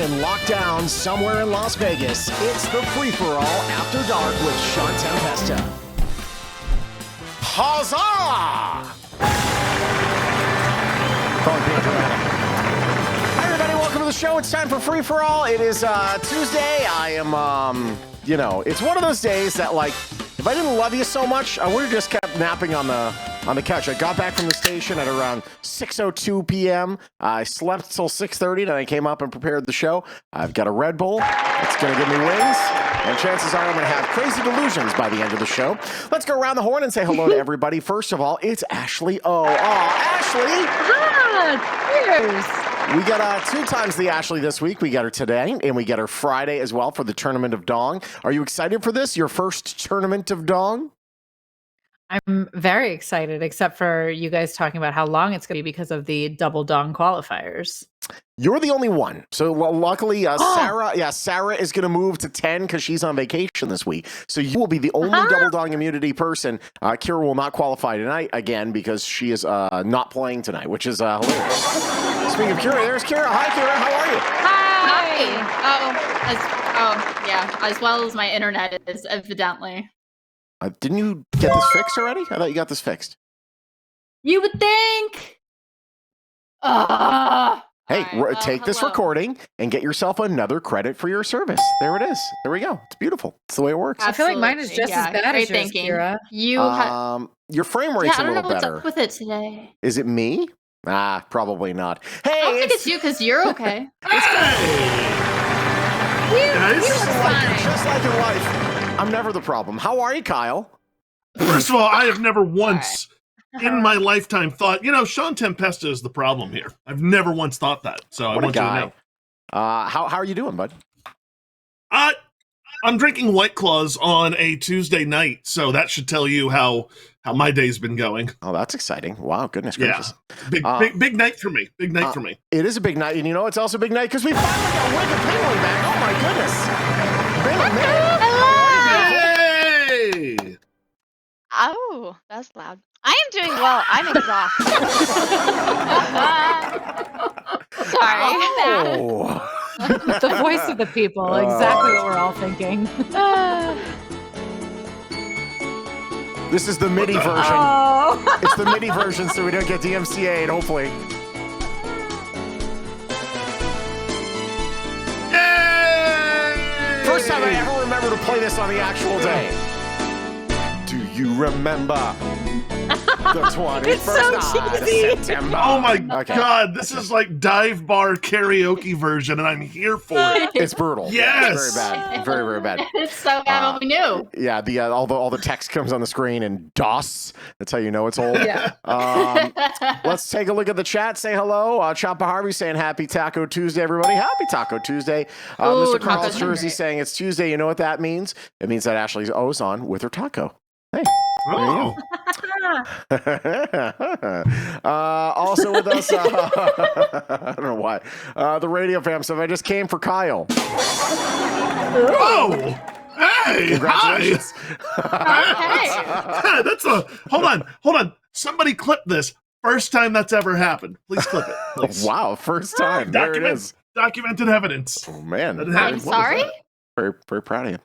and locked down somewhere in Las Vegas. It's the free-for-all after dark with Shawn Tempesta. Huzzah! Hi, everybody. Welcome to the show. It's time for free-for-all. It is Tuesday. I am, it's one of those days that, like, if I didn't love you so much, I would have just kept napping on the couch. I got back from the station at around 6:02 p.m. I slept till 6:30, and I came up and prepared the show. I've got a Red Bull. It's going to give me wings, and chances are I'm going to have crazy delusions by the end of the show. Let's go around the horn and say hello to everybody. First of all, it's Ashley O. Ashley! Cheers! We got 2 times the Ashley this week. We got her today, and we get her Friday as well for the Tournament of Dong. Are you excited for this? Your first Tournament of Dong? I'm very excited, except for you guys talking about how long it's going to be because of the double dong qualifiers. You're the only one. So luckily, Sarah is going to move to 10 because she's on vacation this week. So you will be the only double dong immunity person. Kira will not qualify tonight again because she is not playing tonight, which is hilarious. Speaking of Kira, there's Kira. Hi, Kira. How are you? Hi. As well as my internet is, evidently. Didn't you get this fixed already? I thought you got this fixed. You would think. Take this recording and get yourself another credit for your service. There it is. There we go. It's beautiful. It's the way it works. I feel like mine is just as bad as yours, Kira. Your frame rate's a little better. I don't know what's up with it today. Is it me? Probably not. Hey, I don't think it's you because you're okay. Just like in life. I'm never the problem. How are you, Kyle? First of all, I have never once in my lifetime thought, Shawn Tempesta is the problem here. I've never once thought that. So I want you to know. How are you doing, bud? I'm drinking White Claws on a Tuesday night, so that should tell you how my day's been going. Oh, that's exciting. Wow, goodness gracious. Big night for me. Big night for me. It is a big night, and it's also a big night because we finally got Wicked Penguin back. Oh my goodness. Man. Oh, that's loud. I am doing well. I'm exhausted. Sorry. The voice of the people. Exactly what we're all thinking. This is the MIDI version. Oh. It's the MIDI version, so we don't get DMCA'd, hopefully. Yay! First time I ever remember to play this on the actual day. Do you remember the 21st of September? Oh my God, this is like dive bar karaoke version, and I'm here for it. It's brutal. Yes, it's very bad, very, very bad. It's so bad, but we knew. Yeah, all the text comes on the screen in DOS. That's how you know it's old. Yeah. Let's take a look at the chat. Say hello. Choppa Harvey saying Happy Taco Tuesday, everybody. Happy Taco Tuesday. Mr. Carl's Jersey saying it's Tuesday. You know what that means? It means that Ashley's O's on with her taco. Hey. Oh. Also with us, I don't know why, the radio fam stuff. I just came for Kyle. Oh, hey, congratulations. Hi. That's hold on. Somebody clip this. First time that's ever happened. Please clip it. Please. Wow, first time. There it is. Documented evidence. Oh, man. I'm sorry? Very, very proud of you.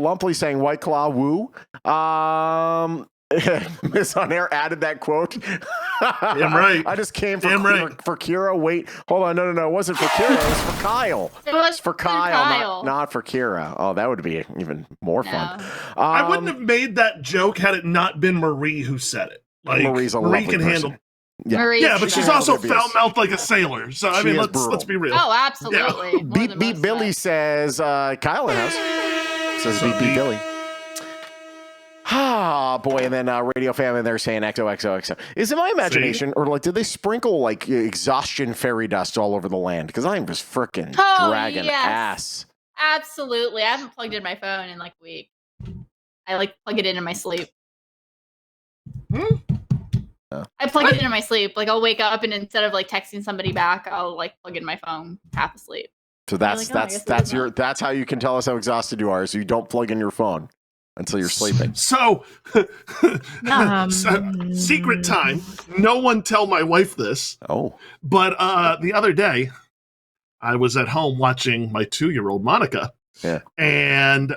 Lumply saying White Claw, woo. Miss On Air added that quote. Damn right. I just came for Kira. Wait, hold on. No. It wasn't for Kira. It was for Kyle. It was for Kyle. Not for Kira. Oh, that would be even more fun. I wouldn't have made that joke had it not been Marie who said it. Like, Marie's a Marie lovely can person. handle. Yeah, but she's also foul-mouthed like a sailor. So I mean, let's be real. Oh, absolutely. Yeah. Beat Billy says Kyle in house. Says beat Billy. Ah, boy, and then Radio Fam in there saying XOXOXO. Is it my imagination, or like did they sprinkle like exhaustion fairy dust all over the land? Because I'm just freaking dragging ass. Absolutely. I haven't plugged in my phone in like a week. I plug it in my sleep. I plug it in my sleep. Like I'll wake up and instead of like texting somebody back, I'll like plug in my phone half asleep. So that's how you can tell us how exhausted you are. So you don't plug in your phone until you're sleeping. So, secret time. No one tell my wife this. Oh. But the other day, I was at home watching my 2-year-old Monica. Yeah. And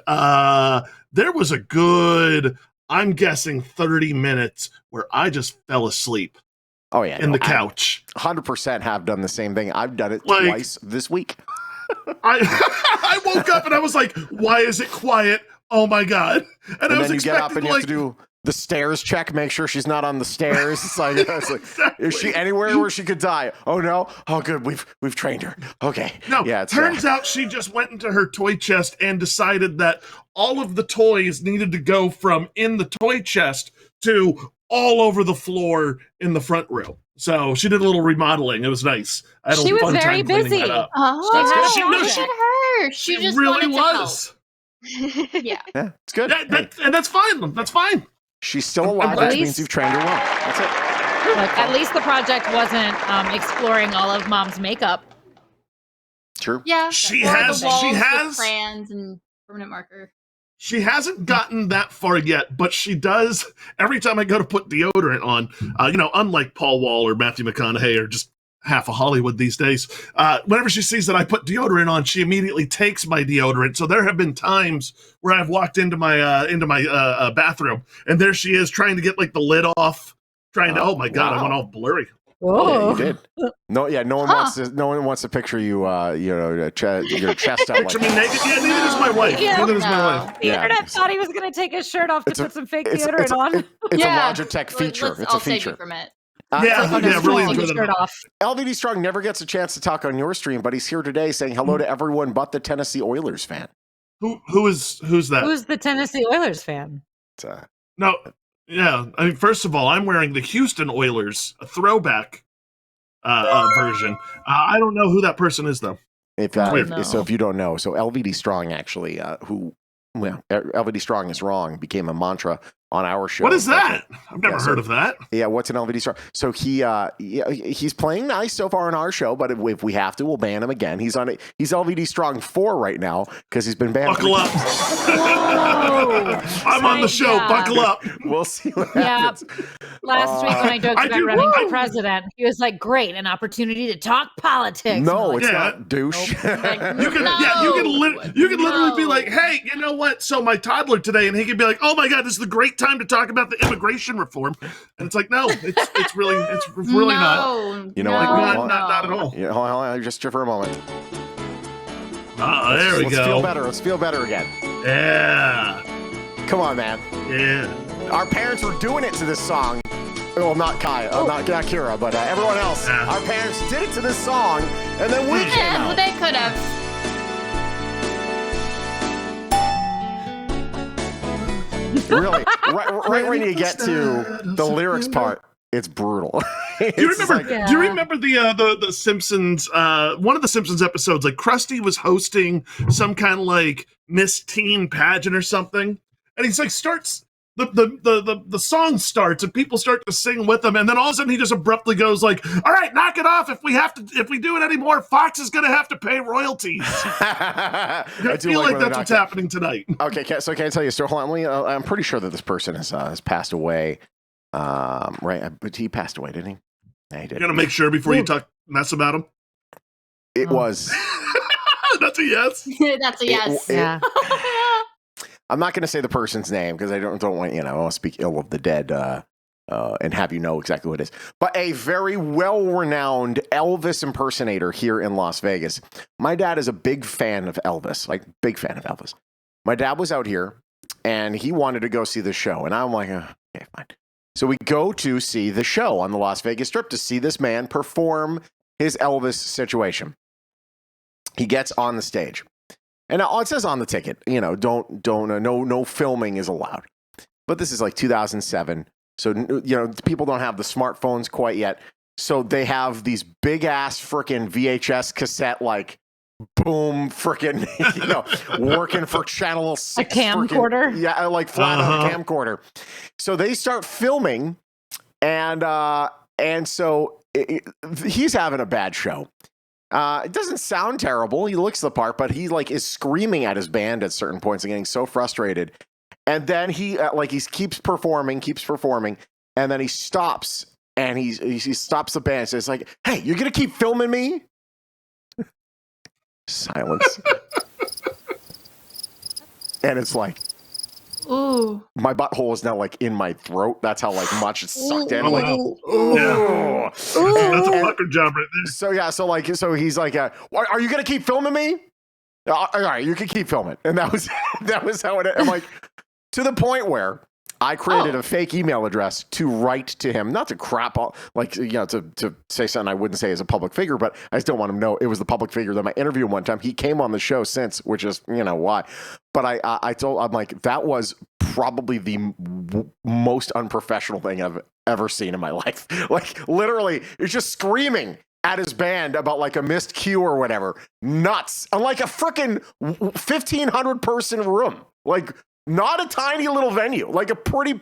there was a good, I'm guessing 30 minutes where I just fell asleep Oh yeah, in the couch. 100% have done the same thing. I've done it Like- twice this week. I woke up and I was like, why is it quiet? Oh my God. And I was then you get up expecting, and you have to do the stairs check, make sure she's not on the stairs. It's like, Exactly. is she anywhere where she could die? Oh no. Oh good, we've trained her. Okay. No, Yeah, it's turns out she just went into her toy chest and decided that all of the toys needed to go from in the toy chest to all over the floor in the front room. So she did a little remodeling. It was nice. I had She a was fun very time cleaning busy. that up. Oh, She- look no, at she- her. She It just really wanted to help. was. Yeah. Yeah, it's good. And that's fine. That's fine. She's still alive, At which means least- you've trained her well. That's it. Look, at least the project wasn't exploring all of mom's makeup. True. Yeah. She or has- the walls she with has- crayons and permanent marker. She hasn't gotten that far yet, but she does. Every time I go to put deodorant on, unlike Paul Wall or Matthew McConaughey or just half of Hollywood these days, whenever she sees that I put deodorant on, she immediately takes my deodorant. So there have been times where I've walked into my bathroom and there she is trying to get like the lid off, oh my God, I wow. went all blurry. Yeah, you did. No one Huh. wants to. No one wants to picture you. Your chest out Picture like me naked. Yeah, neither does my wife. Yeah. Neither does my No. wife. The Yeah. internet thought he was going to take his shirt off to It's a- put some fake it's deodorant on. it's Yeah. a Logitech feature. Let's It's a all save feature. you from it. Yeah, Oh, no, yeah, he's really taking enjoy his that. shirt off. LVD Strong never gets a chance to talk on your stream, but he's here today saying hello to everyone but the Tennessee Oilers fan. Who's that? Who's the Tennessee Oilers fan? It's, No, yeah. I mean, first of all, I'm wearing the Houston Oilers, a throwback version. I don't know who that person is, though. So if you don't know, so LVD Strong actually, LVD Strong is wrong, became a mantra on our show. What is that? I've never Yeah, heard of that. Yeah, what's an LVD Strong? So he's playing nice so far on our show, but if we have to, we'll ban him again. He's LVD Strong 4 right now because he's been banned. Buckle up. Whoa. I'm on the show. Yeah. Buckle up. We'll see what Yeah. happens. Last week when I joked I about do- running for woo! president, he was like, "Great, an opportunity to talk politics." No, I'm it's like, Yeah. not douche. Like, You can, you can literally be like, hey, you know what? So my toddler today, and he can be like, oh my God, this is the great time to talk about the immigration reform. And it's like, no, it's really not. No, You know, no, like, not at all. Yeah, hold on, just for a moment. There we Let's go. feel better. Let's feel better again. Yeah. Come on, man. Yeah. Our parents were doing it to this song. Well, not Kaya, not Kira, but everyone else. Yeah. Our parents did it to this song, and then we came Yeah, well, out. they could have. Really, right when you get to the lyrics part, it's brutal. Do you It's remember? like- Do you remember the Simpsons? One of the Simpsons episodes, like Krusty was hosting some kind of like Miss Teen pageant or something, and he's like starts the song starts and people start to sing with him, and then all of a sudden he just abruptly goes like, "All right, knock it off. If we do it anymore, Fox is going to have to pay royalties." I feel like that's what's happening tonight. Okay, so can I tell you a story? Hold on, I'm pretty sure that this person has passed away. Right, but he passed away, didn't he? Yeah, he did. You got to make sure before you talk mess about him. It was. That's a yes. That's a yes. Yeah. I'm not going to say the person's name because I don't want I want to speak ill of the dead and have you know exactly what it is. But a very well-renowned Elvis impersonator here in Las Vegas. My dad is a big fan of Elvis, like big fan of Elvis. My dad was out here and he wanted to go see the show, and I'm like, okay, fine. So we go to see the show on the Las Vegas Strip to see this man perform his Elvis situation. He gets on the stage. And it says on the ticket, no filming is allowed. But this is like 2007. So, people don't have the smartphones quite yet. So they have these big ass freaking VHS cassette, like boom, freaking, working for channel 6. A camcorder? Yeah, like flat on a camcorder. So they start filming, and so he's having a bad show. It doesn't sound terrible. He looks the part, but he is screaming at his band at certain points and getting so frustrated. And then he keeps performing, and then he stops and he stops the band and says like, "Hey, you're gonna keep filming me?" Silence. And it's like, Ooh. my butthole is now like in my throat. That's how like much it's sucked in. Oh, Like, wow. ooh. Yeah. That's a fucker job right there. So yeah, so he's like, are you gonna keep filming me? All right, you can keep filming. And that was how it. I'm like, to the point where I created a fake email address to write to him, not to crap all, like, to say something I wouldn't say as a public figure, but I still want him to know it was the public figure that I interviewed him one time. He came on the show since, which is, why. But I'm like, that was probably the most unprofessional thing I've ever seen in my life. Like, literally, it's just screaming at his band about like a missed cue or whatever. Nuts. On like a freaking 1,500 person room. Like, not a tiny little venue, like a pretty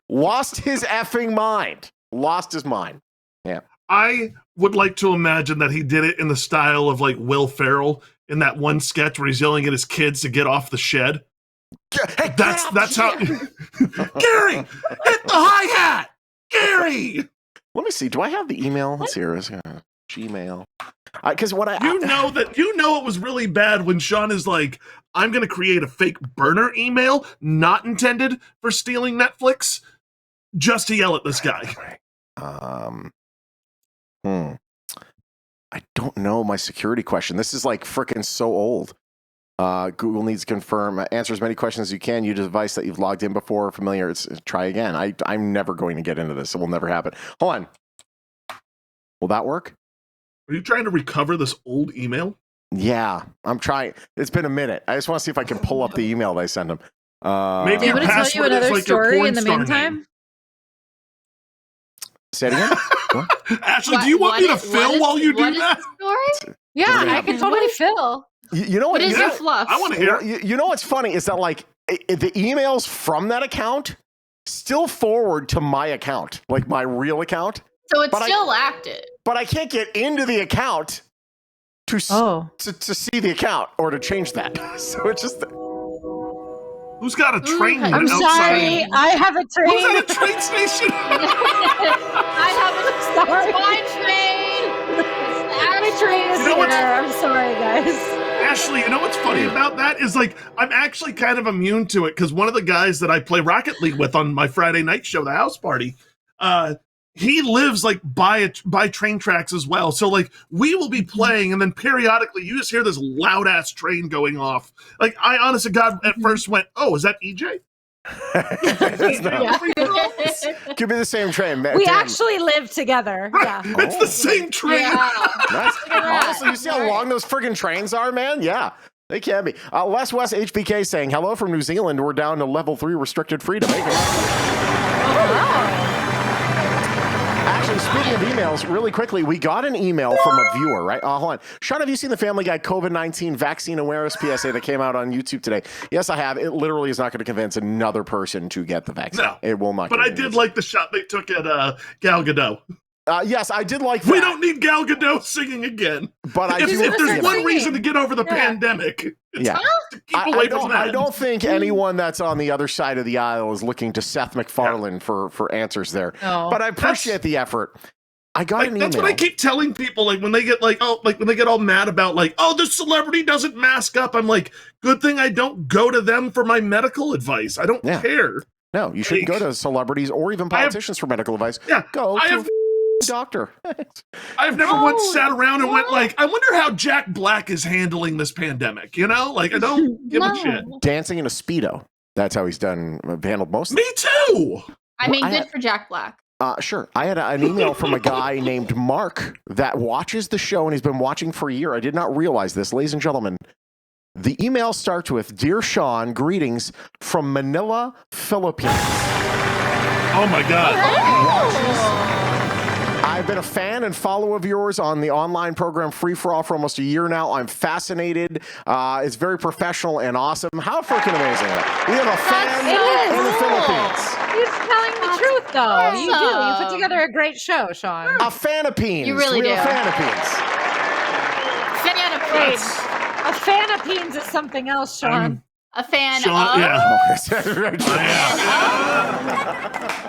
lost his effing mind. Lost his mind. Yeah. I would like to imagine that he did it in the style of like Will Ferrell in that one sketch where he's yelling at his kids to get off the shed. Hey, That's how Gary, hit the hi-hat! Gary! Let me see. Do I have the email? Let's see. Gmail. Because what you know it was really bad when Shawn is like, I'm going to create a fake burner email not intended for stealing Netflix just to yell at this guy. Right. I don't know my security question. This is like freaking so old. Google needs to confirm. Answer as many questions as you can. Use a device that you've logged in before. Familiar. Try again. I'm never going to get into this. It will never happen. Hold on. Will that work? Are you trying to recover this old email? Yeah, I'm trying. It's been a minute. I just want to see if I can pull up the email that I sent him. Maybe Do you your want to tell you password is another like your story porn in the star meantime? name. Say it again. What? Ashley, do you want me to fill while you do that? Story? Yeah, I can totally fill. You know what? What is your fluff? I want to hear. You know what's funny is that like the emails from that account still forward to my account, like my real account. So it's still active. But I can't get into the account to see the account or to change that. So it's just. Who's got a train I'm I'm outside? sorry, I have a train. Who's at a train station? I have a my train. My train is You know what's- here. I'm sorry, guys. Ashley, you know what's funny about that is like I'm actually kind of immune to it because one of the guys that I play Rocket League with on my Friday night show, the house party, he lives like by train tracks as well. So like we will be playing and then periodically you just hear this loud ass train going off. Like I honest to God at first went, oh, is that EJ? It's not. Could be the same train. Man. We Damn. actually live together. Yeah. It's the same train. That's, honestly, you see how long those friggin' trains are, man? Yeah, they can be. Les West HBK saying, hello from New Zealand. We're down to level 3 restricted freedom. Actually, speaking of emails, really quickly, we got an email from a viewer, right? Hold on. Shawn, have you seen the Family Guy COVID-19 vaccine awareness PSA that came out on YouTube today? Yes, I have. It literally is not going to convince another person to get the vaccine. No. It will not. But I did like the shot they took at Gal Gadot. Yes, I did like that. We don't need Gal Gadot singing again. But I If do. there's one singing. reason to get over the pandemic, it's to keep away from that. I don't think anyone that's on the other side of the aisle is looking to Seth MacFarlane for answers there. No. But I appreciate the effort. I got an email. That's what I keep telling people. Like when they get when they get all mad about like, oh, this celebrity doesn't mask up. I'm like, good thing I don't go to them for my medical advice. I don't care. No, you shouldn't go to celebrities or even politicians for medical advice. Yeah, go to a doctor. I've never once sat around and went like, I wonder how Jack Black is handling this pandemic. You know, like I don't give a shit. Dancing in a Speedo. That's how he's handled most of Me too. I mean, good for Jack Black. Sure. I had an email from a guy named Mark that watches the show and he's been watching for a year. I did not realize this. Ladies and gentlemen, the email starts with, Dear Shawn, greetings from Manila, Philippines. Oh my God. I've been a fan and follower of yours on the online program Free For All for almost a year now. I'm fascinated. It's very professional and awesome. How freaking amazing. We have a fan in the Philippines. He's telling the truth, though. Awesome. You do. You put together a great show, Shawn. A fanapines. You really We're do. a fanapines. Fanapines. A fanapines is something else, Shawn. A fan Shawn, of. yeah. Right.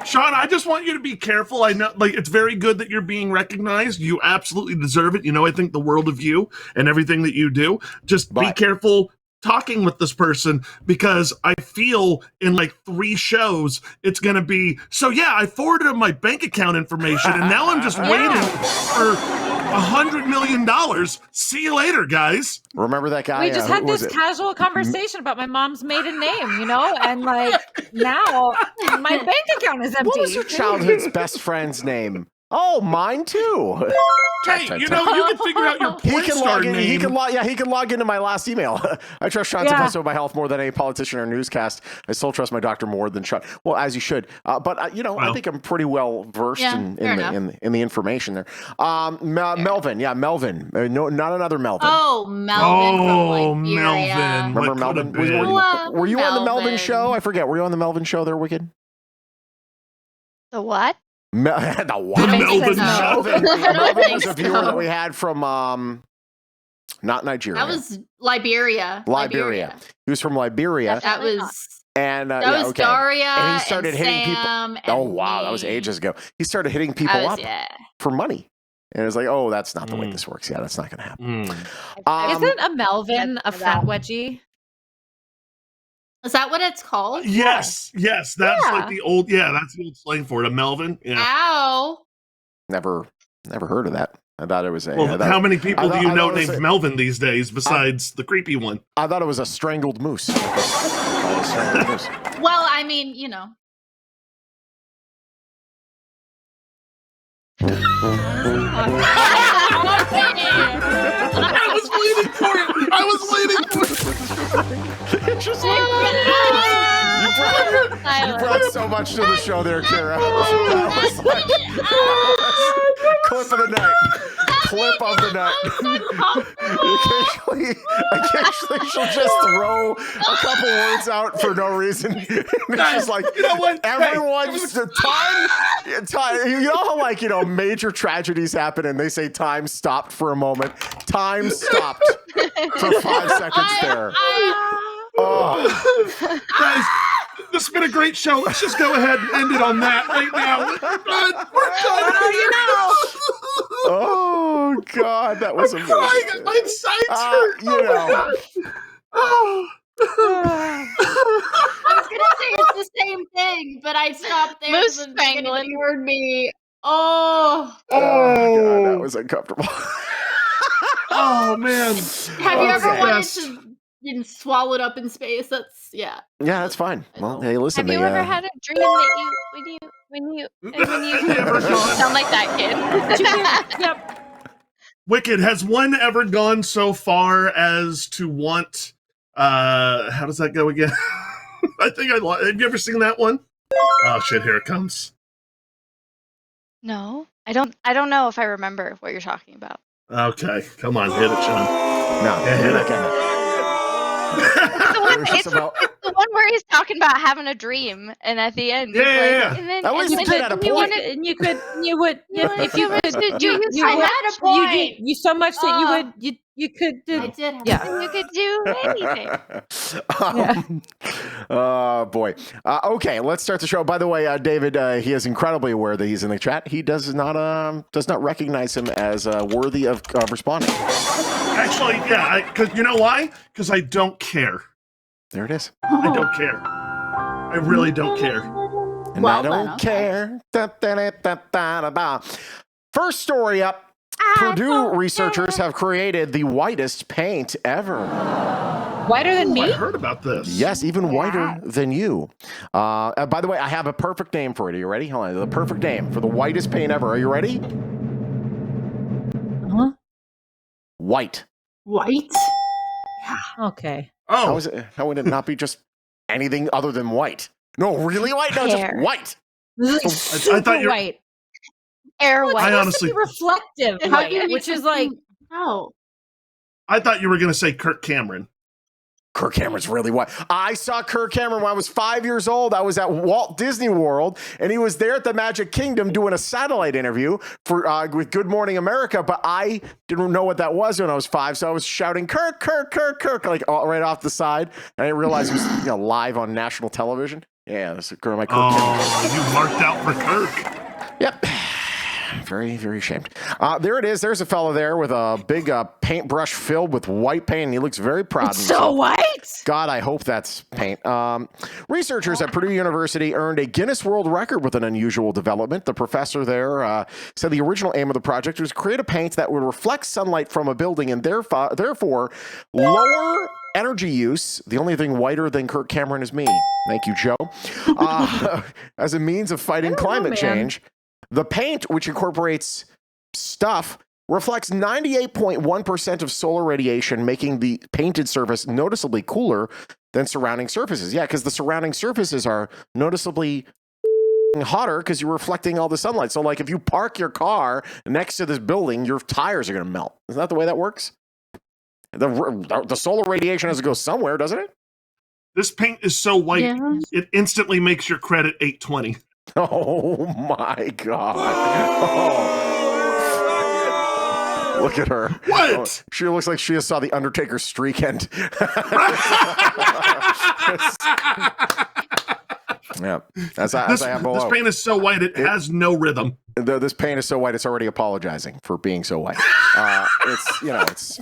Shawn, I just want you to be careful. I know, like, it's very good that you're being recognized. You absolutely deserve it. You know, I think the world of you and everything that you do. Just be careful talking with this person, because I feel in like 3 shows it's gonna be, so yeah, I forwarded him my bank account information and now I'm just waiting for $100 million. See you later, guys. Remember that guy? We just had this casual conversation about my mom's maiden name, and like now my bank account is empty. What was your childhood's best friend's name? Oh, mine too. Hey, you can figure out your porn star name. He can log into my last email. I trust Shawn Tempesta with my health more than any politician or newscast. I still trust my doctor more than Shawn. Well, as you should. But I think I'm pretty well versed in the information there. Melvin, Melvin. No, not another Melvin. Oh, Melvin. Melvin. Remember Melvin? Were you on the Melvin show? I forget. Were you on the Melvin show there, Wicked? The what? The what? Melvin show. Melvin was a viewer that we had from not Nigeria. That was Liberia. He was from Liberia. That was Daria. And he started hitting people. Oh wow, that was ages ago. He started hitting people up for money. And it was like, oh, that's not the way this works. Yeah, that's not going to happen. Isn't a Melvin a front wedgie? Is that what it's called? Yes. That's like the old, that's the old slang for it. A Melvin. Yeah. Ow. Never heard of that. I thought it was a. Well, how many people do you know named Melvin these days besides the creepy one? I thought it was a strangled moose. Well, I mean, I was waiting for it. It's just like, you brought so much to the show there, Kara. Clip of the night. Occasionally she'll just throw a couple words out for no reason. It's just like, you know what? Everyone's time. You know how major tragedies happen and they say time stopped for a moment. Time stopped for 5 seconds there. Guys, this has been a great show. Let's just go ahead and end it on that right now. We're done. Oh God, that was amazing. My sides hurt. I was gonna say it's the same thing, but I stopped there. Moose Pangolin heard me. Oh God, that was uncomfortable. Oh man. Have you ever wanted to swallowed up in space? Yeah, that's fine. Well, hey, listen. Have you ever had a dream that when you sound like that kid? Yep. Wicked, has one ever gone so far as to want? How does that go again? I think have you ever seen that one? Oh shit! Here it comes. No, I don't know if I remember what you're talking about. Okay, come on, hit it, Shawn. No, hit it. It's the one where he's talking about having a dream, and at the end, and then, at least you had a point. You so much that you could do. I did. You could do anything. Oh boy. Okay, let's start the show. By the way, David, he is incredibly aware that he's in the chat. He does not recognize him as worthy of responding. Actually, yeah, because you know why? Because I don't care. There it is. I don't care. I really don't care. And I don't care. Da, da, da, da, da, da. First story up. Purdue researchers have created the whitest paint ever. Whiter than me? I heard about this. Yes, even whiter than you. By the way, I have a perfect name for it. Are you ready? Hold on. The perfect name for the whitest paint ever. Are you ready? Huh? White. Okay. Oh. How would it not be just anything other than white? No, really white? No, just white. I thought you were white. Air white. I honestly reflective white, which is like oh. I thought you were going to say Kirk Cameron. Kirk Cameron's really white. I saw Kirk Cameron when I was 5 years old. I was at Walt Disney World, and he was there at the Magic Kingdom doing a satellite interview for with Good Morning America, but I didn't know what that was when I was 5, so I was shouting, Kirk, Kirk, Kirk, Kirk, like right off the side, and I didn't realize it was live on national television. Yeah, this is my Kirk Cameron. You marked out for Kirk. Yep. Very, very ashamed. There it is. There's a fella there with a big paintbrush filled with white paint. And he looks very proud of himself. So white. God, I hope that's paint. Researchers at Purdue University earned a Guinness World Record with an unusual development. The professor there said the original aim of the project was to create a paint that would reflect sunlight from a building and therefore lower energy use. The only thing whiter than Kirk Cameron is me. Thank you, Joe. As a means of fighting climate change. The paint, which incorporates stuff, reflects 98.1% of solar radiation, making the painted surface noticeably cooler than surrounding surfaces. Yeah, because the surrounding surfaces are noticeably hotter because you're reflecting all the sunlight. So, like, if you park your car next to this building, your tires are going to melt. Isn't that the way that works? The solar radiation has to go somewhere, doesn't it? This paint is so white, it instantly makes your credit 820. Oh my God. Oh. Look at her. What? Oh, she looks like she just saw the Undertaker's streak end. Yeah. As I have below. This paint is so white, it has no rhythm. This paint is so white, it's already apologizing for being so white. It's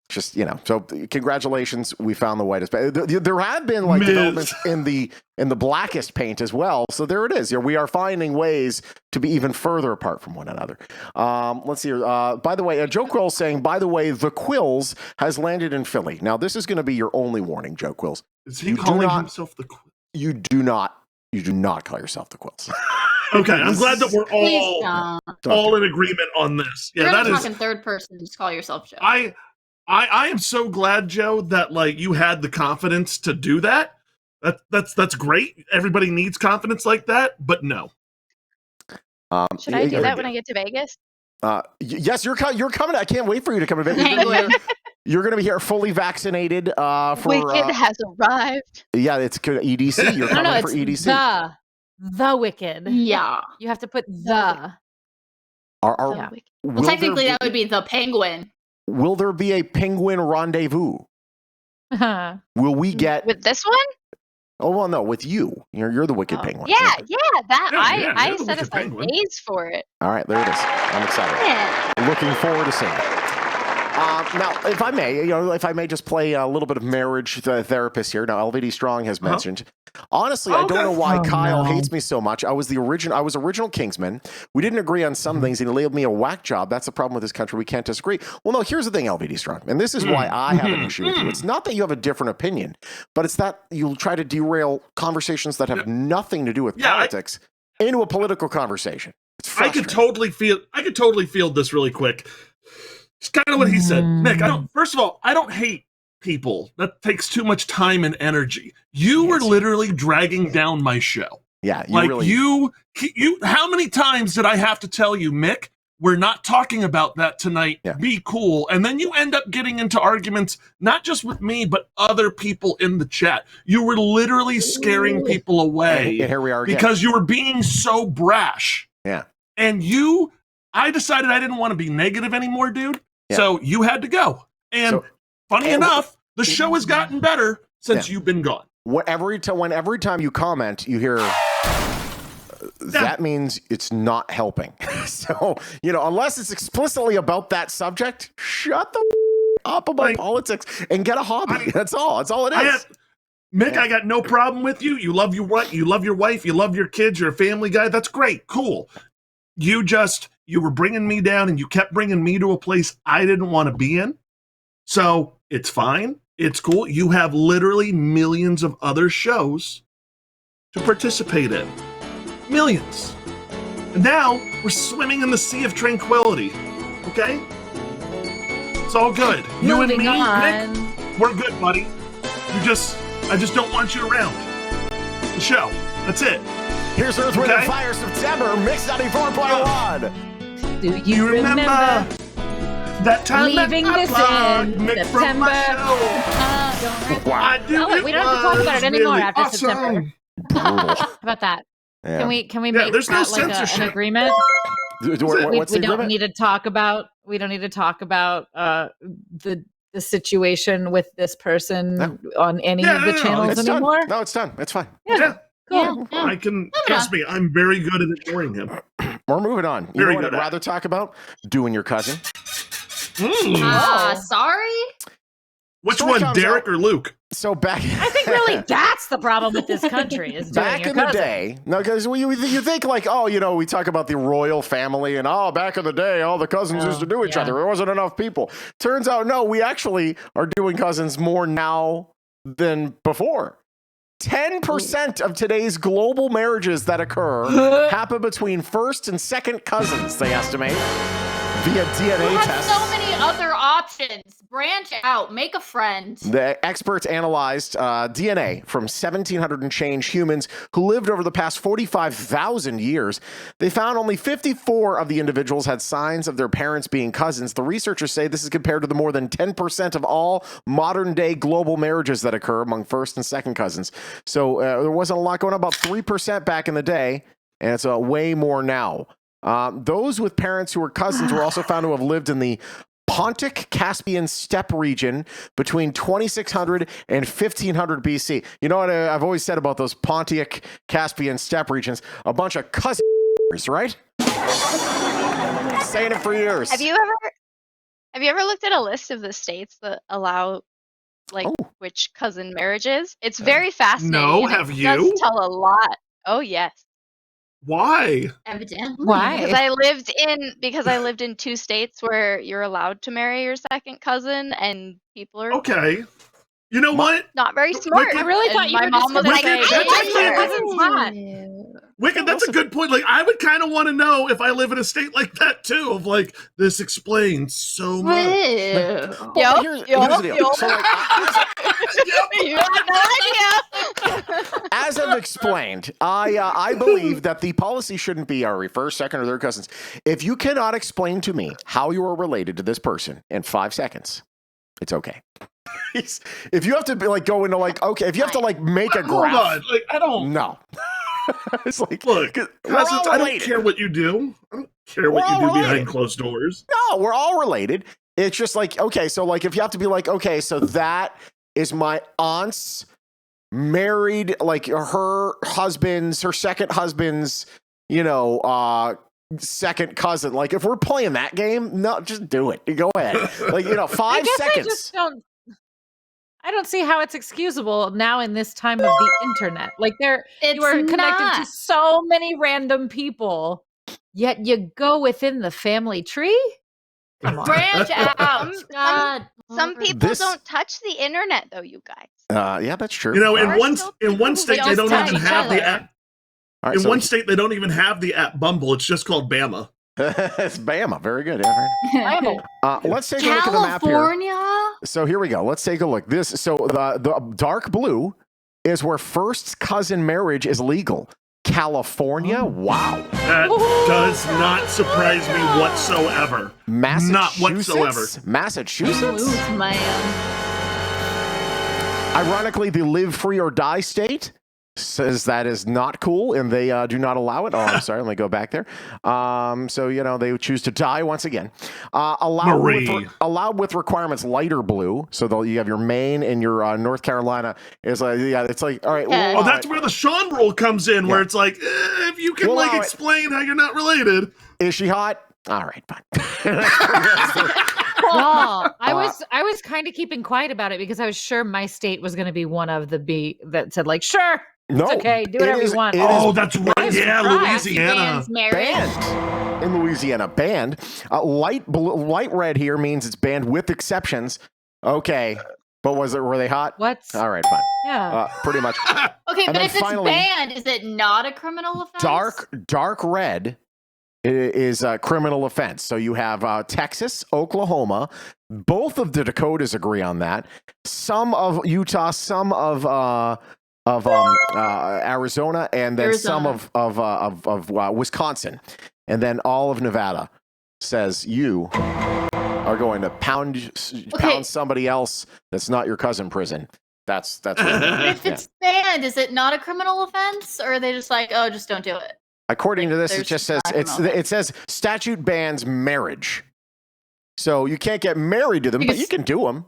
just, so congratulations, we found the whitest paint. There have been developments in the blackest paint as well. So there it is. We are finding ways to be even further apart from one another. Let's see here. By the way, Joe Quills saying, by the way, the Quills has landed in Philly. Now, this is going to be your only warning, Joe Quills. Is he calling himself the Quills? You do not call yourself the Quills. Okay, I'm glad that we're all in agreement on this. Yeah, that is talking third person. Just call yourself Joe. I am so glad, Joe, that you had the confidence to do that. That's great. Everybody needs confidence like that, but no. Should I do that when I get to Vegas? Yes, you're coming. I can't wait for you to come to Vegas. You're going to be here fully vaccinated. Wicked has arrived. Yeah, it's EDC. You're coming for EDC. The Wicked. Yeah, you have to put the. Well, technically, that would be the Penguin. Will there be a penguin rendezvous? Will we get with this one? Oh well, no, with you. You're the Wicked Penguin. Yeah, that I set aside penguin. days for it. All right, there it is. I'm excited. Yeah. Looking forward to seeing it. Now, if I may just play a little bit of marriage therapist here. Now, LVD Strong has mentioned. Honestly, I don't know why Kyle hates me so much. I was original Kingsman. We didn't agree on some things. He labeled me a whack job. That's the problem with this country. We can't disagree. Well, no, here's the thing, LVD Strong. And this is why I have an issue with you. It's not that you have a different opinion, but it's that you try to derail conversations that have nothing to do with politics into a political conversation. It's frustrating. I could totally feel this really quick. It's kind of what he said. Mick, first of all, I don't hate people. That takes too much time and energy. You were literally dragging down my show. Yeah, you how many times did I have to tell you, Mick, we're not talking about that tonight. Yeah. Be cool. And then you end up getting into arguments, not just with me, but other people in the chat. You were literally scaring people away. And here we are again. Because you were being so brash. Yeah. And I decided I didn't want to be negative anymore, dude. Yeah. So you had to go. And funny enough, the show has gotten better since you've been gone. Every time you comment, you hear that means it's not helping. So, unless it's explicitly about that subject, shut the up about politics and get a hobby. That's all it is. Mick, I got no problem with you. You love your wife, you love your kids, you're a family guy. That's great. Cool. You were bringing me down and you kept bringing me to a place I didn't want to be in. So it's fine. It's cool. You have literally millions of other shows to participate in. Millions. And now we're swimming in the sea of tranquility. Okay? It's all good. You and me, Mick, we're good, buddy. I just don't want you around. The show. That's it. Here's Earth, Wind, and Fire, September, Mix 94.1. Do you remember That time Leaving that I this blocked in Mick from my September. show. I do Oh, wait, we don't have to talk about it anymore really after awesome. September. Brutal. How about that? Yeah. Can we Yeah, make there's no that like an censorship. agreement? What's We the don't agreement? need to talk about the situation with this person No. on any Yeah, of the no, channels It's done. anymore. No, it's done. It's fine. Yeah. Cool. Yeah. I can trust me. I'm very good at ignoring him. We're moving on. You Very know what I'd good at rather talk about? Doing your cousin. Sorry. Which Story one, comes Derek out- or Luke? So back. I think really that's the problem with this country is doing Back your in the cousin. day, no, because you think like, oh, we talk about the royal family and back in the day, all the cousins used to do each yeah. other. There wasn't enough people. Turns out, no, we actually are doing cousins more now than before. 10% of today's global marriages that occur happen between first and second cousins, they estimate, via DNA You have tests. so many other options. Branch out. Make a friend. The experts analyzed DNA from 1,700 and change humans who lived over the past 45,000 years. They found only 54 of the individuals had signs of their parents being cousins. The researchers say this is compared to the more than 10% of all modern-day global marriages that occur among first and second cousins. So there wasn't a lot going on, about 3% back in the day, and it's way more now. Those with parents who were cousins were also found to have lived in the Pontic-Caspian steppe region between 2600 and 1500 BC. You know what I've always said about those Pontic-Caspian steppe regions? A bunch of cousins, right? Saying it for years. Have you ever looked at a list of the states that allow which cousin marriages? It's very fascinating. No, and have it you? does tell a lot. Oh yes. Why? Evidently. Why? Because I lived in 2 states where you're allowed to marry your second cousin, and people are Okay. You know what? not very smart. I really thought And you my were mom just was gonna like, say, Wicked, that's "Hey, a- your cousin's hot." Wicked, that's a good point. Like, I would kind of want to know if I live in a state like that too. Of like, this explains so much. Ew. But here's the deal. So, like, You had no idea. as I've explained, I believe that the policy shouldn't be are we first, second, or third cousins. If you cannot explain to me how you are related to this person in 5 seconds, it's okay. If you have to be like go into like okay, if you have to like make a Hold graph, on. Like, I don't. no. It's like Look, we're all cousins, I don't related. care what you do. I don't care what We're you do all behind related. closed doors. No, we're all related. It's just like okay, so like if you have to be like okay, so that is my aunt's married like her second husband's, second cousin. Like if we're playing that game, no, just do it. Go ahead. Like 5 seconds. I don't see how it's excusable now in this time of the internet. Like you are connected to not. so many random people, yet you go within the family tree. Come on. Branch out. God. Some people This- don't touch the internet, though, you guys. Yeah, that's true. You know, There in are one still in one people state who they don't just even touch have each the other. app. All right, In so one state they don't even have the app Bumble. It's just called Bama. it's Bama. Very good. Yeah, very- let's take a look at the map here. California. So here we go. Let's take a look. So the dark blue is where first cousin marriage is legal. California, wow. That does not surprise me whatsoever. Not whatsoever. Massachusetts. Blues, man. Ironically, the live free or die state says that is not cool, and they do not allow it. Oh, I'm sorry. Let me go back there. So they choose to die once again. Allowed with requirements lighter blue. So you have your Maine and your North Carolina. It's like all right. Okay. we'll Oh, allow that's it. where the Shawn rule comes in, where it's like, if you can We'll like allow it. explain how you're not related. Is she hot? All right, fine. Well, I was kind of keeping quiet about it because I was sure my state was going to be one of the B that said like, sure, No, it's okay, do whatever you want. It Oh, is that's right. I'm Yeah, surprised. Louisiana. Man's married. banned in Louisiana. Banned. Light red here means it's banned with exceptions. Okay, but were they hot? What? All right, fine. Yeah. Pretty much. Okay, And but then if it's finally- banned, is it not a criminal offense? Dark red is a criminal offense. So you have Texas, Oklahoma. Both of the Dakotas agree on that. Some of Utah, some of Arizona, and then some of Wisconsin, and then all of Nevada says you are are going to pound somebody else that's not your cousin prison. That's what If it's banned, is it not a criminal offense, or are they just like, oh, just don't do it? According to this, it there's just says not a criminal it says statute bans marriage. So you can't get married to them, but you can do them.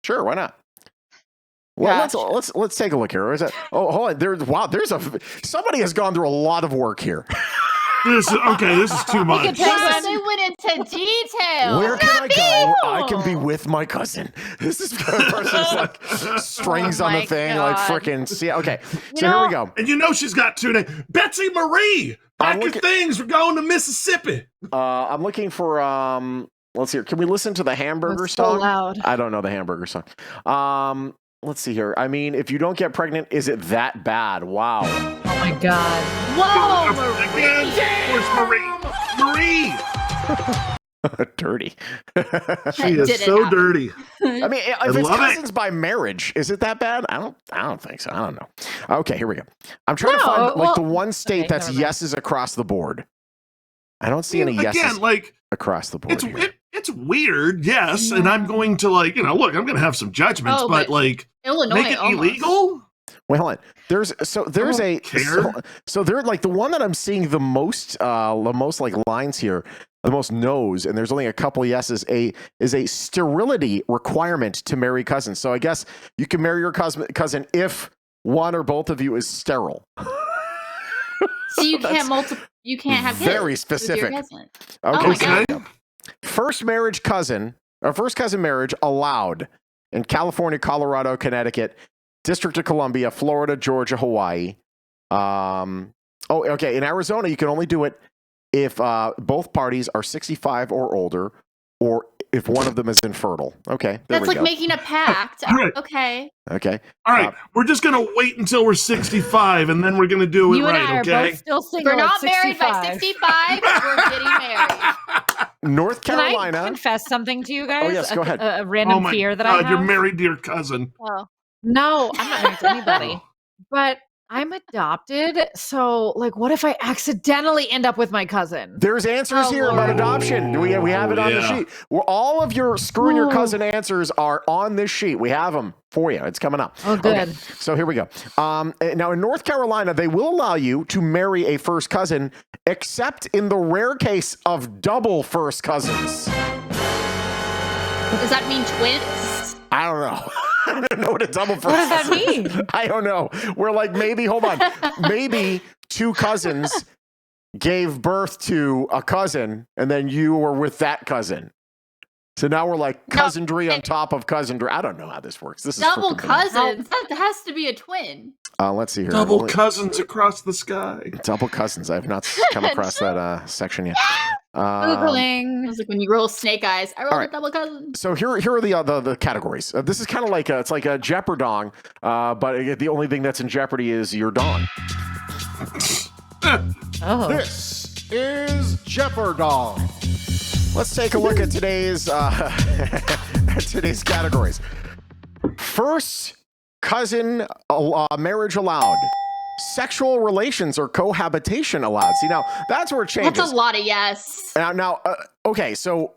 Sure, why not? Well, Gotcha. let's take a look here. Is that? Oh, hold on. There's somebody has gone through a lot of work here. This is too much. Wow, they went into detail. Where can I go? I can be with my cousin. This is person's like strings on the my thing, God. like freaking. See, okay, You so here we know- go. And you know she's got two names. Betsy Marie. Pack your things. We're going to Mississippi. I'm looking for Let's hear. Can we listen to the hamburger That's so song? loud. I don't know the hamburger song. Let's see here. I mean, if you don't get pregnant, is it that bad? Wow. Oh my God. Whoa, Again, of course, Marie. Dirty. She is Did it so happen? dirty. I mean, if it's love it. cousins by marriage, is it that bad? I don't think so. I don't know. Okay, here we go. I'm trying to find like well, the one state okay, that's never mind. yeses across the board. I don't see any Again, yeses like across the board. Here. it's weird, yes, and I'm going to look, I'm going to have some judgments, Oh, but but like Illinois make it almost. illegal. Wait, hold on. There's don't care. so they're like the one that I'm seeing the most like lines here, the most no's, and there's only a couple yeses. Is a sterility requirement to marry cousins. So I guess you can marry your cousin if one or both of you is sterile. So you can't You can't have kids very with specific. your cousin. Okay, my so God. here we go. First cousin marriage allowed in California, Colorado, Connecticut, District of Columbia, Florida, Georgia, Hawaii. Okay. In Arizona, you can only do it if both parties are 65 or older, or if one of them is infertile. Okay, there That's we like go. making a pact. All right. Okay. Okay. All right, we're just going to wait until we're 65 and then we're going to do it You and right, I are okay? both still single. We're not at married by 65. We're getting married. North Can I Carolina. confess something to you guys? yes, go ahead. A random Oh my fear that God, I have. you're married to your cousin. Oh, No, I'm not married to anybody. But I'm adopted, so like, what if I accidentally end up with my cousin? There's answers Oh, here about Lord. adoption. We have it on the Yeah. sheet. Well, all of your screwing your Oh. cousin answers are on this sheet. We have them for you. It's coming up. Oh, good. Okay, so here we go. Now, in North Carolina, they will allow you to marry a first cousin, except in the rare case of double first cousins. Does that mean twins? I don't know. I don't know what a double first What does that cousin is. mean? I don't know. We're like, maybe two cousins gave birth to a cousin, and then you were with that cousin. So now we're like cousinry on top of cousinry. I don't know how this works. This is Double freaking bananas. cousins? That has to be a twin. Let's see here. Double cousins across the sky. Double cousins. I have not come across that section yet. It Googling. was like when you roll snake eyes. I rolled all right. a double cousin. So here are the categories. This is kind of like it's like a Jeopardong, but the only thing that's in jeopardy is your dong. Oh. This is Jeopardong. Let's take a look at today's today's categories. First, cousin marriage allowed. Sexual relations or cohabitation allowed. See, now that's where it changes. That's a lot of yes. Okay, so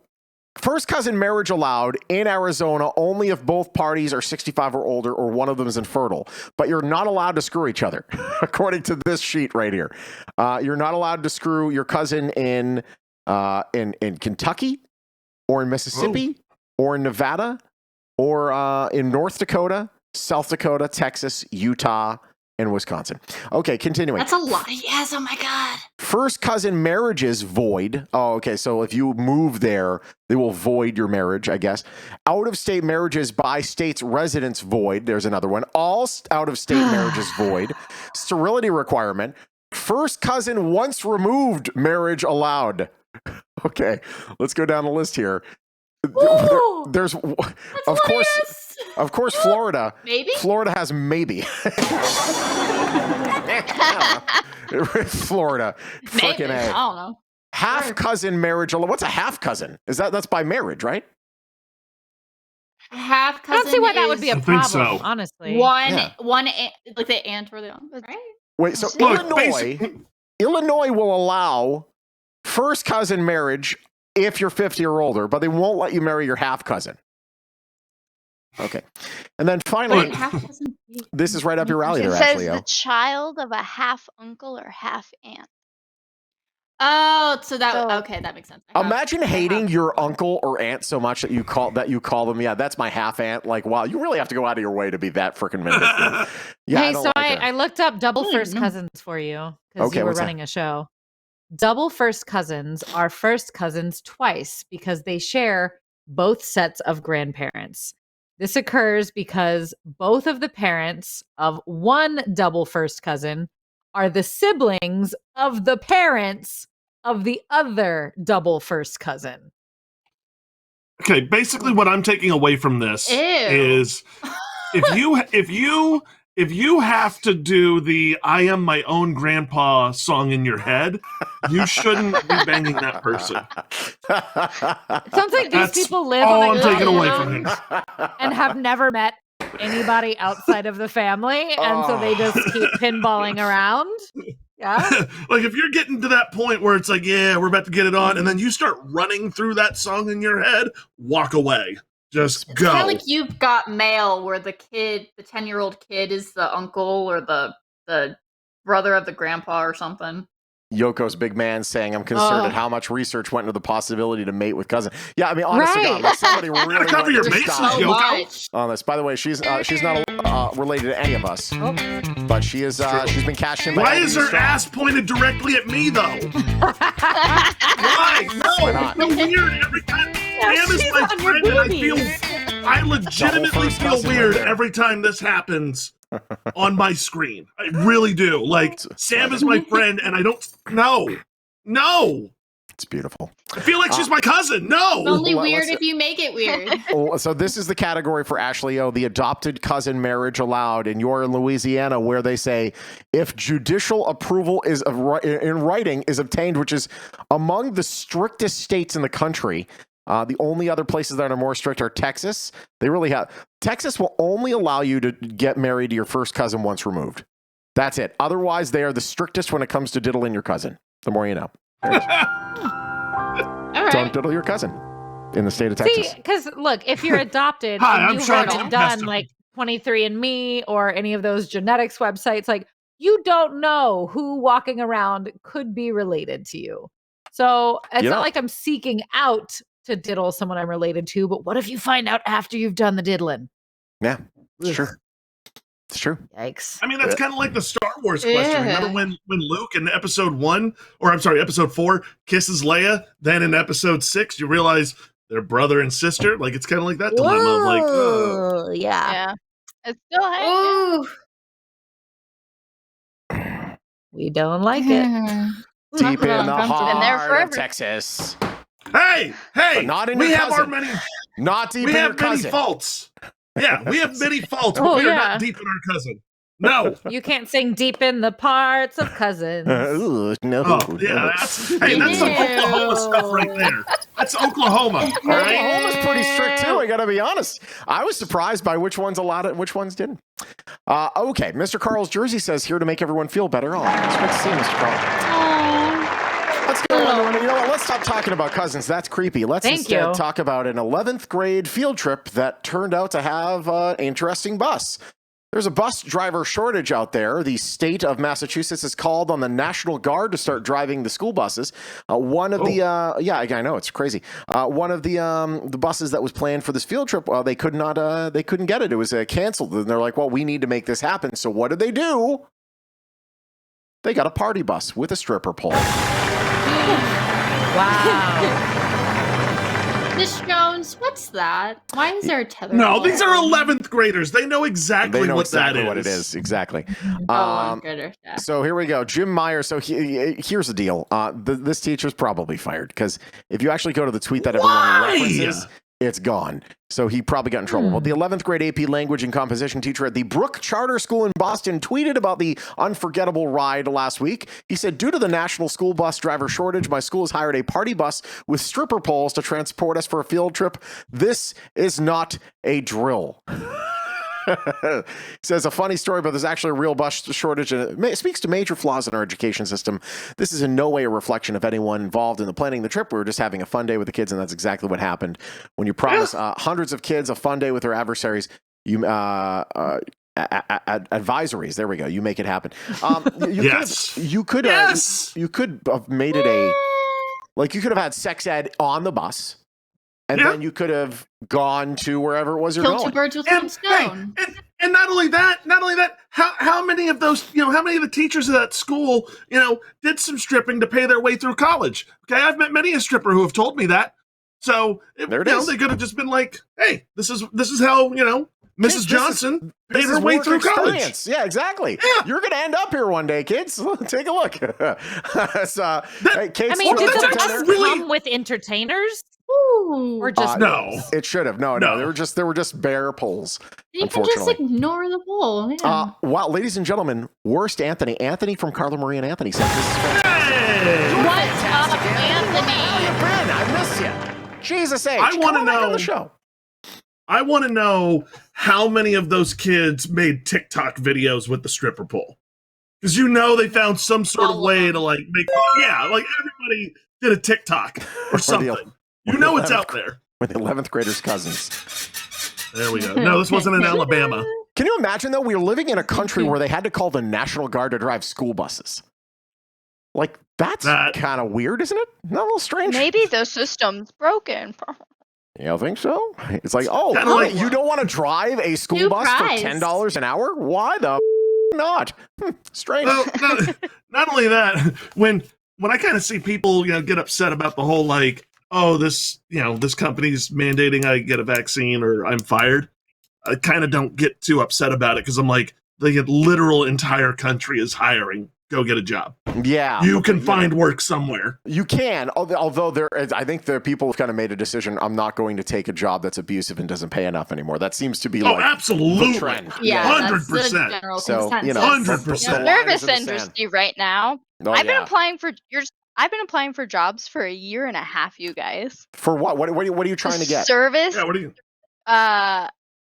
first cousin marriage allowed in Arizona only if both parties are 65 or older or one of them is infertile. But you're not allowed to screw each other, according to this sheet right here. You're not allowed to screw your cousin in Kentucky or in Mississippi or in Nevada or in North Dakota, South Dakota, Texas, Utah, and Wisconsin. Okay, continuing. That's a lot of yes. Oh my God. First cousin marriages void. Oh, okay. So if you move there, they will void your marriage, I guess. Out of state marriages by state's residents void. There's another one. All out of state marriages void. Sterility requirement. First cousin once removed marriage allowed. Okay, let's go down the list here. Woo! There's, That's a lot yes. of course, Florida. Maybe? Florida has maybe. Florida. Maybe. Fucking I A. don't know. Half Sure. cousin marriage. What's a half cousin? That's by marriage, right? Half I cousin. don't see why that would be a I think problem, so. honestly. one like the aunt or the uncle, right? Wait, so Look, Illinois will allow first cousin marriage if you're 50 or older, but they won't let you marry your half cousin. Okay. And then finally, Wait, half doesn't be- this is right up your alley It there, says Ashley. the child of a half uncle or half aunt. Oh, so that So- okay, that makes sense. I have- Imagine I have- hating your uncle or aunt so much that you call them. Yeah, that's my half aunt. Like, wow, you really have to go out of your way to be that freaking vindictive. Yeah, hey, don't so like her. I looked up double Oh, first no. cousins for you because Okay, you were what's that? running a show. Double first cousins are first cousins twice because they share both sets of grandparents. This occurs because both of the parents of one double first cousin are the siblings of the parents of the other double first cousin. Okay, basically what I'm taking away from this Ew. is if you have to do the I am my own grandpa song in your head, you shouldn't be banging that person. It sounds like these That's people live all on I'm a taking away compound from him. and have never met anybody outside of the family, and so they just keep pinballing around. Yeah. Like if you're getting to that point where it's like, yeah, we're about to get it on, and then you start running through that song in your head, walk away. Just It's go. kind of like You've Got Mail, where the 10-year-old kid is the uncle or the brother of the grandpa or something. Yoko's big man saying, I'm concerned at how much research went into the possibility to mate with cousin. Yeah, I mean, honest to God, Right. like somebody really Gotta cover went your to bases, style So Yoko. much. on this. By the way, she's not related to any of us, Oh. but she is. She's been cashed in by Why LB is her Strong. ass pointed directly at me though? Why? No, Why not? it's so weird every time. Sam is she's my on your friend, and boobies. I legitimately first feel cousin weird right there. every time this happens on my screen. I really do. Like Sam is my friend, and I don't. No. It's beautiful. I feel like she's my cousin. No. It's only Well, weird let's- if you make it weird. Oh, so this is the category for Ashley O, the adopted cousin marriage allowed. And you're in Louisiana, where they say if judicial approval is in writing is obtained, which is among the strictest states in the country. The only other places that are more strict are Texas. They really have. Texas will only allow you to get married to your first cousin once removed. That's it. Otherwise, they are the strictest when it comes to diddling your cousin. The more you know. All Don't right. diddle your cousin in the state of Texas. See, because look, if you're adopted Hi, and I'm you Shawn haven't Tempesta. done like 23andMe or any of those genetics websites, like you don't know who walking around could be related to you. So it's You not know. like I'm seeking out to diddle someone I'm related to, but what if you find out after you've done the diddling? Yeah, it's Ugh. true. It's true. Yikes. I mean, that's kind of like the Star Wars question. Remember Yeah. when Luke in episode 4 kisses Leia? Then in episode 6, you realize they're brother and sister. Like it's kind of like that dilemma. Of like, Whoa, yeah. Yeah. It's still hanging. Ooh. We don't like it. Deep in the Been there heart of forever. Texas. hey, But not in we your have our cousin. many, Not deep we in your have many cousin. faults. Yeah, we have many faults, but Oh, we are yeah. not deep in our cousin. No. You can't sing deep in the parts of cousins. Ooh, no. Oh, yeah, that's some Oklahoma stuff right there. That's Oklahoma. All right. Oklahoma's pretty strict too. I gotta be honest. I was surprised by which ones allowed it, and which ones didn't. Okay, Mr. Carl's jersey says here to make everyone feel better. Oh, it's good to see you, Mr. Carl. Let's go. You know what? Let's stop talking about cousins. That's creepy. Let's Thank instead you. talk about an 11th grade field trip that turned out to have an interesting bus. There's a bus driver shortage out there. The state of Massachusetts has called on the National Guard to start driving the school buses. One of the yeah, I know it's crazy. One of the buses that was planned for this field trip, they could not, they couldn't get it. It was canceled, and they're like, well, we need to make this happen. So what did they do? They got a party bus with a stripper pole. Wow. Miss Jones, what's that? Why is there a tether? No, pole? these are 11th graders. They know exactly They know what exactly that is. what it is. Exactly. Oh, good. So here we go. Jim Meyer. So here's the deal. This teacher's probably fired because if you actually go to the tweet that everyone Why? references, it's gone. So he probably got in trouble. But the 11th grade AP language and composition teacher at the Brook Charter School in Boston tweeted about the unforgettable ride last week. He said, due to the national school bus driver shortage, my school has hired a party bus with stripper poles to transport us for a field trip. This is not a drill. Says a funny story, but there's actually a real bus shortage, and it speaks to major flaws in our education system. This is in no way a reflection of anyone involved in the planning of the trip. We were just having a fun day with the kids, and that's exactly what happened. When you promise hundreds of kids a fun day with their adversaries, you advisories. There we go. You make it happen. You could have made it like you could have had sex ed on the bus. And then you could have gone to wherever it was you're Kill going. two birds with one stone. And not only that, how many of those, how many of the teachers of that school, did some stripping to pay their way through college? Okay, I've met many a stripper who have told me that. So there it is. They could have just been like, hey, this is how Mrs. Johnson paid her way through college. Yeah, exactly. Yeah. You're going to end up here one day, kids. Take a look. Did the bus come with entertainers? Or just no? It should have. No. There were just bare poles. You can just ignore the pole. Yeah. Wow, ladies and gentlemen, worst Anthony. Anthony from Carla Marie and Anthony said this is hey! What's up, Anthony? How you been? I miss you. Jesus H. I want to know on the show. I want to know how many of those kids made TikTok videos with the stripper pole. Because they found some sort of way to make everybody did a TikTok or something. It's out there. With the 11th graders' cousins. There we go. No, this wasn't in Alabama. Can you imagine, though? We were living in a country where they had to call the National Guard to drive school buses. That's kind of weird, isn't it? Not a little strange. Maybe the system's broken. You don't think so? It's like, you don't want to drive a school bus for $10 an hour? Why the not? Strange. Well, not only that, when I kind of see people, get upset about the whole this company's mandating I get a vaccine or I'm fired, I kind of don't get too upset about it because I'm like, the literal entire country is hiring. Go get a job. Yeah. You can find work somewhere. You can, although I think the people have kind of made a decision, I'm not going to take a job that's abusive and doesn't pay enough anymore. That seems to be absolutely the trend. Yeah, 100%. So, 100%. Service industry right now. I've been applying for jobs for a year and a half, you guys. For what? What are you trying to get? Service. Yeah, what are you?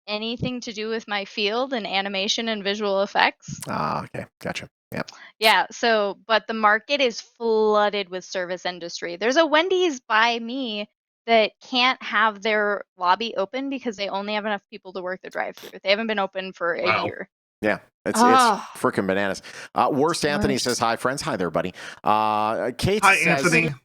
Anything to do with my field and animation and visual effects. Okay. Gotcha. Yeah. Yeah. So, but the market is flooded with service industry. There's a Wendy's by me that can't have their lobby open because they only have enough people to work the drive-through. They haven't been open for a year. Yeah. It's freaking bananas. Worst Anthony says, hi, friends. Hi there, buddy. Kate hi, says, Anthony.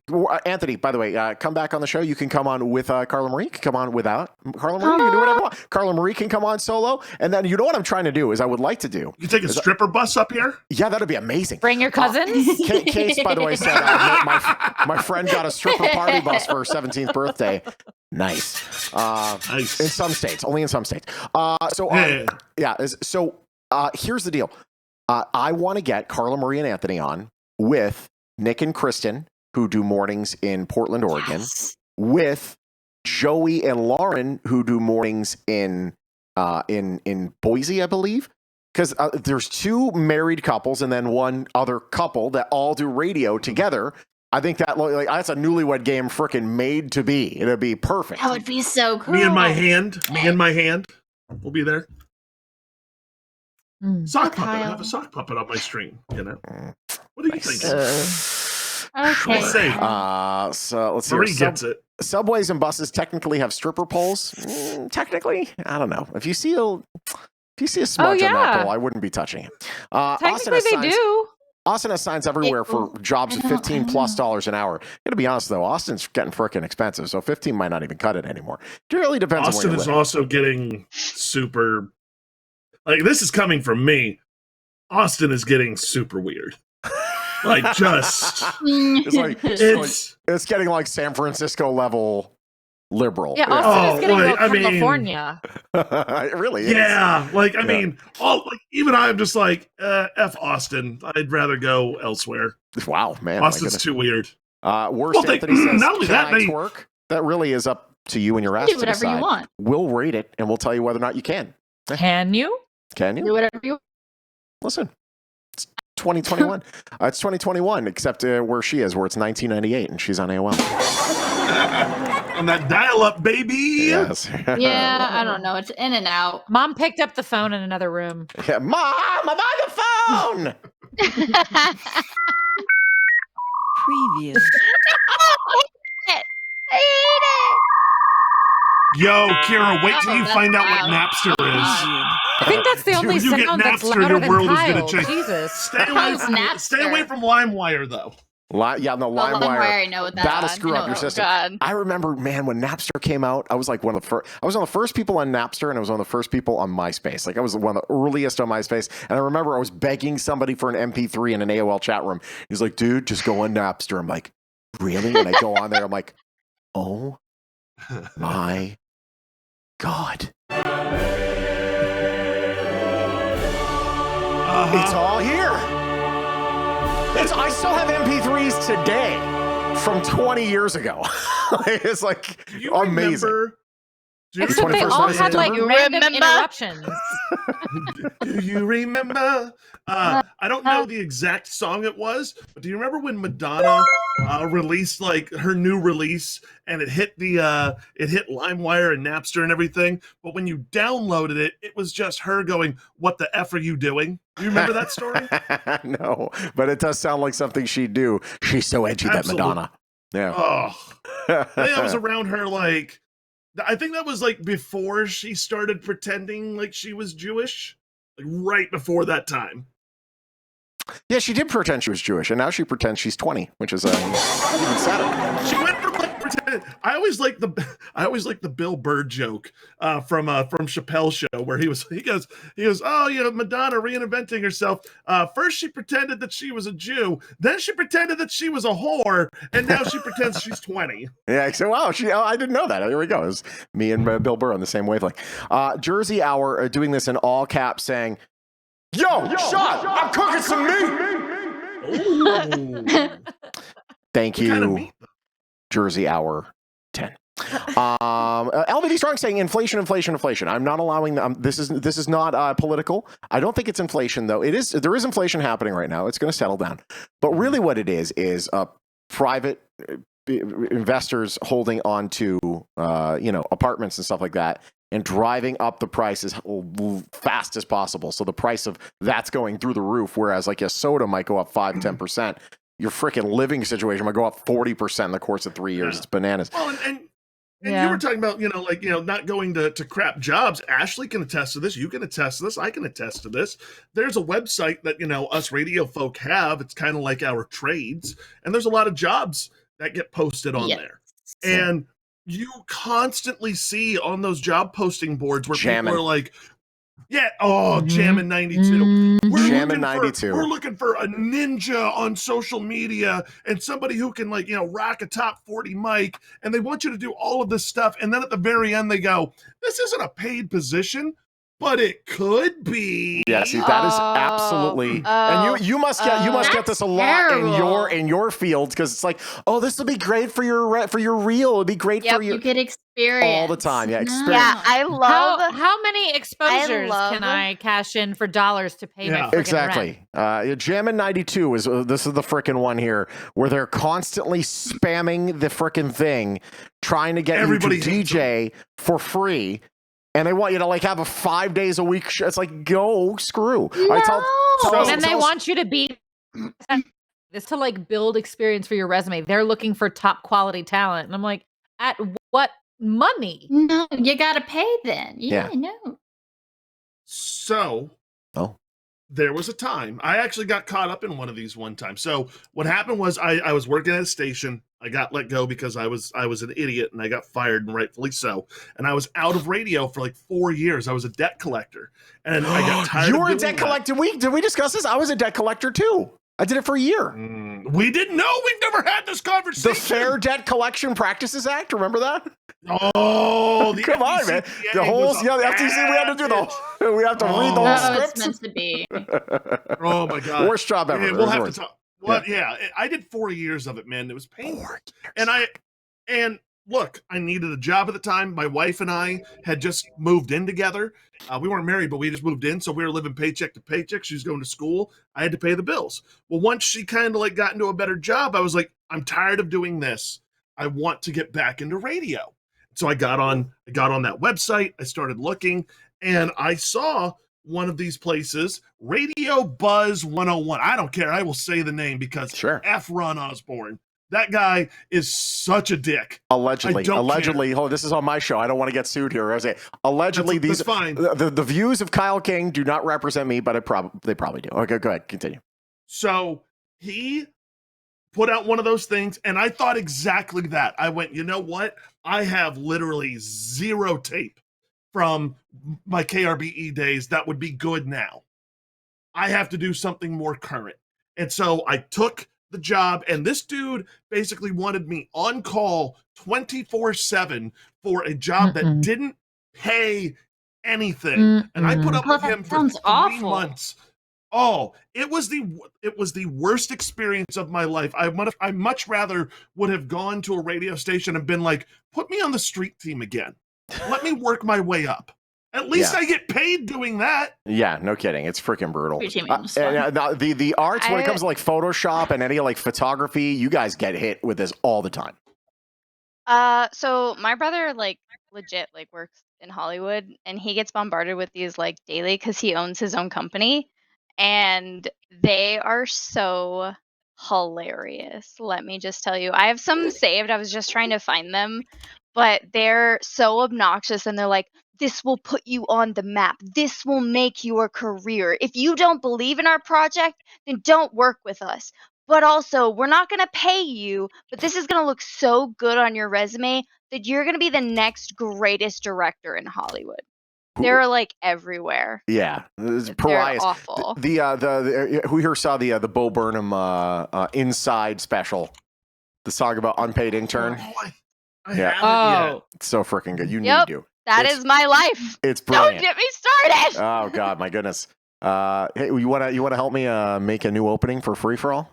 Anthony, by the way, come back on the show. You can come on with Carla Marie. You can come on without Carla Marie. You can do whatever you want. Carla Marie can come on solo. And then what I'm trying to do is I would like to do. You take a stripper bus up here? Yeah, that'd be amazing. Bring your cousins. Case, by the way, said my friend got a stripper party bus for her 17th birthday. Nice. Nice. In some states. Only in some states. Here's the deal. I want to get Carla Marie and Anthony on with Nick and Kristen, who do mornings in Portland, Oregon, with Joey and Lauren, who do mornings in Boise, I believe. Because there's two married couples and then one other couple that all do radio together. I think that that's a newlywed game freaking made to be. It'd be perfect. That would be so cool. Me and my hand. We'll be there. Sock puppet. I have a sock puppet on my string. What do you think? Okay. So let's see. Marie gets it. Subways and buses technically have stripper poles. Technically, I don't know. If you see a smudge on that pole, I wouldn't be touching it. Technically, they do. Austin has signs everywhere for jobs at $15+ an hour. Gotta be honest though, Austin's getting frickin' expensive, so 15 might not even cut it anymore. It really depends. Austin on where is you live. also getting super. This is coming from me. Austin is getting super weird. It's getting like San Francisco level liberal. Yeah, Austin is getting California. It really is. Yeah, even I'm just like, F Austin. I'd rather go elsewhere. Wow, man. Austin's too weird. Worst Anthony says, not only that, I twerk? That really is up to you and your ass to whatever decide. you want. We'll rate it and we'll tell you whether or not you can. Can you? Can you? Do whatever you want. Listen, it's 2021. It's 2021, except where she is, where it's 1998 and she's on AOL. On that dial-up, baby. Yes. Yeah, I don't know. It's in and out. Mom picked up the phone in another room. Yeah, Mom, I'm on the phone. Preview. I hate it. Yo, Kira, wait till Oh, you that's find out what loud. Napster is. Preview. I think that's the only When you get sound that's Napster, louder your than world is gonna Kyle. change. Jesus. Stay How's Napster? stay away from LimeWire, though. Yeah, no, LimeWire, LimeWire. I know what that That'll is. screw I up know your what- system. God. I remember, man, when Napster came out, I was like one of the first. I was one of the first people on Napster, and I was one of the first people on MySpace. Like I was one of the earliest on MySpace, and I remember I was begging somebody for an MP3 in an AOL chat room. He's like, "Dude, just go on Napster." I'm like, "Really?" And I go on there. I'm like, "Oh my God!" It's all here. I still have MP3s today from 20 years ago. It's like Do you amazing. remember? Do you Except they 21st all of had like You random remember? interruptions. Do you remember? I don't know the exact song it was, but do you remember when Madonna released like her new release and it hit LimeWire and Napster and everything? But when you downloaded it, it was just her going, "What the F are you doing?" Do you remember that story? No, but it does sound like something she'd do. She's so edgy, Absolutely. that Madonna. Yeah. Oh, I think that was around her like. I think that was like before she started pretending like she was Jewish, like right before that time. Yeah, she did pretend she was Jewish, and now she pretends she's 20, which is even sadder. She went from like pretend. I always like the Bill Burr joke from Chappelle's show where he goes, "Oh, you know, Madonna reinventing herself. First she pretended that she was a Jew, then she pretended that she was a whore, and now she pretends she's 20." Yeah, so wow, I didn't know that. Here we go. It was me and Bill Burr on the same wavelength. Jersey Hour doing this in all caps, saying, Yo, Shawn, I'm cooking some meat. Ooh. Thank What kind of you, meat? Jersey Hour 10. LVD Strong saying inflation. I'm not allowing them. This is not political. I don't think it's inflation though. There is inflation happening right now. It's going to settle down. But really what it is private investors holding on to apartments and stuff like that and driving up the price as fast as possible. So the price of that's going through the roof, whereas like a soda might go up 5-10%. Your freaking living situation might go up 40% in the course of 3 years. Yeah. It's bananas. Well, and Yeah. you were talking about, not going to crap jobs. Ashley can attest to this. You can attest to this. I can attest to this. There's a website that, us radio folk have. It's kind of like our trades. And there's a lot of jobs that get posted on Yes. there. And you constantly see on those job posting boards where Jamming. people are like, Jammin' 92. Jammin' 92. We're looking for a ninja on social media and somebody who can rock a top 40 mic, and they want you to do all of this stuff. And then at the very end, they go, "This isn't a paid position, but it could be." Yeah, see, that is Oh, absolutely, oh, and you must get this a lot terrible. in your fields because it's like, oh, this will be great for your reel. It'll be great Yep, for your You get experience all the time. Yeah, No. experience. Yeah, I love. How many exposures love- can I cash in for dollars to pay my Yeah. freaking Exactly. Jammin' 92 is this is the frickin' one here where they're constantly spamming the frickin' thing, trying to get Everybody you to hates DJ for free. And they want you to like have a 5 days a week. It's like, go screw. I tell rent? us- And then they tell us- want you to be this to like build experience for your resume. They're looking for top quality talent. And I'm like, at what money? No, you gotta pay then. Yeah, no. So, Oh. there was a time I actually got caught up in one of these one time. So what happened was I was working at a station. I got let go because I was an idiot and I got fired, and rightfully so. And I was out of radio for like 4 years. I was a debt collector, and I got tired. You of were a doing debt that. collector. Did we discuss this? I was a debt collector too. I did it for a year. We didn't know. We've never had this conversation. The Fair Debt Collection Practices Act. Remember that? Oh, the Come on, man. FDCPA The whole was a the FTC. We had to do bitch. we have to read the Oh. whole Oh, it's script. meant to be. Oh my god. Worst job ever. Yeah, we'll have to Worst. talk. Well, yeah, I did 4 years of it, man. It was painful. And look, I needed a job at the time. My wife and I had just moved in together. We weren't married, but we just moved in, so we were living paycheck to paycheck. She was going to school. I had to pay the bills. Well, once she kind of like got into a better job, I was like, I'm tired of doing this. I want to get back into radio. So I got on that website. I started looking, and I saw one of these places, Radio Buzz 101. I don't care. I will say the name because F. Ron Osborne. That guy is such a dick. Allegedly. Hold on, this is on my show. I don't want to get sued here. I say allegedly. That's fine. The views of Kyle King do not represent me, but they probably do. Okay, go ahead. Continue. So he put out one of those things, and I thought exactly that. I went, you know what? I have literally zero tape from my KRBE days that would be good now. I have to do something more current. And so I took the job, and this dude basically wanted me on call 24/7 for a job that didn't pay anything. And I put up with him for 3 months. Oh, it was the worst experience of my life. I much rather would have gone to a radio station and been like, put me on the street team again. Let me work my way up. At least I get paid doing that. Yeah, no kidding. It's freaking brutal. The arts, when it comes to like Photoshop and any like photography, you guys get hit with this all the time. So my brother like legit like works in Hollywood, and he gets bombarded with these like daily because he owns his own company, and they are so hilarious. Let me just tell you, I have some saved. I was just trying to find them, but they're so obnoxious, and they're like, this will put you on the map. This will make your career. If you don't believe in our project, then don't work with us. But also, we're not going to pay you, but this is going to look so good on your resume that you're going to be the next greatest director in Hollywood. They're like everywhere. Yeah, they're awful. Who here saw the Bo Burnham Inside special, the song about Unpaid Intern? I haven't yet. It's so freaking good. You need to. That is my life. It's brilliant. Don't get me started. Oh God, my goodness. Hey, you wanna help me make a new opening for Free for All?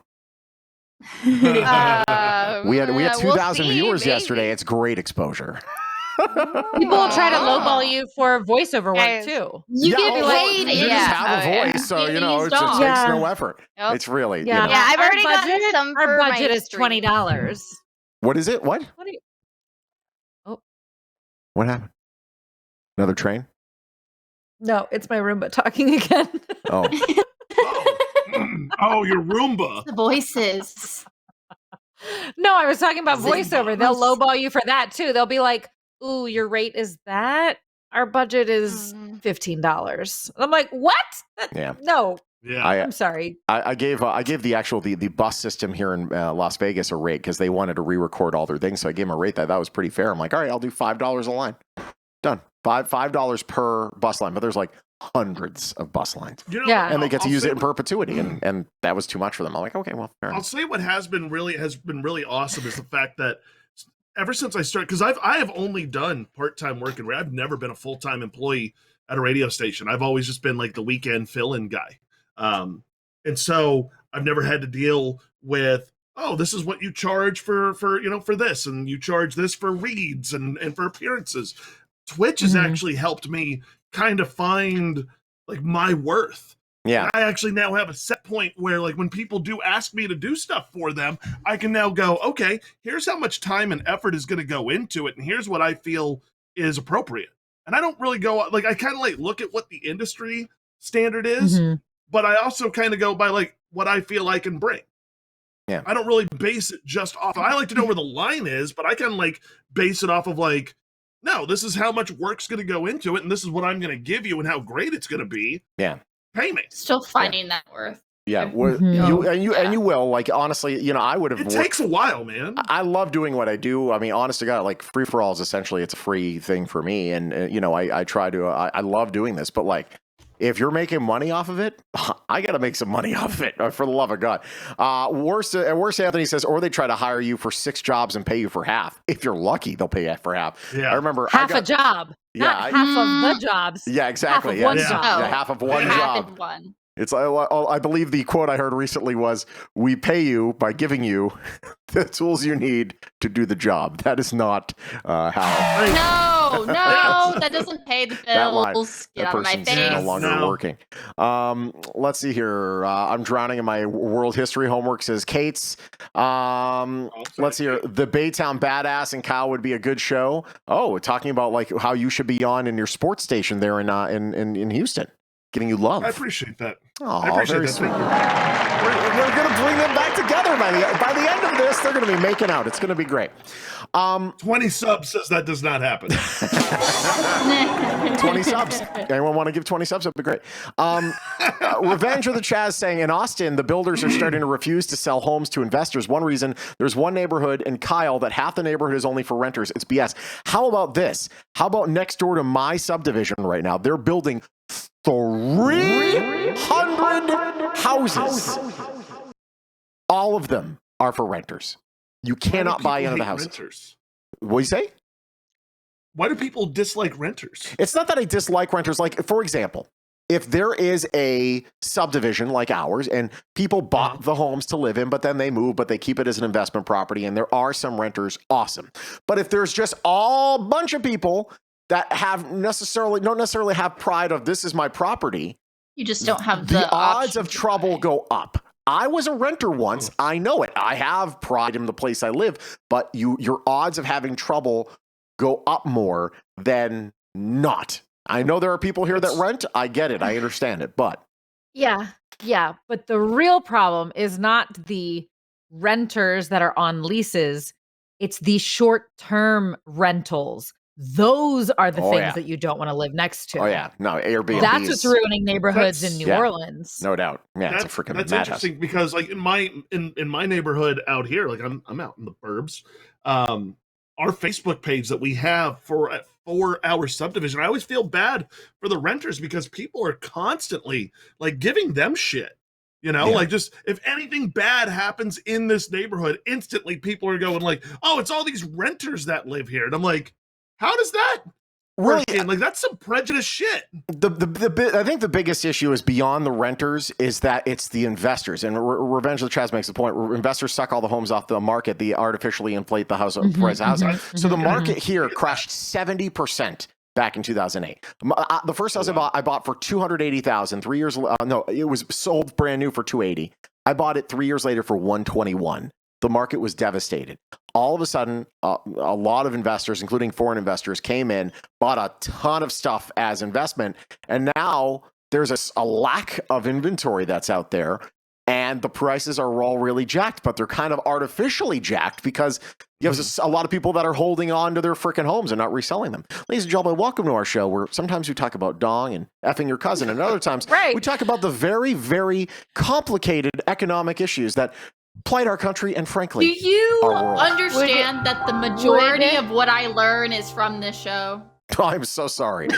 We had 2,000 viewers yesterday. It's great exposure. People will try to lowball you for voiceover work too. You get paid. You just have a voice, so you know it just takes no effort. Yep. It's really I've already gotten some. Our for budget my is $20. What is it? What? What happened? Another train? No, it's my Roomba talking again. Oh. Oh, your Roomba. The voices. No, I was talking about voiceover. They'll lowball you for that too. They'll be like, ooh, your rate is that? Our budget is $15. I'm like, what? Yeah. No. Yeah. I'm sorry. I gave the actual the bus system here in Las Vegas a rate because they wanted to re-record all their things. So I gave them a rate that was pretty fair. I'm like, all right, I'll do $5 a line. Done. $5 per bus line, but there's like hundreds of bus lines. You know, and they get to use it in perpetuity, and that was too much for them. I'm like, okay, well, fair enough. I'll say what has been really awesome is the fact that ever since I started, because I have only done part-time work, and I've never been a full-time employee at a radio station. I've always just been like the weekend fill-in guy, and so I've never had to deal with, oh, this is what you charge for this, and you charge this for reads and for appearances. Twitch has actually helped me kind of find like my worth. Yeah. I actually now have a set point where like when people do ask me to do stuff for them, I can now go, okay, here's how much time and effort is going to go into it. And here's what I feel is appropriate. And I don't really go like, I kind of like look at what the industry standard is, but I also kind of go by like what I feel I can bring. Yeah. I don't really base it just off. I like to know where the line is, but I kind of like base it off of like, no, this is how much work's going to go into it, and this is what I'm going to give you, and how great it's going to be. Yeah, pay me. Still finding that worth. Yeah, you will. Like honestly, I would have. It takes a while, man. I love doing what I do. I mean, honest to God, like Free for All is essentially it's a free thing for me, and I try to. I love doing this, but like, if you're making money off of it, I got to make some money off of it, for the love of God. Worse, Anthony says, or they try to hire you for 6 jobs and pay you for half. If you're lucky, they'll pay you for half. Yeah. I remember a job, not half of the jobs. Yeah, exactly. Half of one job. Yeah, half of one half job. in one. It's I believe the quote I heard recently was, "We pay you by giving you the tools you need to do the job." That is not how No, that doesn't pay the that line. bills. Get That out of my person's face. no longer No. working. Let's see here. I'm drowning in my world history homework, says Kate's. Let's see here. The Baytown Badass and Kyle would be a good show. Oh, talking about like how you should be on in your sports station there in Houston, getting you love. I appreciate that. Oh, I appreciate very that. sweet. Thank you. We're going to bring them back together by the end of this. They're going to be making out. It's going to be great. 20 subs says that does not happen. 20 subs. Anyone want to give 20 subs? That'd be great. Revenge of the Chaz saying, in Austin, the builders are starting to refuse to sell homes to investors. One reason, there's one neighborhood in Kyle that half the neighborhood is only for renters. It's BS. How about this? How about next door to my subdivision right now? They're building 300 houses. All of them are for renters. You cannot buy into the house. Renters? What do you say? Why do people dislike renters? It's not that I dislike renters. Like, for example, if there is a subdivision like ours and people bought the homes to live in, but then they move, but they keep it as an investment property, and there are some renters, awesome. But if there's just a bunch of people that don't necessarily have pride of this is my property, You just don't have the odds option of to trouble buy. go up. I was a renter once. I know it. I have pride in the place I live, but your odds of having trouble go up more than not. I know there are people here that rent. I get it. I understand it, but Yeah. But the real problem is not the renters that are on leases. It's the short-term rentals. Those are the things that you don't want to live next to. Oh yeah, no, Airbnb. That's what's ruining neighborhoods in New Orleans. No doubt. Yeah, it's a freaking That's madhouse. interesting because like in my neighborhood out here, like I'm out in the burbs. Our Facebook page that we have for our subdivision, I always feel bad for the renters because people are constantly like giving them shit. You know, like just if anything bad happens in this neighborhood, instantly people are going like, "Oh, it's all these renters that live here," and I'm like, how does that Really, work in? Like that's some prejudice shit. I think the biggest issue is beyond the renters is that it's the investors. And Revenge of the Chaz makes the point where investors suck all the homes off the market. They artificially inflate the price of housing. So the market here crashed 70% back in 2008. The first house I bought for $280,000. 3 years. No, it was sold brand new for $280,000. I bought it 3 years later for $121,000. The market was devastated. All of a sudden, a lot of investors, including foreign investors, came in, bought a ton of stuff as investment, and now there's a lack of inventory that's out there, and the prices are all really jacked, but they're kind of artificially jacked because you have a lot of people that are holding on to their freaking homes and not reselling them. Ladies and gentlemen, welcome to our show where sometimes we talk about dong and effing your cousin, and other times we talk about the very, very complicated economic issues that plight our country and, frankly, Do you our world. understand that the majority of what I learn is from this show? I'm so sorry.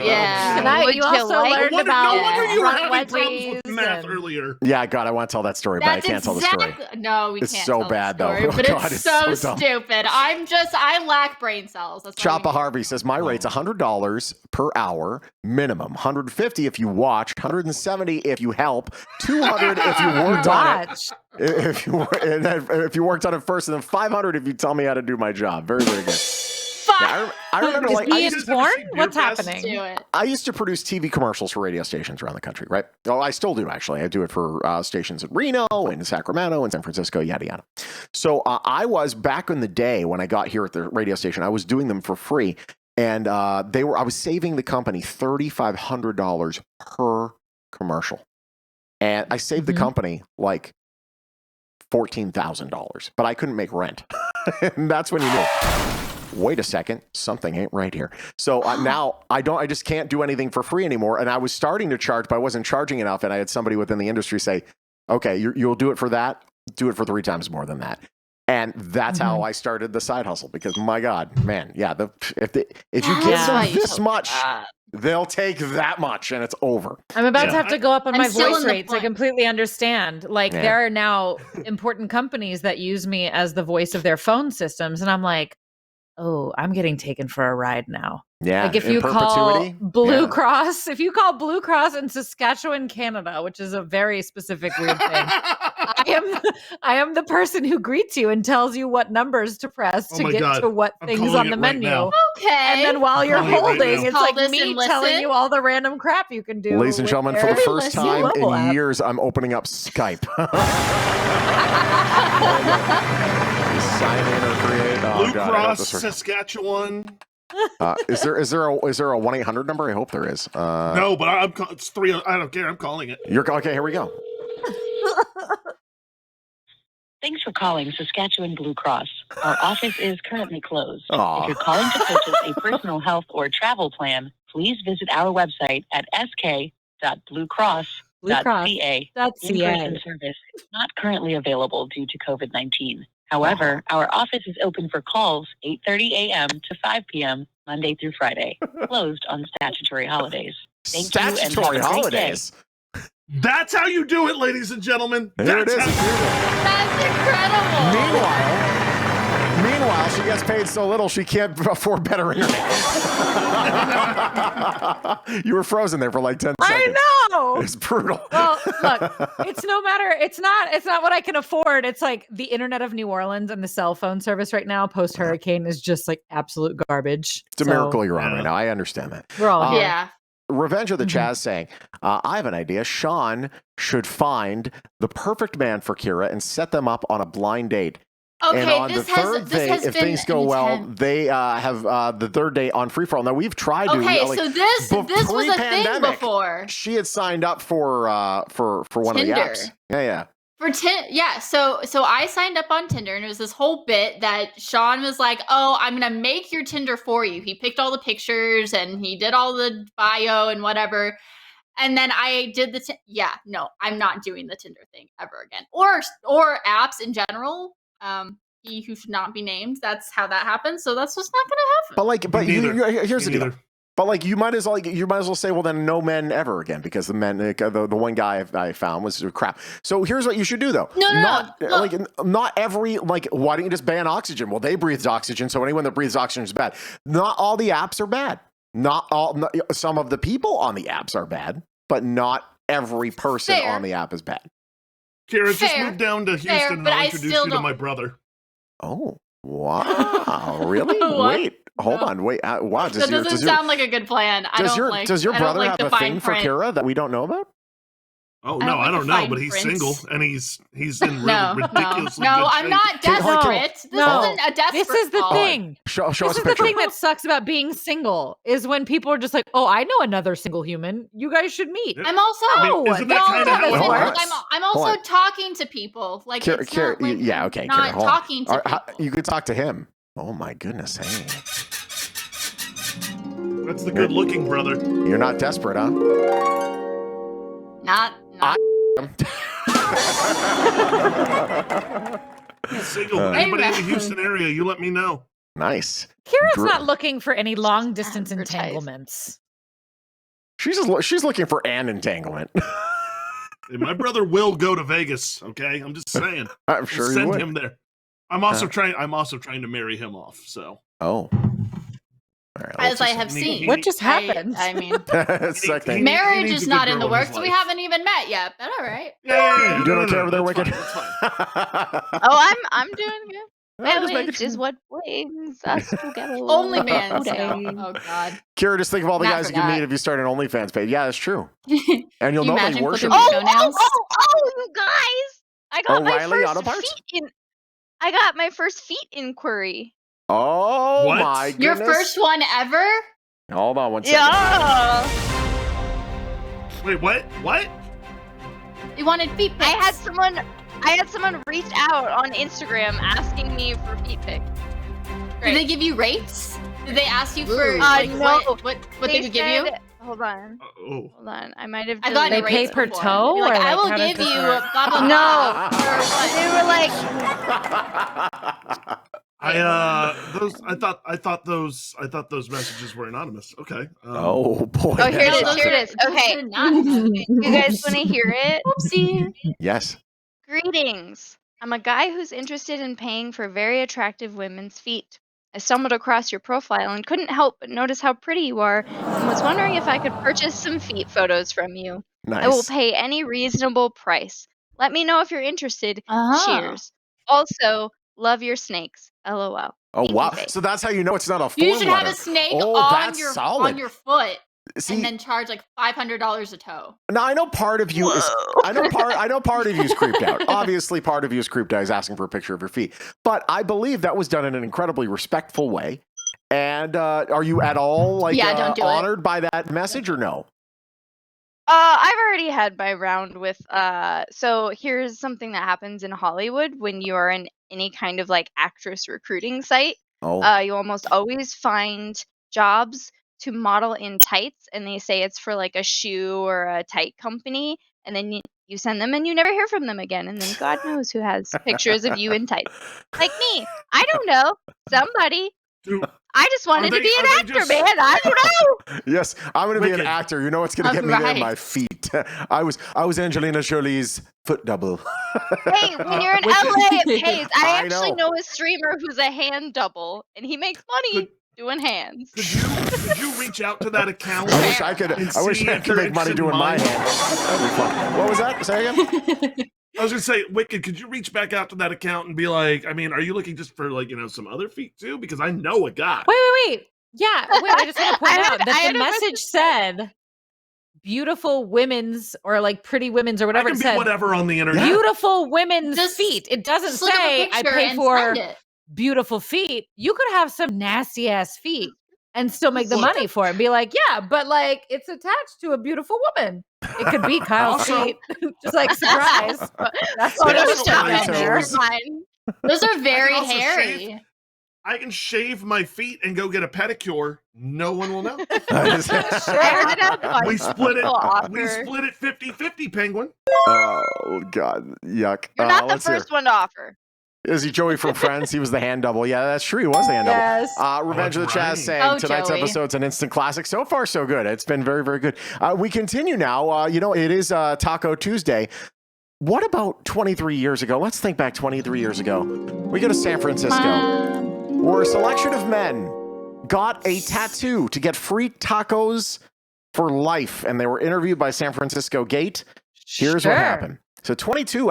Yeah. And Would you you also like- learned No about wonder you were having front problems with wedgies math and- earlier. Yeah, God, I want to tell that story, but I can't tell the story. No, we It's can't so tell bad, the story, though. But God, it's it's so so dumb. stupid. I lack brain cells. That's all you Choppa need. Harvey says my rate's $100 per hour minimum, $150 if you watch, $170 if you help, $200 if you worked on it. Watch. If you worked on it first, and then $500 if you tell me how to do my job. Very, very good. Yeah, I remember Is like he used in to ever porn? see Beer What's Fest? happening? Do it. I used to produce TV commercials for radio stations around the country, right? Oh, I still do, actually. I do it for stations in Reno and Sacramento and San Francisco, yada, yada. So I was, back in the day when I got here at the radio station, I was doing them for free. And I was saving the company $3,500 per commercial. And I saved the company like $14,000, but I couldn't make rent. And that's when you knew. Wait a second, something ain't right here. So now I just can't do anything for free anymore. And I was starting to charge, but I wasn't charging enough. And I had somebody within the industry say, okay, you'll do it for that. Do it for 3 times more than that. And that's how I started the side hustle, because my God, man, yeah, if you give them this much, they'll take that much and it's over. I'm about to have to go up on I'm my still voice in the rates. I point. completely understand. Like, Yeah. there are now important companies that use me as the voice of their phone systems. And I'm like, oh, I'm getting taken for a ride now. Yeah. Like if in you call perpetuity? Blue Yeah. Cross, if you call Blue Cross in Saskatchewan, Canada, which is a very specific weird thing, I am the person who greets you and tells you what numbers to press Oh to my get God. to what I'm things calling on it the right menu. now. Okay. And then while you're calling it right holding, now. it's Call like this me and telling listen? you all the random crap you can do. Ladies and with gentlemen, for the their first listen. time mobile in app. years, I'm opening up Skype. Sign in or create. Oh, Blue God, I hope Cross, this works. Saskatchewan. Is there a 1-800 number? I hope there is. No, but it's 3. I don't care. I'm calling it. You're okay. Here we go. Thanks for calling Saskatchewan Blue Cross. Our office is currently closed. Aw. If you're calling to purchase a personal health or travel plan, please visit our website at sk.bluecross.ca. In-person service is not currently available due to COVID-19. However, our office is open for calls 8:30 a.m. to 5 p.m. Monday through Friday, closed on statutory holidays. Thank you and have a Statutory great day. holidays. That's how you do it, ladies and gentlemen. Here it That's is. how- That's incredible. Meanwhile, she gets paid so little she can't afford better internet. You were frozen there for like 10 seconds. I know. It's brutal. Well, look, it's no matter. It's not what I can afford. It's like the internet of New Orleans and the cell phone service right now post hurricane is just like absolute garbage. It's a So, miracle you're on right now. I understand that. We're all here. Yeah. Revenge of the Mhm. Chaz saying, I have an idea. Shawn should find the perfect man for Kira and set them up on a blind date. And Okay, on this the third has day, if been things go well, intense. they have the third day on free for all. Now we've tried to. Okay, like, so this was a thing pre-pandemic, before. She had signed up for one of the Tinder. apps. Yeah. So I signed up on Tinder, and it was this whole bit that Shawn was like, "Oh, I'm gonna make your Tinder for you." He picked all the pictures and he did all the bio and whatever. And then I did no, I'm not doing the Tinder thing ever again, or apps in general. He who should not be named. That's how that happens. So that's just not gonna happen. But Me neither. here's Me the deal. neither. But like you might as well say, well then no men ever again, because the men the one guy I found was crap. So here's what you should do though. No. Not every why don't you just ban oxygen? Well, they breathed oxygen, so anyone that breathes oxygen is bad. Not all the apps are bad. Some of the people on the apps are bad, but not every person Fair. on the app is bad. Kira, just Fair. move down to Houston and but I'll I introduce still you to don't- my brother. Oh wow! Really? What? Wait, hold No. on. Wait, wow. That doesn't sound like a good plan. Does your brother have the a fine thing for print. Kira that we don't know about? Oh I no, don't I like don't the know, fine but he's print. single and he's in No, ridiculously no, good I'm shape. not desperate. This No. isn't a desperate This is the call. thing. Show This us is a the picture. thing that sucks about being single is when people are just like, "Oh, I know another single human. You guys should meet." Yeah. I'm also I mean, isn't that y'all kinda don't how it even- works? I'm Hold also on. talking to people. Like Kira, it's not like yeah, okay, not Kira, hold on. talking to people. You could talk to him. Oh my goodness, hey. That's the good-looking brother. You're not desperate, huh? Not He's single. Uh, Anybody in the Amen. Houston area, you let me know. Nice. Kira's Drew- not looking for any long distance Advertise. entanglements. She's looking for an entanglement. Hey, my brother will go to Vegas. Okay, I'm just saying. I'm We'll sure you send would. him there. I'm also trying to marry him off. So Oh. All right, as I let's have just- seen. What just happened? I mean, just- Suck that. He marriage needs is a not good in the girl in his works. We life. haven't even met yet, but all right. yeah, You doing okay over there, that's Wicked? fine, that's fine. Oh, I'm doing good. just making Marriage sure. is what brings us together. OnlyFans. today. Oh God. Kira, just think of all the Not guys for you can that. meet if you start an OnlyFans page. Yeah, that's true. Can And you'll you know they imagine worship flipping you. your toenails? You guys! I got my O'Reilly Auto first Parts? feet in. I got my first feet inquiry. Oh What? my goodness. Your first one ever? Hold on one second. Yeah. Wait, what? What? You wanted feet pics. I had someone reach out on Instagram asking me for feet pics. Did they give you rates? Did they ask you for Ooh. like No. what they would give you? Hold on. Oh, Hold on. I might have. I've gotten They deleted pay rates per before. toe, You're like, or I like, will how does give this you work? blah blah blah. No. Or what? They were like, I thought those messages were anonymous. Okay. Oh boy. oh, here it No, is. those Here are- it is. those Okay. are not. You guys want to hear it? Oopsie. Yes. Greetings. I'm a guy who's interested in paying for very attractive women's feet. I stumbled across your profile and couldn't help but notice how pretty you are and was wondering if I could purchase some feet photos from you. I will Nice. pay any reasonable price. Let me know if you're interested. Uh-huh. Cheers. Also, love your snakes. LOL. Oh, Thank wow. you, Faith. So that's how you know it's not a form You should have letter. a snake Oh, on that's your solid. foot, See, and then charge like $500 a toe. now I know part of you is I know part of you is creeped out. Obviously, part of you is creeped out. He's asking for a picture of your feet, but I believe that was done in an incredibly respectful way. And are you at all like Yeah, don't do it. honored by that message or no? I've already had my round with so here's something that happens in Hollywood when you are in any kind of like actress recruiting site. Oh, You almost always find jobs to model in tights, and they say it's for like a shoe or a tight company, and then you send them and you never hear from them again, and then God knows who has pictures of you in tights. Like me. I don't know. Somebody. Do- I just wanted Are to be they an actor, just- man. I don't know. yes, I'm going to be an Wicked. actor. You know what's going to get me there? Right. My feet. I was Angelina Jolie's foot double. Hey, when you're in LA, it pays. I I actually know. know a streamer who's a hand double, and he makes money doing hands. Could you reach out to that account? I wish I could. And I wish see I if could you're make money interested in doing my mine? hands. That'd be fun. What was that? Say again. I was gonna say, Wicked, could you reach back out to that account and be like, I mean, are you looking just for like, some other feet too? Because I know a guy. Wait. Yeah, wait, I just want to point I out had- that I the had a message said beautiful women's or like pretty women's or I whatever can it be said. whatever on the internet. Beautiful women's Just- feet. It doesn't Just look up a say I picture pay and for send it. beautiful feet. You could have some nasty ass feet and still make the Look. money for it and be like, yeah, but like it's attached to a beautiful woman. It could be Kyle's Also- feet. Just like surprise. That's what Yeah, it was so down many there. toes. Those are very also hairy. I can shave my feet and go get a pedicure. No one will know. I heard it had We split it. offer. We split it 50-50, Penguin. Oh God, yuck. You're not the Let's hear. first one to offer. Is he Joey from Friends? He was the hand double. Yeah, that's true. He was the hand double. Yes. Revenge of the that's Chaz right. saying Oh, tonight's Joey. episode's an instant classic. So far, so good. It's been very, very good. We continue now. It is Taco Tuesday. What about 23 years ago? Let's think back 23 years ago. We go to San Francisco, where a selection of men got a tattoo to get free tacos for life, and they were interviewed by San Francisco Gate. Here's what happened. So 22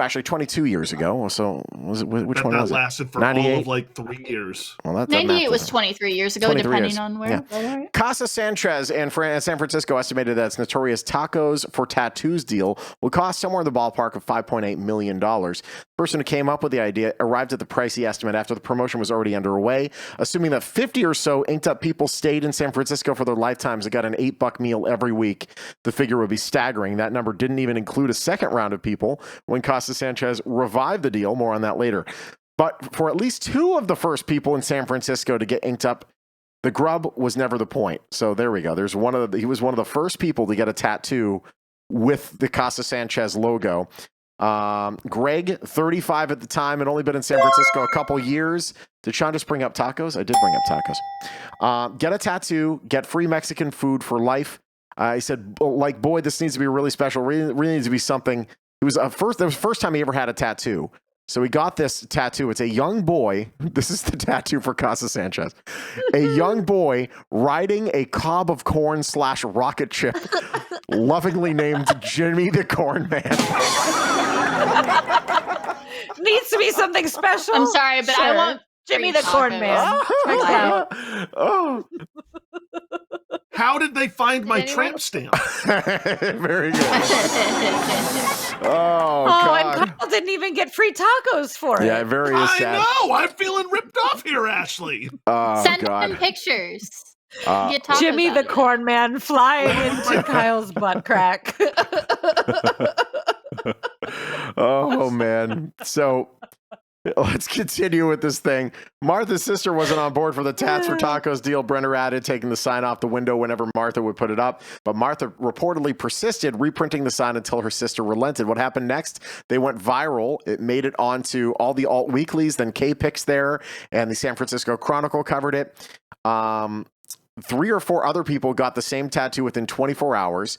years ago. So which one That was it? lasted for all 98? of like 3 years. Well, that 98 math was doesn't- 23 years ago, 23 depending years. on where. Yeah. Casa Sanchez and San Francisco estimated that its notorious tacos for tattoos deal would cost somewhere in the ballpark of $5.8 million. The person who came up with the idea arrived at the pricey estimate after the promotion was already underway, assuming that 50 or so inked up people stayed in San Francisco for their lifetimes and got an $8 meal every week. The figure would be staggering. That number didn't even include a second round of people when Casa Sanchez revived the deal. More on that later. But for at least two of the first people in San Francisco to get inked up, the grub was never the point. So there we go. He was one of the first people to get a tattoo with the Casa Sanchez logo. Greg, 35 at the time, had only been in San Francisco a couple years. Did Shawn just bring up tacos? I did bring up tacos. Get a tattoo, get free Mexican food for life. He said, boy, this needs to be really special. Really needs to be something. That was the first time he ever had a tattoo. So he got this tattoo. It's a young boy. This is the tattoo for Casa Sanchez. A young boy riding a cob of corn / rocket ship, lovingly named Jimmy the Corn Man. Needs to be something special. I'm sorry, but I Sure. want Jimmy free the Corn tacos. Man. Checks out. Oh, How did they find my Did anyone- tramp stamp? very good. Oh, Oh, and God. Kyle didn't even get free tacos for it. Yeah, very I sad. know. I'm feeling ripped off here, Ashley. Oh, Send God. them pictures. Uh, Get tacos Jimmy out the of it. Corn Man flying into Kyle's butt crack. Oh, man. So let's continue with this thing. Martha's sister wasn't on board for the Tats for Tacos deal. Brenner added, taking the sign off the window whenever Martha would put it up. But Martha reportedly persisted, reprinting the sign until her sister relented. What happened next? They went viral. It made it onto all the alt weeklies. Then K-Pix there, and the San Francisco Chronicle covered it. 3 or 4 other people got the same tattoo within 24 hours.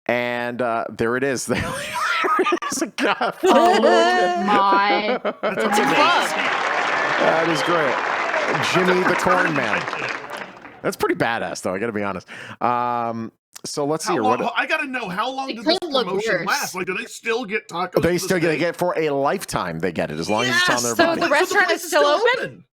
And there it is. There is a guy. Oh my. That's It's a amazing. club. That is great. Jimmy the Corn Man. That's pretty badass, though. I got to be honest. So let's see How here. long, I gotta know, how long It did this could look promotion worse. last? Like, do they still get tacos? They to still this get day? it for a lifetime. They get it as long as it's on their So body. the restaurant place is still open?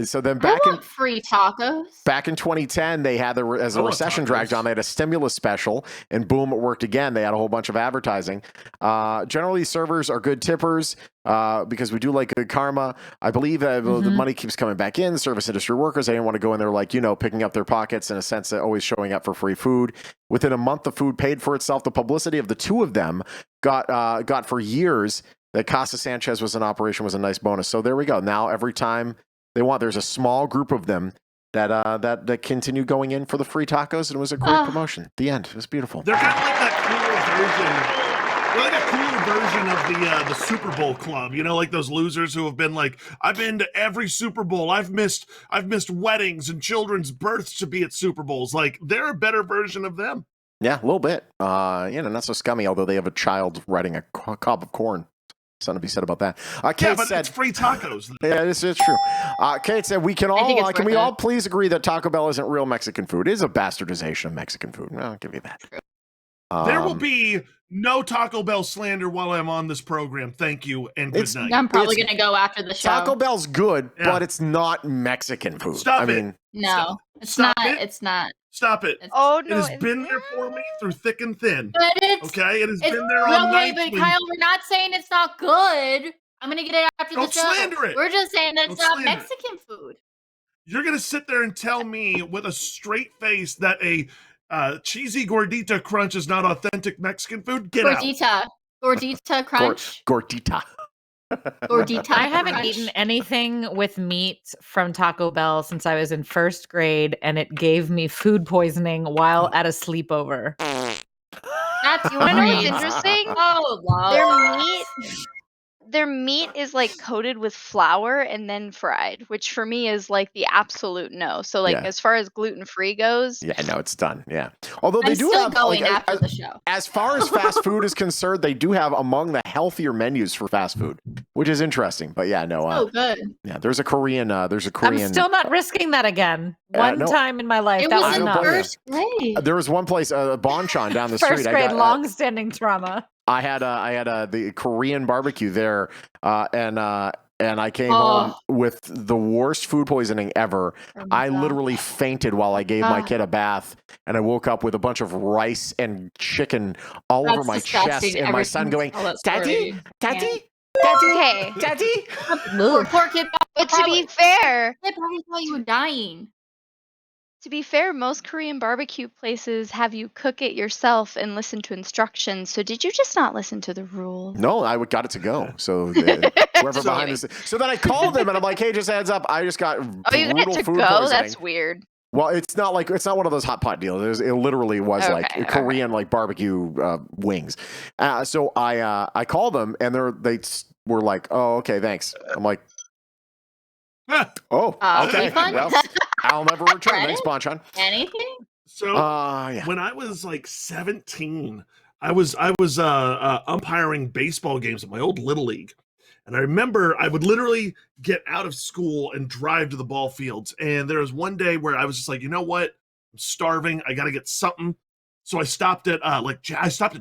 So then I back in want free tacos. Back in 2010, they had as the I love recession tacos. dragged on, they had a stimulus special, and boom, it worked again. They had a whole bunch of advertising. Generally, servers are good tippers because we do like good karma. I believe the money keeps coming back in. Service industry workers, they didn't want to go in there like, picking up their pockets in a sense that always showing up for free food. Within a month, the food paid for itself. The publicity of the two of them got for years that Casa Sanchez was in operation was a nice bonus. So there we go. Now every time there's a small group of them that continue going in for the free tacos, and it was a great promotion. The end. It was beautiful. They're kind of like that cooler version. They're like a cooler version of the Super Bowl club. Like those losers who have been like, I've been to every Super Bowl. I've missed weddings and children's births to be at Super Bowls. Like, they're a better version of them. Yeah, a little bit. Not so scummy, although they have a child riding a cob of corn. Something to be said about that. Kate but said, it's free tacos. Yeah, this is true. Kate said, we can think all it's can we worth all it. please agree that Taco Bell isn't real Mexican food? It is a bastardization of Mexican food. I'll give you that. There will be no Taco Bell slander while I'm on this program. Thank you and good It's- night. I'm probably It's- going to go after the show. Taco Bell's good, Yeah. but it's not Mexican food. Stop I it. mean, No, it's Stop not. it. It's not. Stop it. It's, Oh It no! has been there for me through thick and thin. but it's Okay? It has it's been there all okay, night. but Kyle, we're not saying it's not good. I'm gonna get it after Don't the show. slander it. We're just saying that it's Don't not slander it. Mexican food. You're going to sit there and tell me with a straight face that a cheesy gordita crunch is not authentic Mexican food? Get out. Gordita crunch. gordita. Gordita. I haven't crunch. eaten anything with meat from Taco Bell since I was in first grade, and it gave me food poisoning while at a sleepover. That's You want to know what's great. interesting? Oh, wow. Their meat is like coated with flour and then fried, which for me is like the absolute no. So like Yeah. as far as gluten free goes, Yeah, no, it's done. Yeah. Although they I'm do still have going like, after the show. as far as fast food is concerned, they do have among the healthier menus for fast food, which is interesting. But yeah, no, Oh, good. yeah, there's a Korean. I'm still not risking that again. One no. time in my life, It that was was I in don't enough. blame you. first grade. There was one place, Bonchon down the First street. grade, I got, long-standing trauma. I had the Korean barbecue there, and I came Oh. home with the worst food poisoning ever. Oh my I God. literally fainted while I gave my God. kid a bath, and I woke up with a bunch of rice and chicken all over That's my disgusting. chest, and my son going, Everything- oh, that "Daddy, story. Daddy, okay. Daddy." Poor kid. But to be fair, They probably thought you were dying. most Korean barbecue places have you cook it yourself and listen to instructions. So did you just not listen to the rules? No, I got it to go. So whoever Just behind kidding. this, so then I called them and I'm like, "Hey, just heads up, I just got Oh, you got brutal to food go? poisoning." That's weird. Well, it's not one of those hot pot deals. It literally was like Okay, Korean like barbecue wings. So I called them and they were like, "Oh, okay, thanks." I'm like, "Oh, okay, refund? well, I'll never return." Credit? Thanks, Bonchon. Anything? So Yeah. when I was like 17, I was umpiring baseball games at my old Little League. And I remember I would literally get out of school and drive to the ball fields. And there was one day where I was just like, you know what? I'm starving. I got to get something. So I stopped at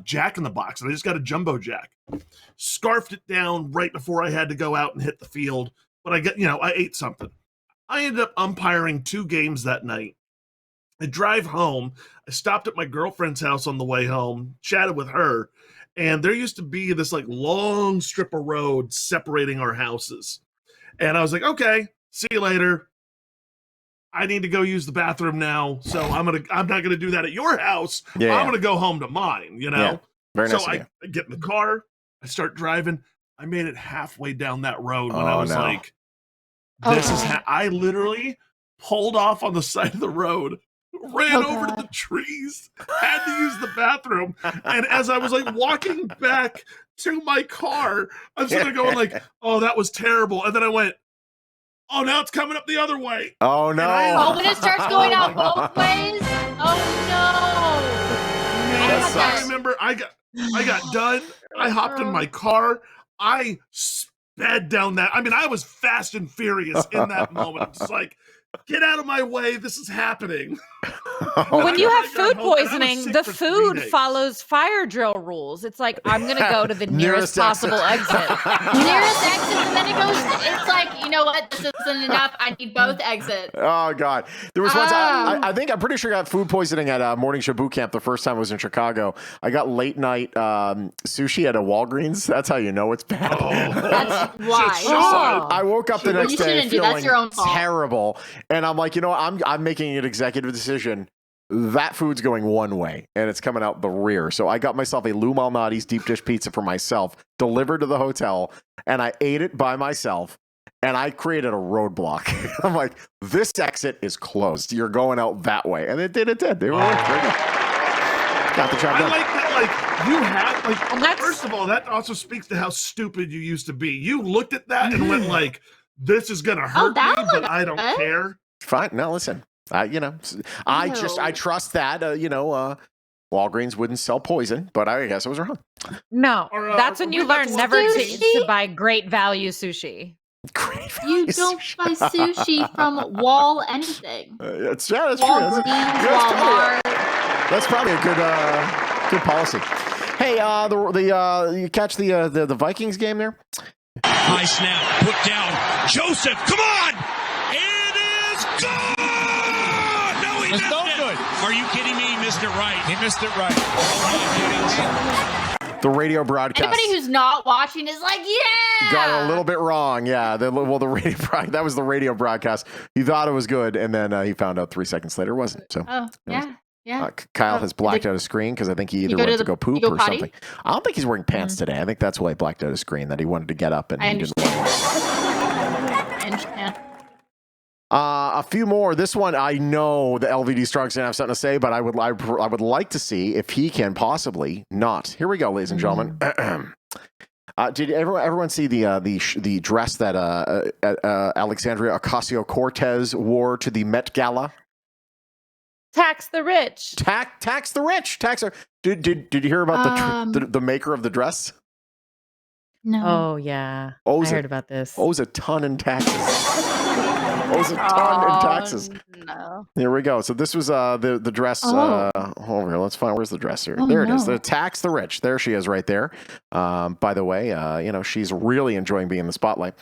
Jack in the Box, and I just got a jumbo jack. Scarfed it down right before I had to go out and hit the field. But I ate something. I ended up umpiring 2 games that night. I drive home. I stopped at my girlfriend's house on the way home, chatted with her, and there used to be this like long strip of road separating our houses. And I was like, okay, see you later. I need to go use the bathroom now, so I'm not gonna do that at your house. Yeah. I'm gonna go home to mine, Yeah. Very So nice. of you. I get in the car, I start driving. I made it halfway down that road when I Oh, was no. like, Oh, this is God. I literally pulled off on the side of the road, ran Oh, over to God. the trees, had to use the bathroom, and as I was like walking back to my car, I'm sitting there going like, oh, that was terrible. And then I went, oh, now it's coming up the other way. Oh no! Oh, when it starts going Oh, out my both God. ways? Oh, no. That I sucks. had I remember I got done. I hopped in my car. I bed down that. I mean, I was fast and furious in that moment. I'm just like, get out of my way. This is happening. When you have I got food home, and I was poisoning, sick the for 3 food days. follows fire drill rules. It's like, I'm going to go to the nearest possible exit. Nearest exit, and then it goes. It's like, you know what? This isn't enough. I need both exits. Oh God! There was once I'm pretty sure I got food poisoning at Morning Show Boot Camp the first time I was in Chicago. I got late night sushi at a Walgreens. That's how you know it's bad. That's why. Oh. I woke up the You next day shouldn't do. feeling That's your own fault. terrible, and I'm like, I'm making an executive decision. That food's going one way, and it's coming out the rear. So I got myself a Lou Malnati's deep dish pizza for myself, delivered to the hotel, and I ate it by myself. And I created a roadblock. I'm like, this exit is closed. You're going out that way. And it did. They were like, got the job I done. like that, you had, Well, that's- first of all, that also speaks to how stupid you used to be. You looked at that and went like, this is going to hurt that me, but I don't good. care. Fine. No, listen. I trust that, Walgreens wouldn't sell poison, but I guess I was wrong. No, Or, that's when you we got learn never to sushi? buy great value sushi. Great You value don't sushi. buy sushi from Wall anything. That's true. That's Walgreens, Walmart. That's probably a good policy. Hey, you catch the Vikings game there? High snap, put down. Joseph, come on! It is good! No, he missed it. Good. Are you kidding me? He missed it right. He missed it right. The radio broadcast. Anybody who's not watching is like, yeah! Got it a little bit wrong. Yeah. The radio that was the radio broadcast. He thought it was good, and then he found out 3 seconds later it wasn't. So Oh, yeah. Yeah. Kyle has blacked out his screen because I think he either go went to to the- go poop you go or potty? something. I don't think he's wearing pants today. I think that's why he blacked out his screen, that he wanted to get up and I he didn't. understand. I understand. A few more. This one, I know the LVD Strong's gonna have something to say, but I would like to see if he can possibly not. Here we go, ladies and gentlemen. Did everyone see the dress that Alexandria Ocasio-Cortez wore to the Met Gala? Tax the rich. Tax the rich. Tax her. Did you hear about the maker of the dress? No. Oh, yeah. Owes I it. heard about this. Owes a ton in taxes. Owes a ton in taxes. No. Here we go. So this was the dress. Oh. Over here. Let's find where's the dress here. Oh, There it is. no. The tax the rich. There she is, right there. By the way, she's really enjoying being in the spotlight.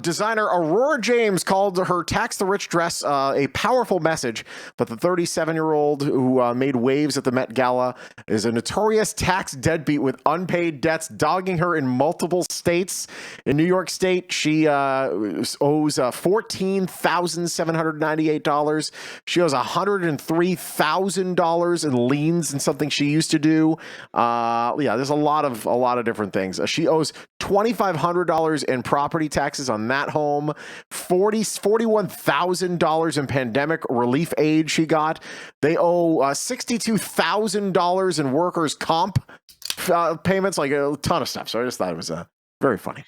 Designer Aurora James called her tax the rich dress a powerful message, but the 37-year-old who made waves at the Met Gala is a notorious tax deadbeat with unpaid debts dogging her in multiple states. In New York State, she owes $14,798. She owes $103,000 in liens and something she used to do. There's a lot of different things. She owes $2,500 in property taxes on that home, $41,000 in pandemic relief aid she got. They owe $62,000 in workers' comp payments, like a ton of stuff. So I just thought it was very funny.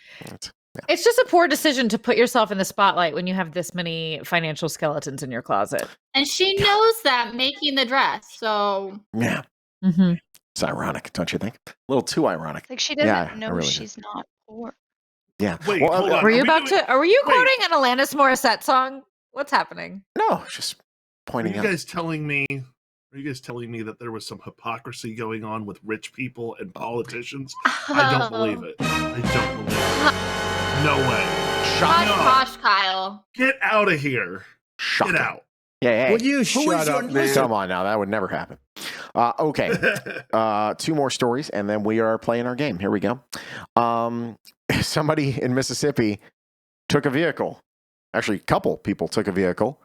It's just a poor decision to put yourself in the spotlight when you have this many financial skeletons in your closet. And she knows that making the dress. So Yeah. Mm-hmm. It's ironic, don't you think? A little too ironic. Like she doesn't Yeah, I know really she's not poor. Yeah. Wait, Well, hold on. Were you Are we about doing- to? Are you wait. quoting an Alanis Morissette song? What's happening? No, just Are pointing you out. guys telling me that there was some hypocrisy going on with rich people and politicians? I don't believe it. I don't believe it. No way. Posh, Kyle. Get out of here. Shocking. Get out. Yeah, hey. Will you shut up, man? Come on now, that would never happen. Okay, two more stories, and then we are playing our game. Here we go. Somebody in Mississippi took a vehicle. Actually, a couple people took a vehicle,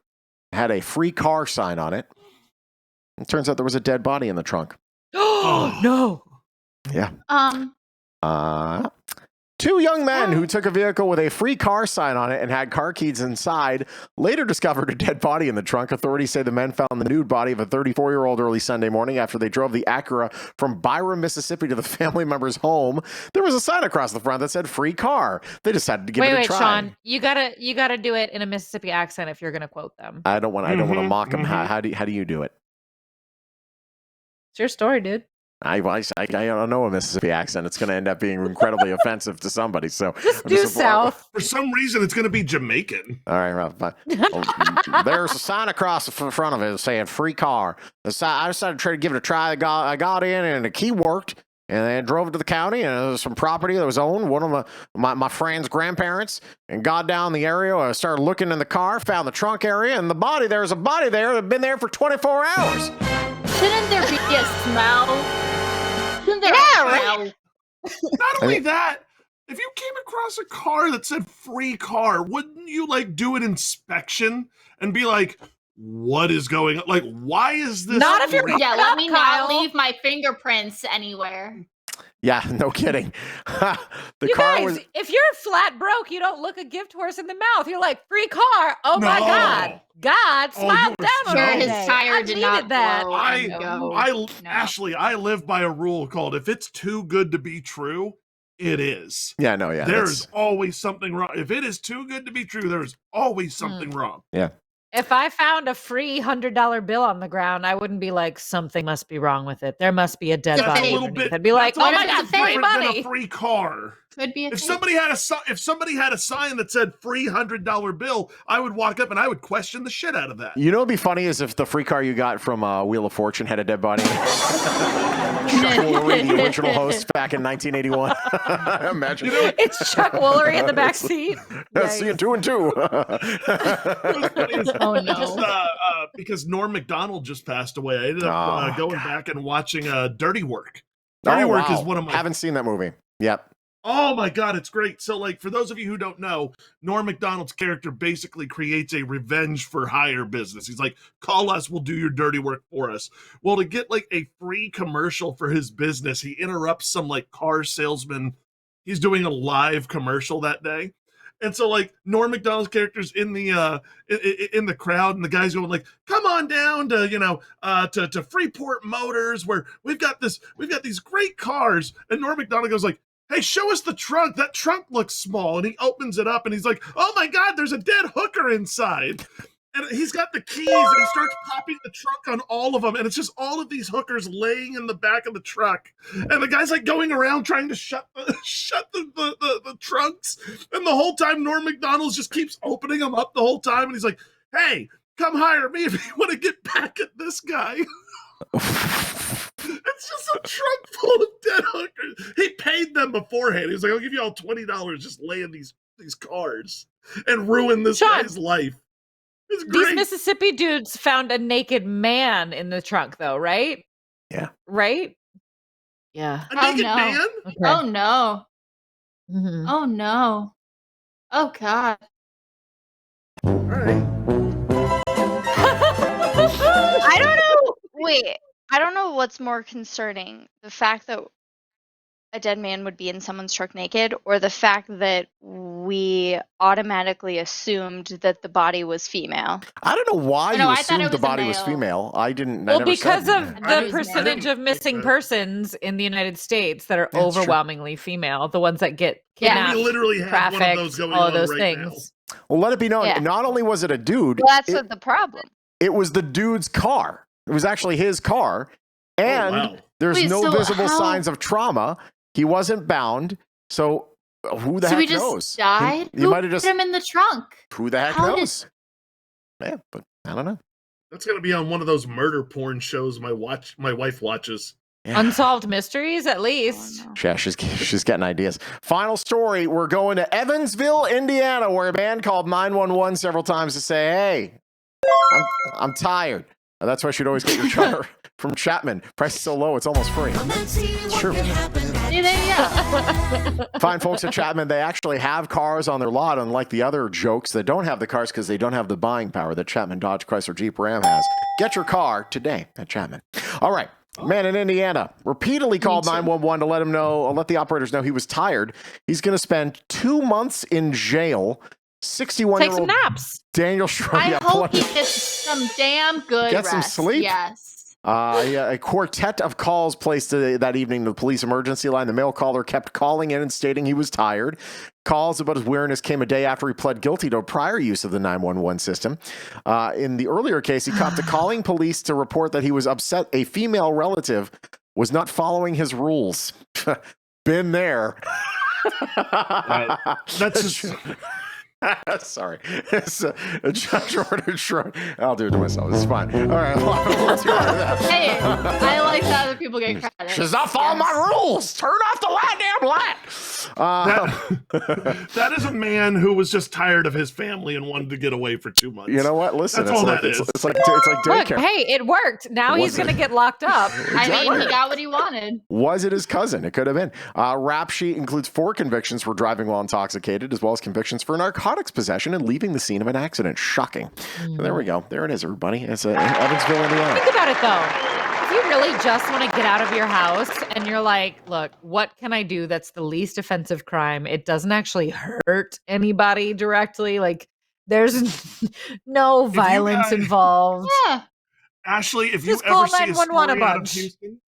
had a free car sign on it. It turns out there was a dead body in the trunk. Oh no! Yeah. Two Oh. young men who took a vehicle with a free car sign on it and had car keys inside later discovered a dead body in the trunk. Authorities say the men found the nude body of a 34-year-old early Sunday morning after they drove the Acura from Byram, Mississippi to the family member's home. There was a sign across the front that said free car. They decided to give it a try. Shawn, you gotta do it in a Mississippi accent if you're gonna quote them. I don't want to mock them. How do you do it? It's your story, dude. I don't know a Mississippi accent. It's going to end up being incredibly offensive to somebody. So Just do South. For some reason, it's going to be Jamaican. All right, Rob. There's a sign across the front of it saying "free car." I decided to try to give it a try. I got in, and the key worked. And then drove it to the county, and there was some property that was owned, one of my friend's grandparents, and got down the area. I started looking in the car, found the trunk area, and there's a body there that had been there for 24 hours. Shouldn't there be a smell? Shouldn't there be a smell? Not only that, if you came across a car that said free car, wouldn't you like do an inspection and be like, what is going on? Like, why is this? Not if you're free? Yeah, let me Kyle. not leave my fingerprints anywhere. Yeah, no kidding. The You car guys, was. if you're flat broke, you don't look a gift horse in the mouth. You're like, free car. Oh my No. God. God smiled you down were on Sure, me so- his today. tire I did needed not that. blow. I No. Ashley, I live by a rule called if it's too good to be true, it is. Yeah, no, yeah. There's always something wrong. If it is too good to be true, there's always something wrong. If I found a free $100 bill on the ground, I wouldn't be like, something must be wrong with it. There must be a dead That's a body little underneath. bit- I'd be like, that's oh a my little God, bit free different than money. a free car. Could be a If fake. somebody had a sign that said free $100 bill, I would walk up and I would question the shit out of that. You know what'd be funny is if the free car you got from Wheel of Fortune had a dead body. Chuck Woolery, the original host back in 1981. Imagine. It's Chuck Woolery in the back seat. See you 2 and 2. Oh no. Just because Norm Macdonald just passed away, I ended up going back and watching Dirty Work. Dirty Work is one of my. Haven't seen that movie. Yep. Oh my God, it's great. So, like, for those of you who don't know, Norm Macdonald's character basically creates a revenge for hire business. He's like, call us, we'll do your dirty work for us. Well, to get like a free commercial for his business, he interrupts some like car salesman. He's doing a live commercial that day. And so, like, Norm Macdonald's character's in the crowd, and the guy's going like, "Come on down to to Freeport Motors, where we've got these great cars." And Norm Macdonald goes like, "Hey, show us the trunk. That trunk looks small." And he opens it up, and he's like, "Oh my God, there's a dead hooker inside." And he's got the keys, and he starts popping the trunk on all of them, and it's just all of these hookers laying in the back of the truck. And the guy's like going around trying to shut the trunks, and the whole time Norm Macdonald just keeps opening them up the whole time, and he's like, "Hey, come hire me if you want to get back at this guy." It's just a trunk full of dead hookers. He paid them beforehand. He was like, "I'll give you all $20, just lay in these cars and ruin this Shawn, guy's life." It's These great. Mississippi dudes found a naked man in the trunk, though, right? Yeah. Right? Yeah. A naked no. man? Okay. Oh no. Mhm. Oh no. Oh God. All right. I don't know. Wait, I don't know what's more concerning: the fact that a dead man would be in someone's truck naked, or the fact that we automatically assumed that the body was female. I don't know why No, you I thought assumed it the was a body was male. female. I didn't. I Well, never because said- of I the didn't- percentage of missing that. persons in the United States that are Yeah, it's true. overwhelmingly female, the ones that get Yeah. kidnapped, We literally have one of trafficked, those going all of on those right things. Well, let it be known. Yeah. Not only was it a dude, Well, that's it, the problem. it was the dude's car. It was actually his car, and wow. there's Wait, no so visible how- signs of trauma. He wasn't bound, so who the So heck he just knows? died? He Who might have put just. him in the trunk? Who the heck How did- knows? Yeah, but I don't know. That's gonna be on one of those murder porn shows my wife watches. Yeah. Unsolved mysteries, at least. Oh, no. Yeah, she's getting ideas. Final story. We're going to Evansville, Indiana, where a man called 911 several times to say, "Hey, I'm tired." And that's why you should always get your charter from Chapman. Price is so low, it's almost free. It's true. Yeah. Fine folks at Chapman, they actually have cars on their lot, unlike the other jokes that don't have the cars because they don't have the buying power that Chapman Dodge Chrysler Jeep Ram has. Get your car today at Chapman. All right. Man in Indiana repeatedly called 911 to let the operators know he was tired. He's going to spend 2 months in jail. Take 61-year-old some naps. Daniel Schroeder. I hope he gets some damn good Get some rest. sleep? Yes. A quartet of calls placed that evening to the police emergency line. The male caller kept calling in and stating he was tired. Calls about his weariness came a day after he pled guilty to a prior use of the 911 system. In the earlier case, he copped to calling police to report that he was upset a female relative was not following his rules. Been there. That's just. Sorry. It's Judge ordered shrug. I'll do it to myself. It's fine. All right. Let's go on to that. Hey, I like that other people get credit. She's not following my rules. Turn off the goddamn light. That is a man who was just tired of his family and wanted to get away for 2 months. You know what? Listen, That's all that is. It's like Look, daycare. hey, it worked. Now he's going to get locked up. I mean, he got what he wanted. Was it his cousin? It could have been. Rap sheet includes 4 convictions for driving while intoxicated, as well as convictions for narcotics possession and leaving the scene of an accident. Shocking. So there we go. There it is, everybody. It's Evansville, Indiana. Think about it, though. If you really just want to get out of your house and you're like, look, what can I do that's the least offensive crime? It doesn't actually hurt anybody directly. Like, there's no violence involved. Yeah. Ashley, if you Just call ever see a 911 story a out of bunch. Houston,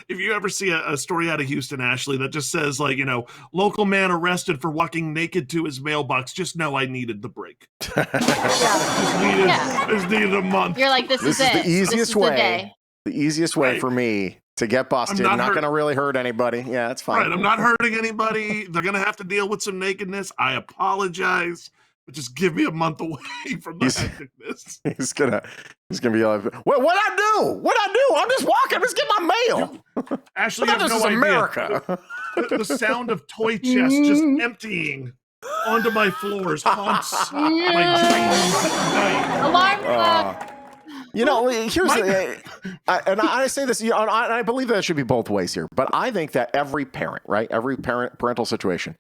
if you ever see a story out of Houston, Ashley, that just says, like, local man arrested for walking naked to his mailbox, just know I needed the break. Just needed a month. You're like, this is the it. easiest This is the way. day. The easiest way for me to get busted. I'm Not going to really hurt anybody. Yeah, it's fine. Right, I'm not hurting anybody. They're going to have to deal with some nakedness. I apologize. But just give me a month away from the hecticness. He's gonna be like, what'd I do? I'm just walking. Just get my mail. Ashley, But you have this no is idea. America. The sound of toy chests just emptying onto my floors haunts my dreams at night. Alarm clock. Here's and I say this, and I believe that it should be both ways here. But I think that every parent, right, parental situation,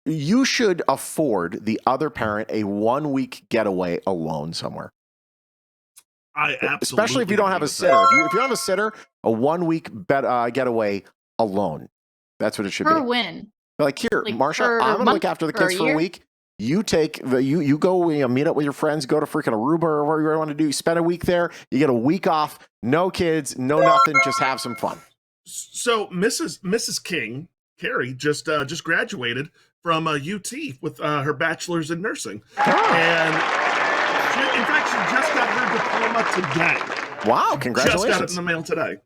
you should afford the other parent a 1-week getaway alone somewhere. I absolutely, especially if you don't have a sitter. If you don't have a sitter, a 1-week getaway alone. That's what it should be. Per win. Like, here, Like, Marsha, I'm gonna look after the kids for a week. You take you go meet up with your friends, go to freaking Aruba or whatever you want to do. You spend a week there. You get a week off. No kids, no nothing. Just have some fun. So Mrs. King, Carrie, just graduated from UT with her bachelor's in nursing, and in fact, she just got her diploma today. Wow! Congratulations! Just got it in the mail today.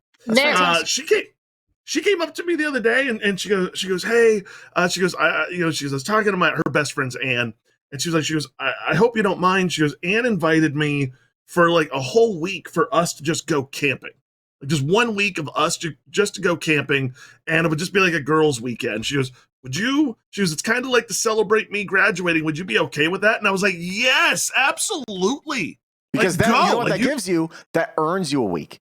She came up to me the other day and she goes, hey, I was talking to her best friend's Anne, and she goes, I hope you don't mind. She goes, Anne invited me for like a whole week for us to just go camping. Like just 1 week of us to go camping, and it would just be like a girls' weekend. She goes, it's kind of like to celebrate me graduating. Would you be okay with that? And I was like, yes, absolutely. Because like, you know what that gives you? That earns you a week.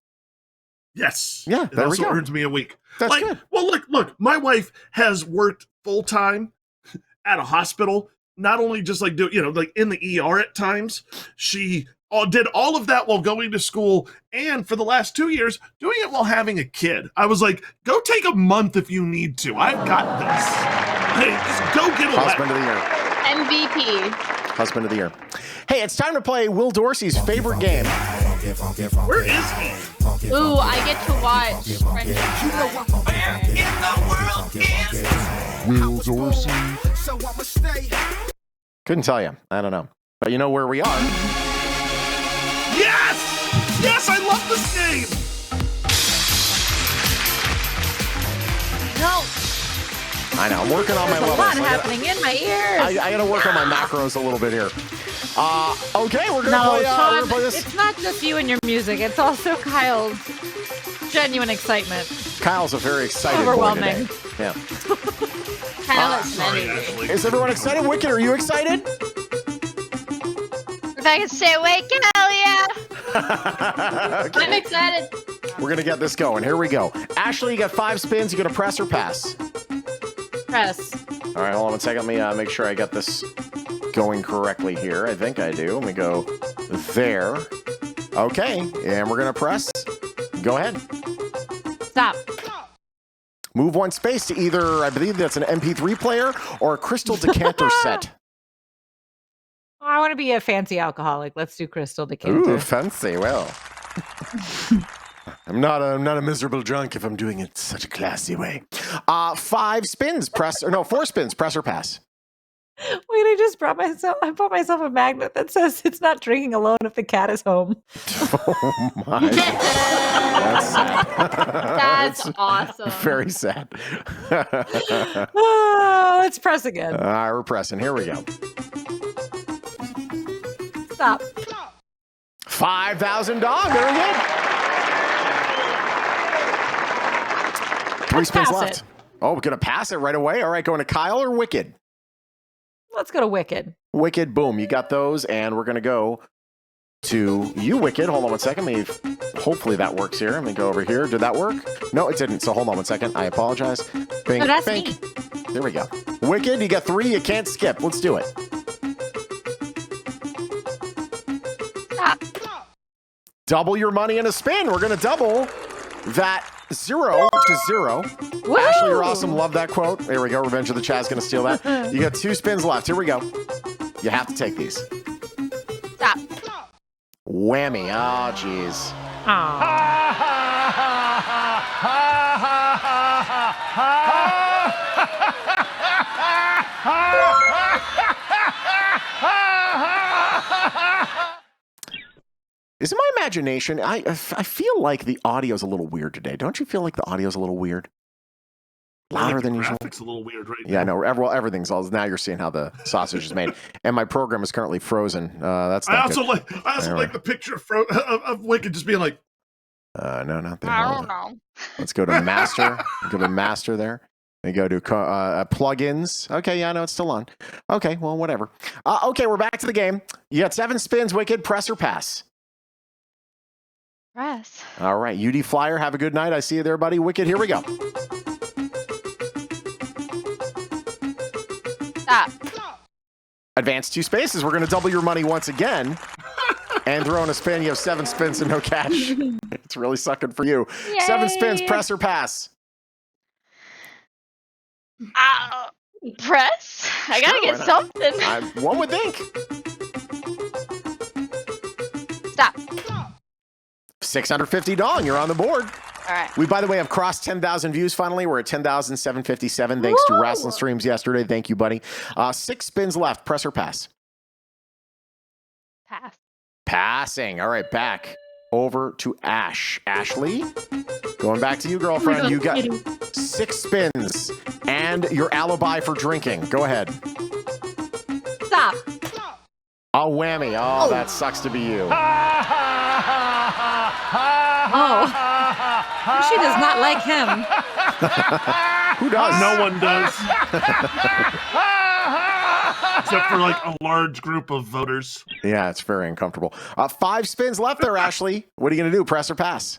Yes. Yeah, it also earns me a week. That's good. Well, look, my wife has worked full time at a hospital, not only just like like in the ER at times. She did all of that while going to school, and for the last 2 years, doing it while having a kid. I was like, go take a month if you need to. I've got this. Hey, just go get away. Husband of the year. MVP. Husband of the year. Hey, it's time to play Will Dorsey's favorite game. Where is he? Ooh, I get to watch Brendan. Will Dorsey. Couldn't tell you. I don't know. But you know where we are. Yes! Yes, I love this game! No. I know. I'm working on my There's a levels. lot happening in my ears. I got to work on my macros a little bit here. Okay, we're going to No, play, Shawn, this. it's not just you and your music. It's also Kyle's genuine excitement. Kyle's a very excited boy Overwhelming. today. Yeah. Kyle is Sorry, many. Ashley. Is everyone excited? Wicked, are you excited? If I can stay awake, hell yeah. Okay. I'm excited. We're going to get this going. Here we go. Ashley, you got 5 spins. You going to press or pass? Press. All right, hold on one second. Let me make sure I got this going correctly here. I think I do. Let me go there. Okay, and we're going to press. Go ahead. Stop. Move 1 space to either, I believe that's an MP3 player or a crystal decanter set. Oh, I want to be a fancy alcoholic. Let's do crystal decanter. Ooh, fancy. Well, I'm not a miserable drunk if I'm doing it such a classy way. 5 spins. 4 spins. Press or pass. Wait, I bought myself a magnet that says it's not drinking alone if the cat is home. Oh my. That's sad. That's awesome. Very sad. Let's press again. We're pressing. Here we go. Stop. $5,000. Very good. 3 spins pass left. it. Oh, we're going to pass it right away. All right, going to Kyle or Wicked? Let's go to Wicked. Wicked, boom. You got those, and we're going to go to you, Wicked. Hold on one second. Hopefully that works here. Let me go over here. Did that work? No, it didn't. So hold on one second. I apologize. Bink, No, that's bink. me. There we go. Wicked, you got 3. You can't skip. Let's do it. Stop. Double your money in a spin. We're going to double that 0 to 0. Woo! Ashley, you're awesome. Love that quote. There we go. Revenge of the Chad's going to steal that. You got 2 spins left. Here we go. You have to take these. Stop. Whammy. Oh, jeez. Is it my imagination? I feel like the audio's a little weird today. Don't you feel like the audio's a little weird? Louder than usual. Graphics a little weird right Yeah, now. no. Well, everything's all. Now you're seeing how the sausage is made, and my program is currently frozen. That's I not also good. like the picture of Wicked just being like, No, not there. I Hold don't on. know. Let's go to master. Go to master there. And go to plugins. Okay, yeah, no, it's still on. Okay, well, whatever. Okay, we're back to the game. You got 7 spins, Wicked. Press or pass? Press. All right, UD Flyer, have a good night. I see you there, buddy. Wicked, here we go. Stop. Advance 2 spaces. We're going to double your money once again. And throw in a spin. You have 7 spins and no cash. It's really sucking for you. 7 spins, Yay. press or pass? Press? I gotta Sure, get why something. One would think. Stop. $650. You're on the board. All right. We, by the way, have crossed 10,000 views finally. We're at 10,757 thanks to wrestling streams yesterday. Thank you, buddy. 6 spins left. Press or pass? Pass. Passing. All right, back over to Ashley. Going back to you, girlfriend. You got 6 spins and your alibi for drinking. Go ahead. Stop. Oh, whammy. Oh, that sucks to be you. Oh. She does not like him. Who does? no one does. Except for like a large group of voters. Yeah, it's very uncomfortable. 5 spins left there, Ashley. What are you going to do? Press or pass?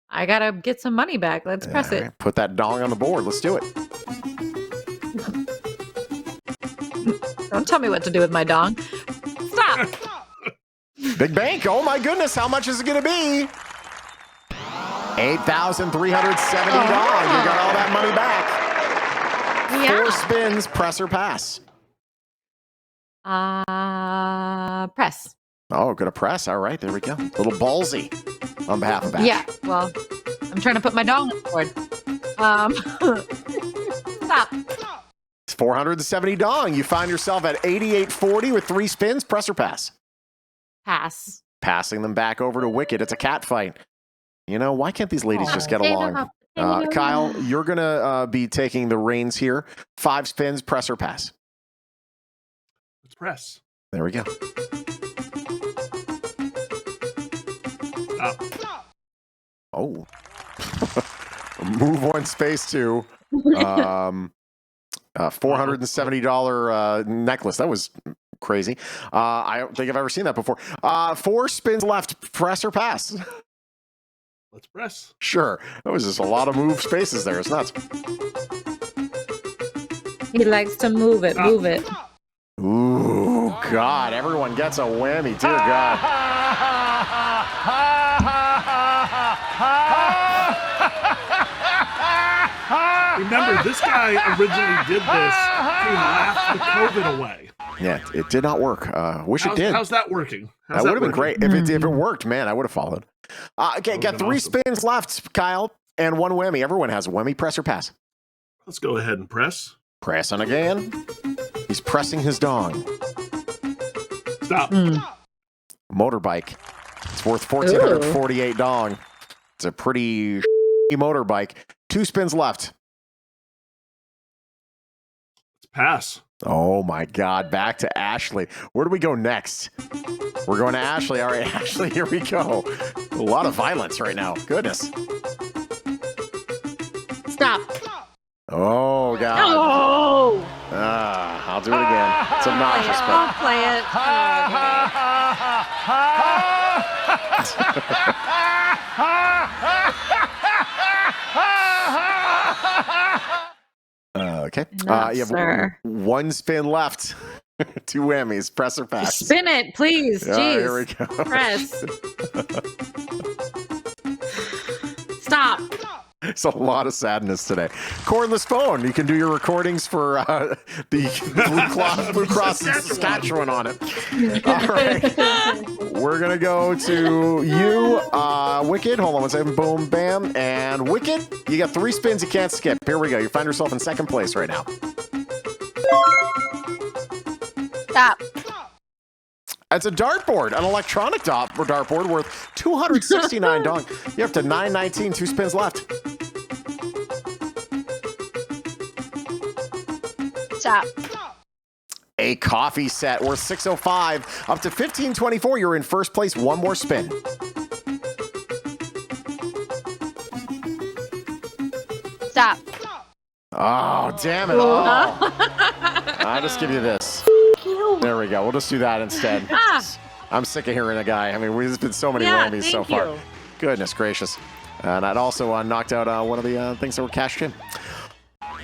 I gotta get some money back. Let's press All it. right, put that dong on the board. Let's do it. Don't tell me what to do with my dong. Stop. Big bank. Oh my goodness. How much is it going to be? $8,370. You got all that money back. 4 spins, press or pass? Press. Oh, gonna press. All right, there we go. A little ballsy on behalf of Ash. Yeah, well, I'm trying to put my dong on the board. Stop. It's 470 dong. You find yourself at 88.40 with 3 spins. Press or pass? Pass. Passing them back over to Wicked. It's a cat fight. You know, why can't these ladies just get along? Kyle, you're going to be taking the reins here. 5 spins, press or pass? Let's press. There we go. Oh. Move 1 space to $470 necklace. That was crazy. I don't think I've ever seen that before. 4 spins left. Press or pass? Let's press. Sure. That was just a lot of move spaces there. It's nuts. He likes to move it. Move it. Ooh, God. Everyone gets a whammy. Dear God. Remember, this guy originally did this to laugh the COVID away. Yeah, it did not work. Wish it did. How's that working? That would have been great. If it worked, man, I would have followed. Okay, got 3 spins left, Kyle, and 1 whammy. Everyone has a whammy. Press or pass? Let's go ahead and press. Pressing again. He's pressing his dong. Stop. Motorbike. It's worth 1,448 dong. It's a pretty motorbike. 2 spins left. Pass. Oh my God. Back to Ashley. Where do we go next? We're going to Ashley. All right, Ashley, here we go. A lot of violence right now. Goodness. Stop. Oh, God. Oh. I'll do it again. It's obnoxious, Don't but play it. okay. No, you have sir. 1 spin left. 2 whammies. Press or pass. Spin it, please. All right, Jeez. here we go. Press. Stop. There's a lot of sadness today. Cordless phone. You can do your recordings for the Blue Cross in Saskatchewan on it. All right. We're going to go to you, Wicked. Hold on one second. Boom, bam. And Wicked, you got 3 spins you can't skip. Here we go. You find yourself in second place right now. Stop. It's a dartboard, an electronic dartboard worth 269 dong. You're up to 919, 2 spins left. Stop. A coffee set worth 605, up to 1524. You're in first place. 1 more spin. Stop. Oh, damn it. Oh. I'll just give you this. There we go. We'll just do that instead. I'm sick of hearing a guy. I mean, there's been so many whammies so far. You. Goodness gracious. And I'd also knocked out one of the things that were cashed in.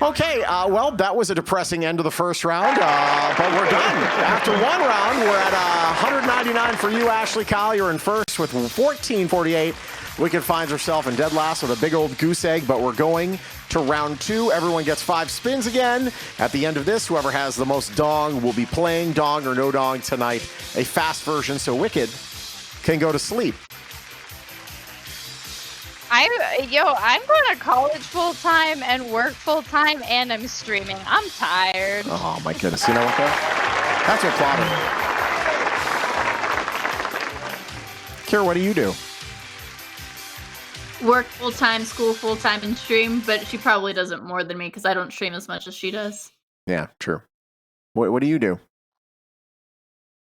Okay, well, that was a depressing end of the first round, but we're done. After 1 round, we're at 199 for you, Ashley. Kyle, you're in first with 1448. Wicked finds herself in dead last with a big old goose egg, but we're going to round 2. Everyone gets 5 spins again. At the end of this, whoever has the most dong will be playing Dong or No Dong tonight, a fast version so Wicked can go to sleep. I'm going to college full time and work full time, and I'm streaming. I'm tired. Oh my goodness! You know what? That's what plotting. Kira, what do you do? Work full time, school full time, and stream. But she probably does it more than me because I don't stream as much as she does. Yeah, true. What do you do?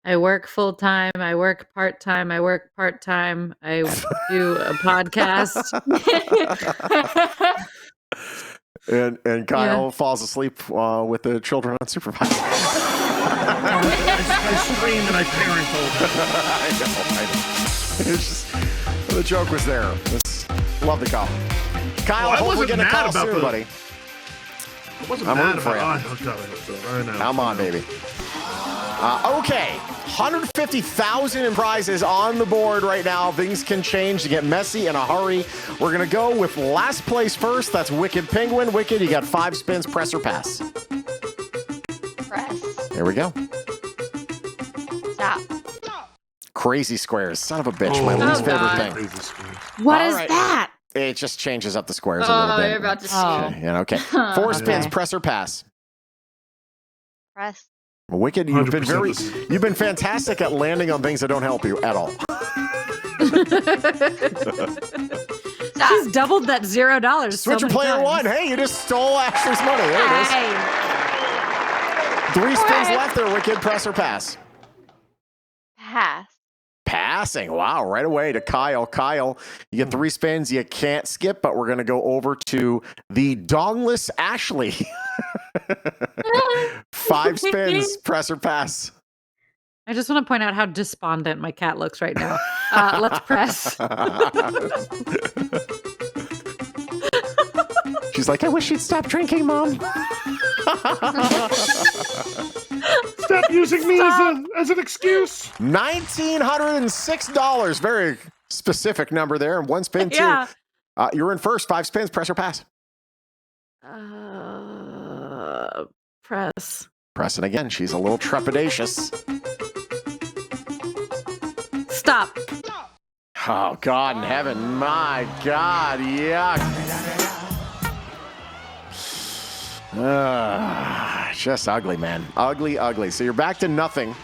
I work full time. I work part time. I work part time. I do a podcast. and Kyle falls asleep with the children unsupervised. I screamed and I parental. I know. It's just, the joke was there. Love the call. Kyle, I hope we're getting a call soon, buddy. I wasn't I'm mad rooting for about you. it. Oh, God, I hope so. I know. Come on, baby. Okay, 150,000 in prizes on the board right now. Things can change to get messy in a hurry. We're going to go with last place first. That's Wicked Penguin. Wicked, you got 5 spins, press or pass. Press. Here we go. Stop. Crazy squares. Son of a bitch. Oh, My least favorite God. thing. Crazy square. What All is right. that? It just changes up the squares a little Oh, bit. you're about to see. Oh. Yeah, okay. 4 spins, press or pass. Press. Wicked, you've been fantastic at landing on things that don't help you at all. She's doubled that $0. Switcher player 1. Hey, you just stole Ashley's money. There it is. Hey. 3 spins left there, Wicked. Press or pass? Pass. Passing. Wow, right away to Kyle. Kyle, you get 3 spins. You can't skip, but we're going to go over to the dongless Ashley. 5 spins. Press or pass? I just want to point out how despondent my cat looks right now. Let's press. She's like, I wish you'd stop drinking, Mom. Stop using me as an excuse. $1,906. Very specific number there. And 1 spin, 2. Yeah. You're in first. 5 spins. Press or pass? Press. Pressing again. She's a little trepidatious. Stop. Oh, God in heaven. My God. Yuck. Just ugly, man. Ugly, ugly. So you're back to nothing.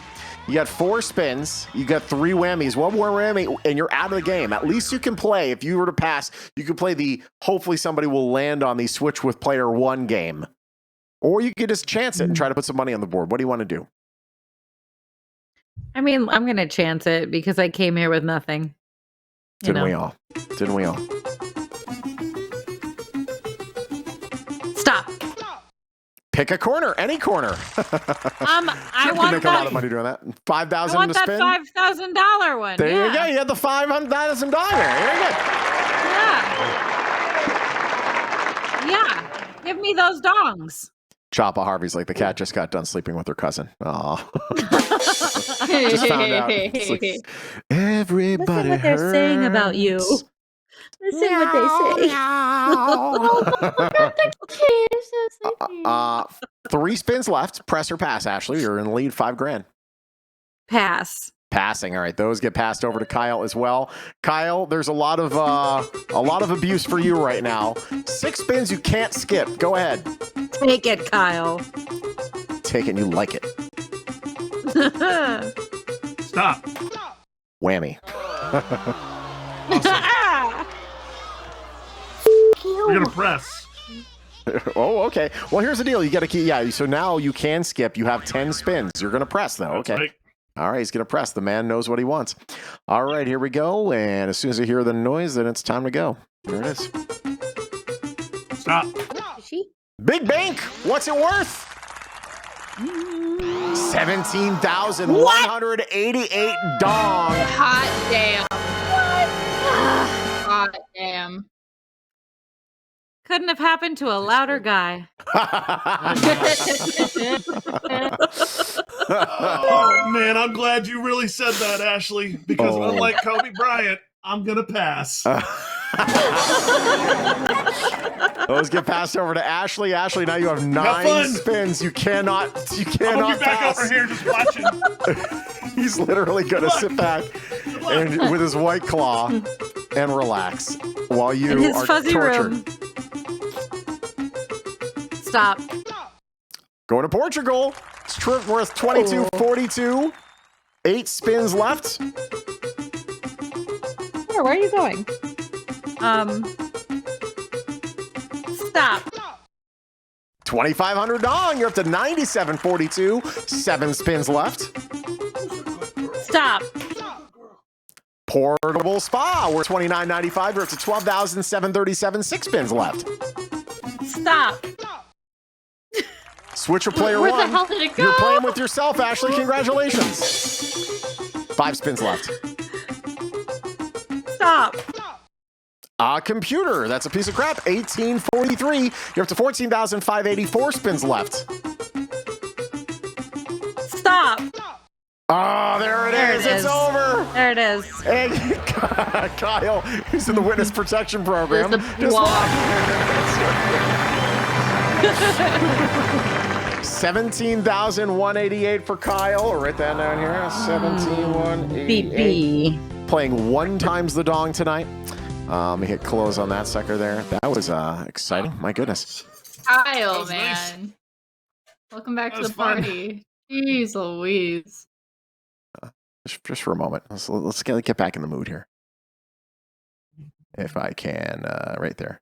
You got 4 spins. You got 3 whammies. One more whammy, and you're out of the game. At least you can play. If you were to pass, you could play the hopefully somebody will land on the switch with player 1 game. Or you could just chance it and try to put some money on the board. What do you want to do? I mean, I'm going to chance it because I came here with nothing. Didn't we all? Didn't we all? Stop. Pick a corner, any corner. I You want make a lot of money doing that. I $5,000 want to that spin. $5,000 one. There yeah. you go. You had the $500,000. Very good. Yeah. Give me those dongs. Choppa Harvey's like, the cat just got done sleeping with her cousin. Aw. Just found out. It's like, everybody Listen what they're saying about you. hurts. Listen what they say. Oh, 3 spins left. Press or pass, Ashley. You're in the lead, $5,000. Pass. Passing. All right, those get passed over to Kyle as well. Kyle, there's a lot of abuse for you right now. 6 spins you can't skip. Go ahead. Take it, Kyle. Take it. And you like it. Stop. Whammy. We're gonna press. Oh, okay. Well, here's the deal. You got to keep. Yeah. So now you can skip. You have 10 spins. You're gonna press though. Okay. Right. All right. He's gonna press. The man knows what he wants. All right. Here we go. And as soon as you hear the noise, then it's time to go. There it is. Stop. Big bank. What's it worth? $17,188 dong. Hot damn. Hot damn. Couldn't have happened to a louder guy. Oh man, I'm glad you really said that, Ashley. Because unlike Kobe Bryant, I'm gonna pass. Those get passed over to Ashley. Ashley, now you have 9 fun. spins. You cannot I'm gonna be back pass. over here just watching. He's literally gonna sit back and with his white claw and relax while you In his are fuzzy tortured. room. Stop. Going to Portugal. It's trip worth $22.42. 8 spins left. Where are you going? Stop. $2,500 dong. You're up to $97.42. 7 spins left. Stop. Portable Spa. We're $29.95. You're up to $12,737. 6 spins left. Stop. Switcher player Where 1. the hell did it go? You're playing with yourself, Ashley. Congratulations. 5 spins left. Stop. Computer. That's a piece of crap. $18.43. You're up to $14,584 spins left. Stop. Oh, there it is. It's over. There it is. And Kyle, who's in the witness protection program, There's a just block. $17,188 for Kyle. I'll write that down here. 17,188. BB. Playing 1 times the dong tonight. Let me hit close on that sucker there. That was exciting. My goodness. Kyle, was man. nice. Welcome back to That the was fun. party. Jeez Louise. Just for a moment. Let's get back in the mood here. If I can, right there.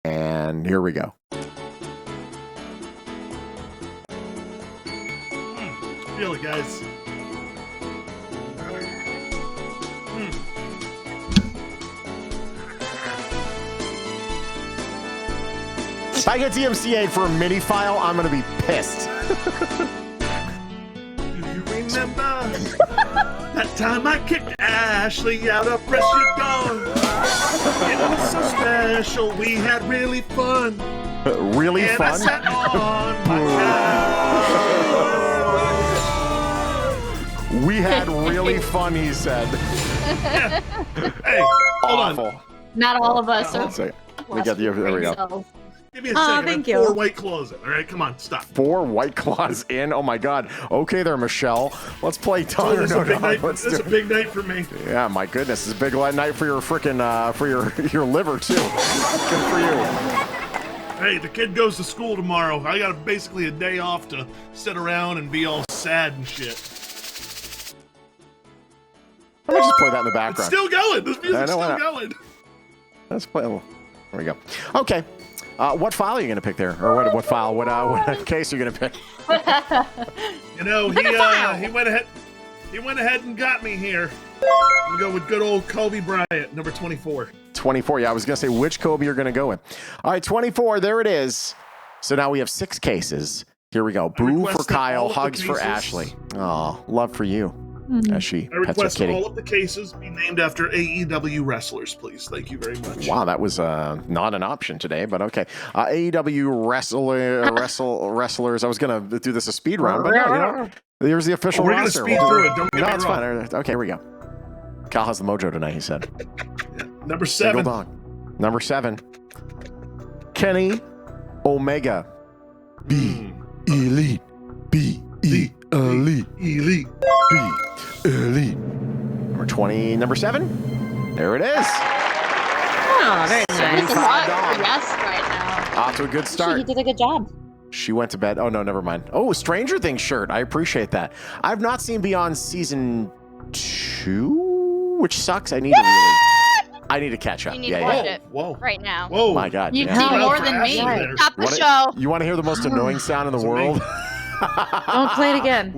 And here we go. Feel it, guys. If I get DMCA'd for a MIDI file, I'm going to be pissed. Do you remember that time I kicked Ashley out of Press You Gone? It was so special. We had really fun. Really And I fun? sat on my couch. We had really fun, he said. Hey, hold on. Awful. Not all of us are. One second. We got the, there we go. themselves. Give me a Aw, second. thank I have you. 4 white claws in. All right, come on, stop. 4 White Claws in. Oh my God. Okay there, Michelle. Let's play Dong or This is No a big Dong. night. Let's This is do a it. big night for me. Yeah, my goodness. It's a big night for your freaking, for your liver too. Good for you. Hey, the kid goes to school tomorrow. I got basically a day off to sit around and be all sad and shit. Let me just play that in the It's background. still going. This music's I know, still why going. Let's play a little. There we go. Okay. What file are you going to pick there? Or what file? What case are you going to pick? You know, he went ahead. He went ahead and got me here. I'm gonna go with good old Kobe Bryant, number 24. 24. Yeah, I was going to say which Kobe you're going to go with. All right, 24. There it is. So now we have 6 cases. Here we go. Boo for request that Kyle, all of the hugs for cases- Ashley. Oh, love for you. As she I pets her request kitty. all of the cases be named after AEW wrestlers, please. Thank you very much. Wow, that was not an option today, but okay. AEW wrestlers. I was going to do this a speed round, but no, you know, here's the official We're gonna roster. speed through it. Don't get No, me it's wrong. fine. Okay, here we go. Kyle has the mojo tonight, he said. Number Single 7. dog. Number 7. Kenny Omega. B. Elite. B. E. Elite. Elite. B. Elite. Number 20. Number 7. There it is. Oh, very nice. It's a lot $75. for yes right now. Off to a good He start. did a good job. She went to bed. Oh, no, never mind. Oh, Stranger Things shirt. I appreciate that. I've not seen Beyond season 2, which sucks. I need to catch up. You need Yeah, to yeah. watch it Whoa. right now. Whoa. My God. You've yeah. seen Shout out more for than me. Ashley there. Stop the Wanna- show. You want to hear the most annoying sound in the It's me. world? Don't play it again.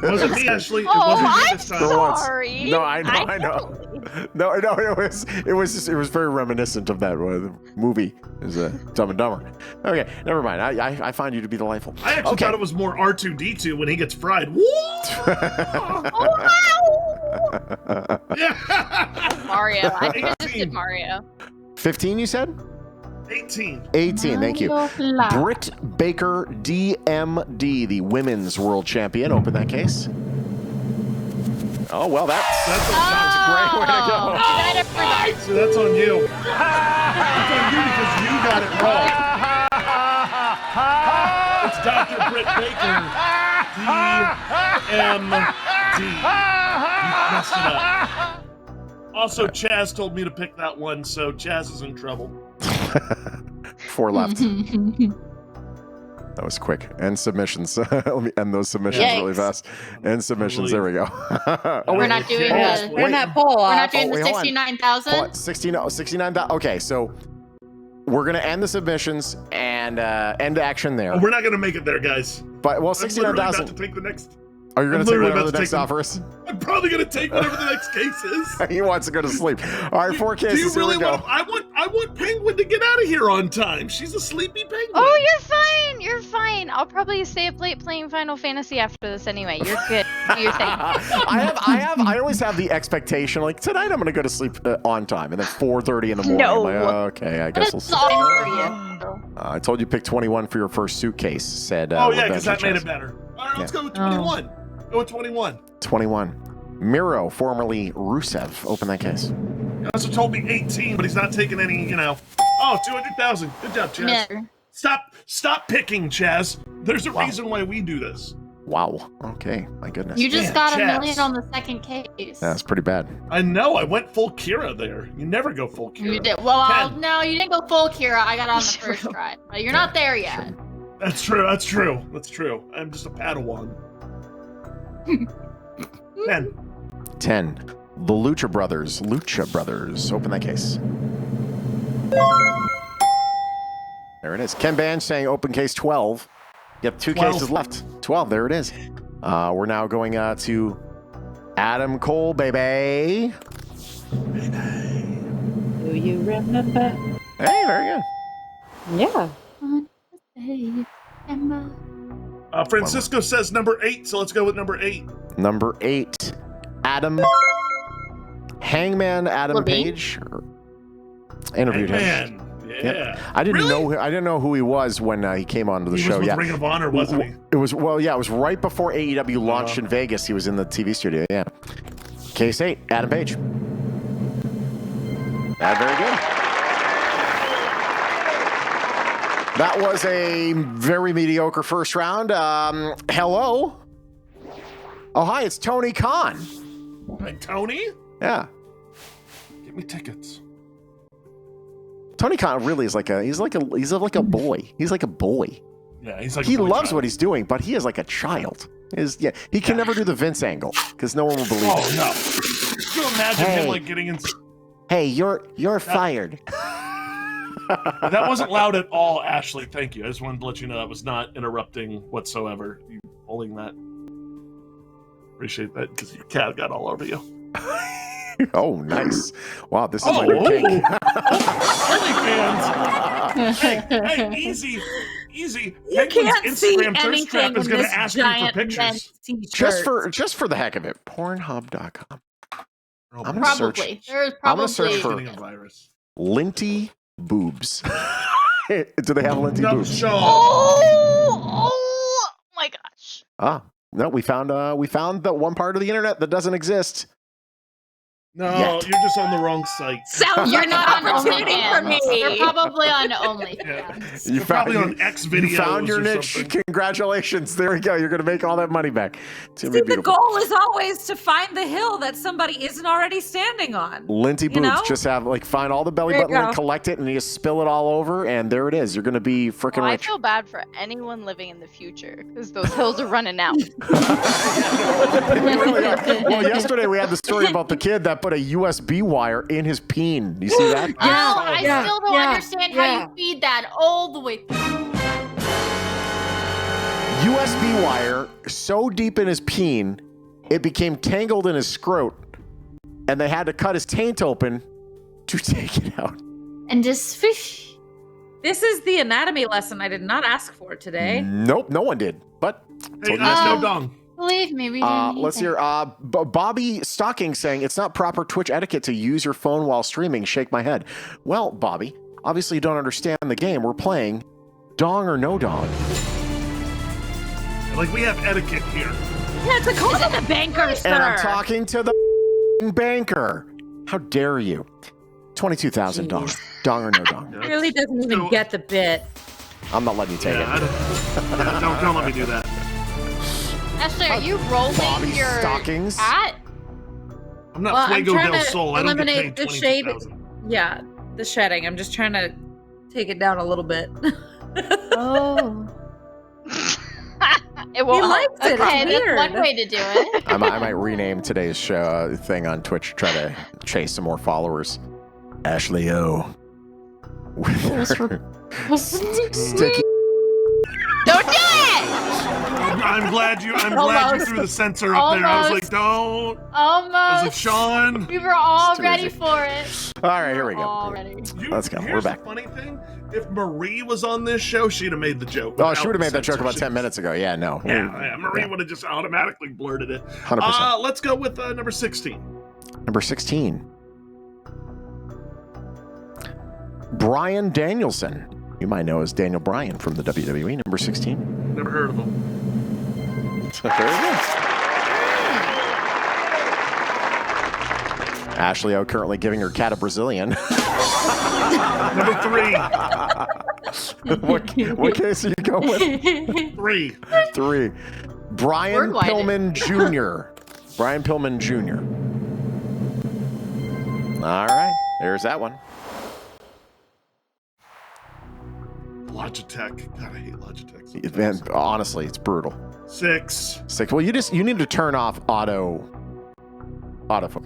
Wasn't me, Ashley. It Oh, wasn't me I'm this time. For once. sorry. No, I know. No, it was very reminiscent of that movie. It was Dumb and Dumber. Okay, never mind. I find you to be delightful. I actually Okay. thought it was more R2-D2 when he gets fried. Yeah. Mario. I think I just did Mario. 15, you said? 18. 18, thank you. Britt Baker, DMD, the women's world champion. Open that case. Oh, well, that's a great way to go. Night everybody. So that's on you. That's on you because you got it wrong. It's Dr. Britt Baker, DMD. You messed it up. Also, Chaz told me to pick that one, so Chaz is in trouble. 4 left. That was quick. And submissions. Let me end those submissions really Yikes. fast. And submissions. There we go. We're not doing Yes. the. Turn that poll We're off. not doing the wait, hold on. 69,000. 69,000. Okay, so we're going to end the submissions and end action there. Oh, we're not going to make it there, guys. But, well, I'm literally about 69,000. to take the next. Are you going I'm to take literally whatever about the to next take offer is? I'm probably going to take whatever the next case is. He wants to go to sleep. All right, 4 cases. Do you really here we go. want? I want Penguin to get out of here on time. She's a sleepy penguin. Oh, you're fine. You're fine. I'll probably stay up late playing Final Fantasy after this anyway. You're good. Do your thing. I always have the expectation, like, tonight I'm going to go to sleep on time. And then 4:30 in the morning. No. I'm like, okay, I guess we'll It's see. all for you. I told you pick 21 for your first suitcase, said Oh yeah, because Revenge that made Chess. it better. All right, let's Yeah. go with 21. Go with 21. 21. Miro, formerly Rusev. Open that case. He also told me 18, but he's not taking any. Oh, 200,000. Good job, Chaz. Yeah. Stop picking, Chaz. There's a Wow. reason why we do this. Wow. Okay. My goodness. You just Yeah, got Chaz. $1 million on the second case. That's pretty bad. I know. I went full Kira there. You never go full Kira. You did. Well, 10. no, you didn't go full Kira. I got on the first try. But you're not there yet. That's true. That's true. That's true. I'm just a Padawan. 10. 10. The Lucha Brothers. Open that case. There it is. Ken Ban saying open case 12. You have 2 12. cases left. 12. There it is. We're now going to Adam Cole, baby. Do you remember? Hey, very good. Yeah. Francisco says number 8, so let's go with number 8. Number 8. Adam. Hangman Adam Levine? Page. Interviewed him. Man, yeah. Yep. I didn't know who he was when he came onto the He show. was with Yeah, Ring of Honor, wasn't he? it was it was right before AEW launched in Vegas. He was in the TV studio. Yeah. Case 8, Adam Page. Very good. That was a very mediocre first round. Hello. Oh, hi, it's Tony Khan. Hey, Tony, Yeah. give me tickets. Tony Khan really is he's like a boy. He's like a boy. Yeah, he's like He loves what he's doing, but he is like a child. He can never do the Vince angle because no one will believe it. Oh no! Could you imagine him like getting in? Hey, you're fired. That wasn't loud at all, Ashley. Thank you. I just wanted to let you know that was not interrupting whatsoever. You holding that. Appreciate that because your cat got all over you. Oh, nice. Wow, this is my new cake. OnlyFans. Hey, easy. You can't see Instagram thirst anything trap is in going this to ask you for giant pictures. men's t-shirt. Just for the heck of it, Pornhub.com. Oh, I'm gonna Probably. There's I'm probably. gonna search for getting a virus. Linty boobs. Do they have Linty No, boobs? Shawn. Oh my gosh. Ah, no, we found the one part of the internet that doesn't exist. No, Yet. you're just on the wrong site. Sounds You're like not an on opportunity for OnlyFans. me. You're probably on OnlyFans. You You're probably on X videos. You found your or niche. something. Congratulations. There we go. You're going to make all that money back. It's gonna See, be the beautiful. goal is always to find the hill that somebody isn't already standing on. Linty You boobs. know? Just have find all the belly There you button and go. collect it, and you just spill it all over, and there it is. You're going to be freaking Well, I rich. feel bad for anyone living in the future because those hills are running out. They really are. Well, yesterday we had the story about the kid that put a USB wire in his peen. You see that? I still don't understand how you feed that all the way through. USB wire so deep in his peen, it became tangled in his scrot, and they had to cut his taint open to take it out. And just fish. This is the anatomy lesson I did not ask for today. Nope, no one did. But Hey, told you that's yesterday. no dong. Believe me, we didn't Let's either. hear Bobby Stocking saying it's not proper Twitch etiquette to use your phone while streaming. Shake my head. Well, Bobby, obviously you don't understand the game. We're playing dong or no dong. Like we have etiquette here. Yeah, to call them the banker, sir. And I'm talking to the banker. How dare you? 22,000 dong. Dong or no dong. He really doesn't even So- get the bit. I'm not letting you take Yeah, it. don't let me do that. Ashley, are you rolling Bobby your Stockings. cat? I'm not Well, I'm Fuego trying del to Sol. I don't get eliminate paid the shade. 22,000. Yeah, the shedding. I'm just trying to take it down a little bit. Oh. It won't He help. likes it. Okay, It's that's weird. one way to do it. I might rename today's show thing on Twitch, try to chase some more followers. Ashley O. With her sticky. Don't do it! I'm glad you Almost. threw the censor up there. I was Almost. like, don't. I was Almost. like, Shawn. We were all It's too ready easy. for it. All right, here we All go. ready. Let's go. We're Here's back. The funny thing, if Marie was on this show, she'd have made the joke. Oh, without she would have made that joke about censorship. 10 minutes ago. Yeah, no. Yeah, Marie would have just automatically blurted it. 100%. Let's go with number 16. Number 16. Bryan Danielson. You might know as Daniel Bryan from the WWE. Number 16. Never heard of him. There it is. Ashley O currently giving her cat a Brazilian. Number 3. what case are you going with? 3. 3. Brian Word wide. Pillman Jr. Brian Pillman Jr. All right, there's that one. Logitech. God, I hate Logitech. Man, sometimes. honestly, it's brutal. 6. 6. Well, you need to turn off autofocus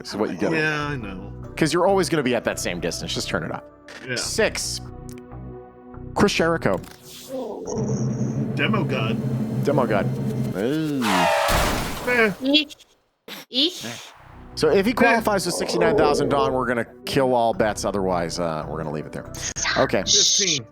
is what you get. Yeah, I know. Because you're always going to be at that same distance. Just turn it off. Yeah. 6. Chris Jericho. Demo God. Demo God. Ooh. Eesh. So if he qualifies with 69,000 dong, we're going to kill all bets. Otherwise, we're going to leave it there. Okay. 15.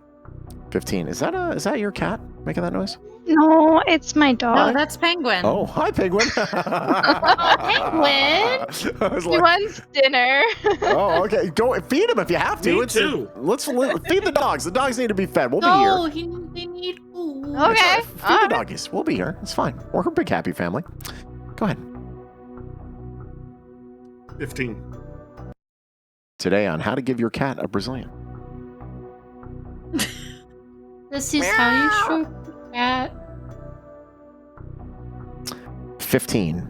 15. Is that your cat making that noise? No, it's my No, dog. that's Penguin. Oh, hi, Penguin. Penguin. I was He like, wants dinner. oh, okay. Go feed him if you have to. Me too. Let's feed the dogs. The dogs need to be fed. We'll be No, here. they need food. Okay. Feed the doggies. We'll be here. It's fine. We're a big happy family. Go ahead. 15. Today on how to give your cat a Brazilian. This is how you stroke a cat. 15.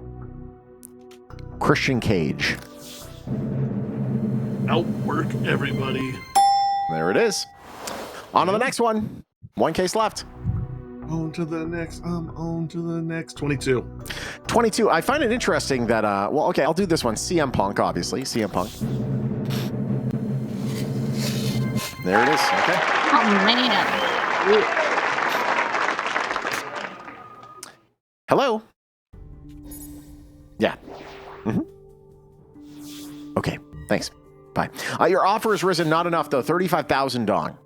Christian Cage. Outwork everybody. There it is. On to the next one. One case left. On to the next. On to the next. 22. 22. I find it interesting that, well, okay, I'll do this one. CM Punk, obviously. CM Punk. There it is. Okay. Oh, man. Hello? Yeah. Okay, thanks. Bye. Your offer has risen not enough, though. 35,000 dong.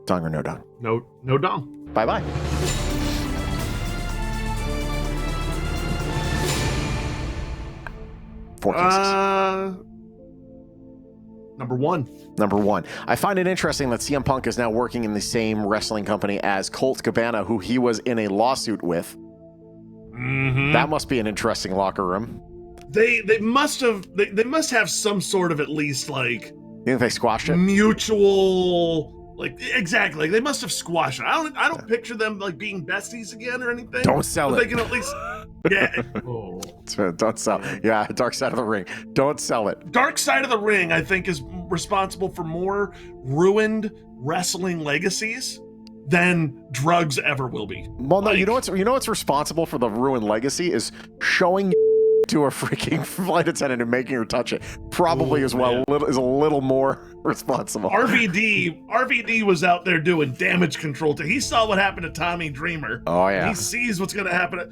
Dong or no dong? No dong. Bye-bye. Four cases. Number one. Number one. I find it interesting that CM Punk is now working in the same wrestling company as Colt Cabana, who he was in a lawsuit with. Mm-hmm. That must be an interesting locker room. They must have some sort of at least like You think they squashed it? mutual exactly. Like, they must have squashed it. I don't picture them like being besties again or anything. Don't sell but it. They can at least yeah. Oh. Don't sell. Yeah, Dark Side of the Ring. Don't sell it. Dark Side of the Ring, I think, is responsible for more ruined wrestling legacies than drugs ever will be. Well, no, you know what's responsible for the ruined legacy is showing to a freaking flight attendant and making her touch it. Probably is a little more responsible. RVD was out there doing damage control. He saw what happened to Tommy Dreamer. Oh yeah. He sees what's going to happen.